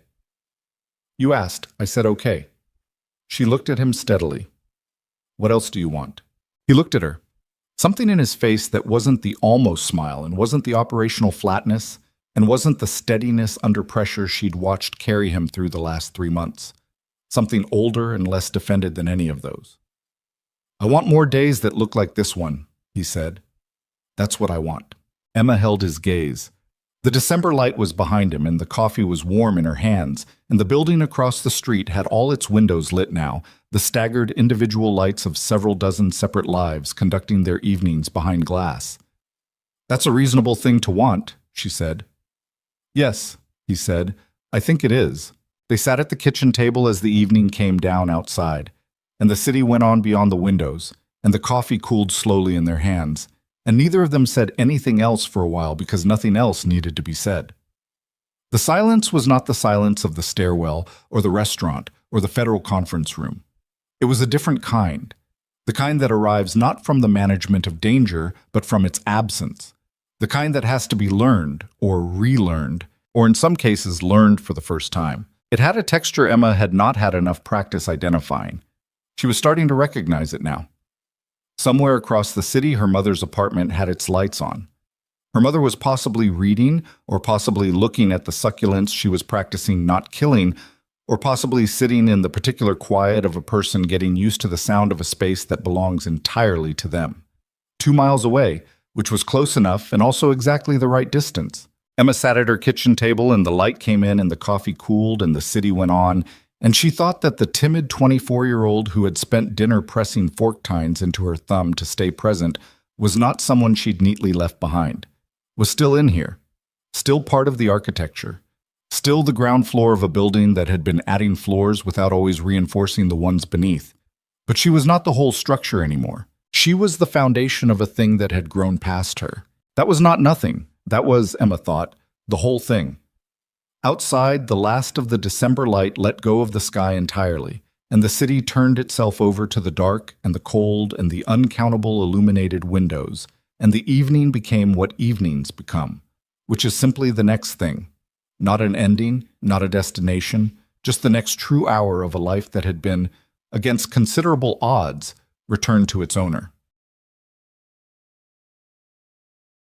"You asked. I said okay." She looked at him steadily. "What else do you want?" He looked at her. Something in his face that wasn't the almost smile and wasn't the operational flatness and wasn't the steadiness under pressure she'd watched carry him through the last 3 months. Something older and less defended than any of those. "I want more days that look like this one," he said. "That's what I want." Emma held his gaze. The December light was behind him, and the coffee was warm in her hands, and the building across the street had all its windows lit now, the staggered individual lights of several dozen separate lives conducting their evenings behind glass. "That's a reasonable thing to want," she said. "Yes," he said, "I think it is." They sat at the kitchen table as the evening came down outside, and the city went on beyond the windows, and the coffee cooled slowly in their hands, and neither of them said anything else for a while because nothing else needed to be said. The silence was not the silence of the stairwell or the restaurant or the federal conference room. It was a different kind, the kind that arrives not from the management of danger, but from its absence, the kind that has to be learned or relearned, or in some cases learned for the first time. It had a texture Emma had not had enough practice identifying. She was starting to recognize it now. Somewhere across the city, her mother's apartment had its lights on. Her mother was possibly reading, or possibly looking at the succulents she was practicing not killing, or possibly sitting in the particular quiet of a person getting used to the sound of a space that belongs entirely to them. 2 miles away, which was close enough and also exactly the right distance. Emma sat at her kitchen table and the light came in and the coffee cooled and the city went on, and she thought that the timid 24-year-old who had spent dinner pressing fork tines into her thumb to stay present was not someone she'd neatly left behind, was still in here, still part of the architecture, still the ground floor of a building that had been adding floors without always reinforcing the ones beneath. But she was not the whole structure anymore. She was the foundation of a thing that had grown past her. That was not nothing. That was, Emma thought, the whole thing. Outside, the last of the December light let go of the sky entirely, and the city turned itself over to the dark and the cold and the uncountable illuminated windows, and the evening became what evenings become, which is simply the next thing. Not an ending, not a destination, just the next true hour of a life that had been, against considerable odds, returned to its owner.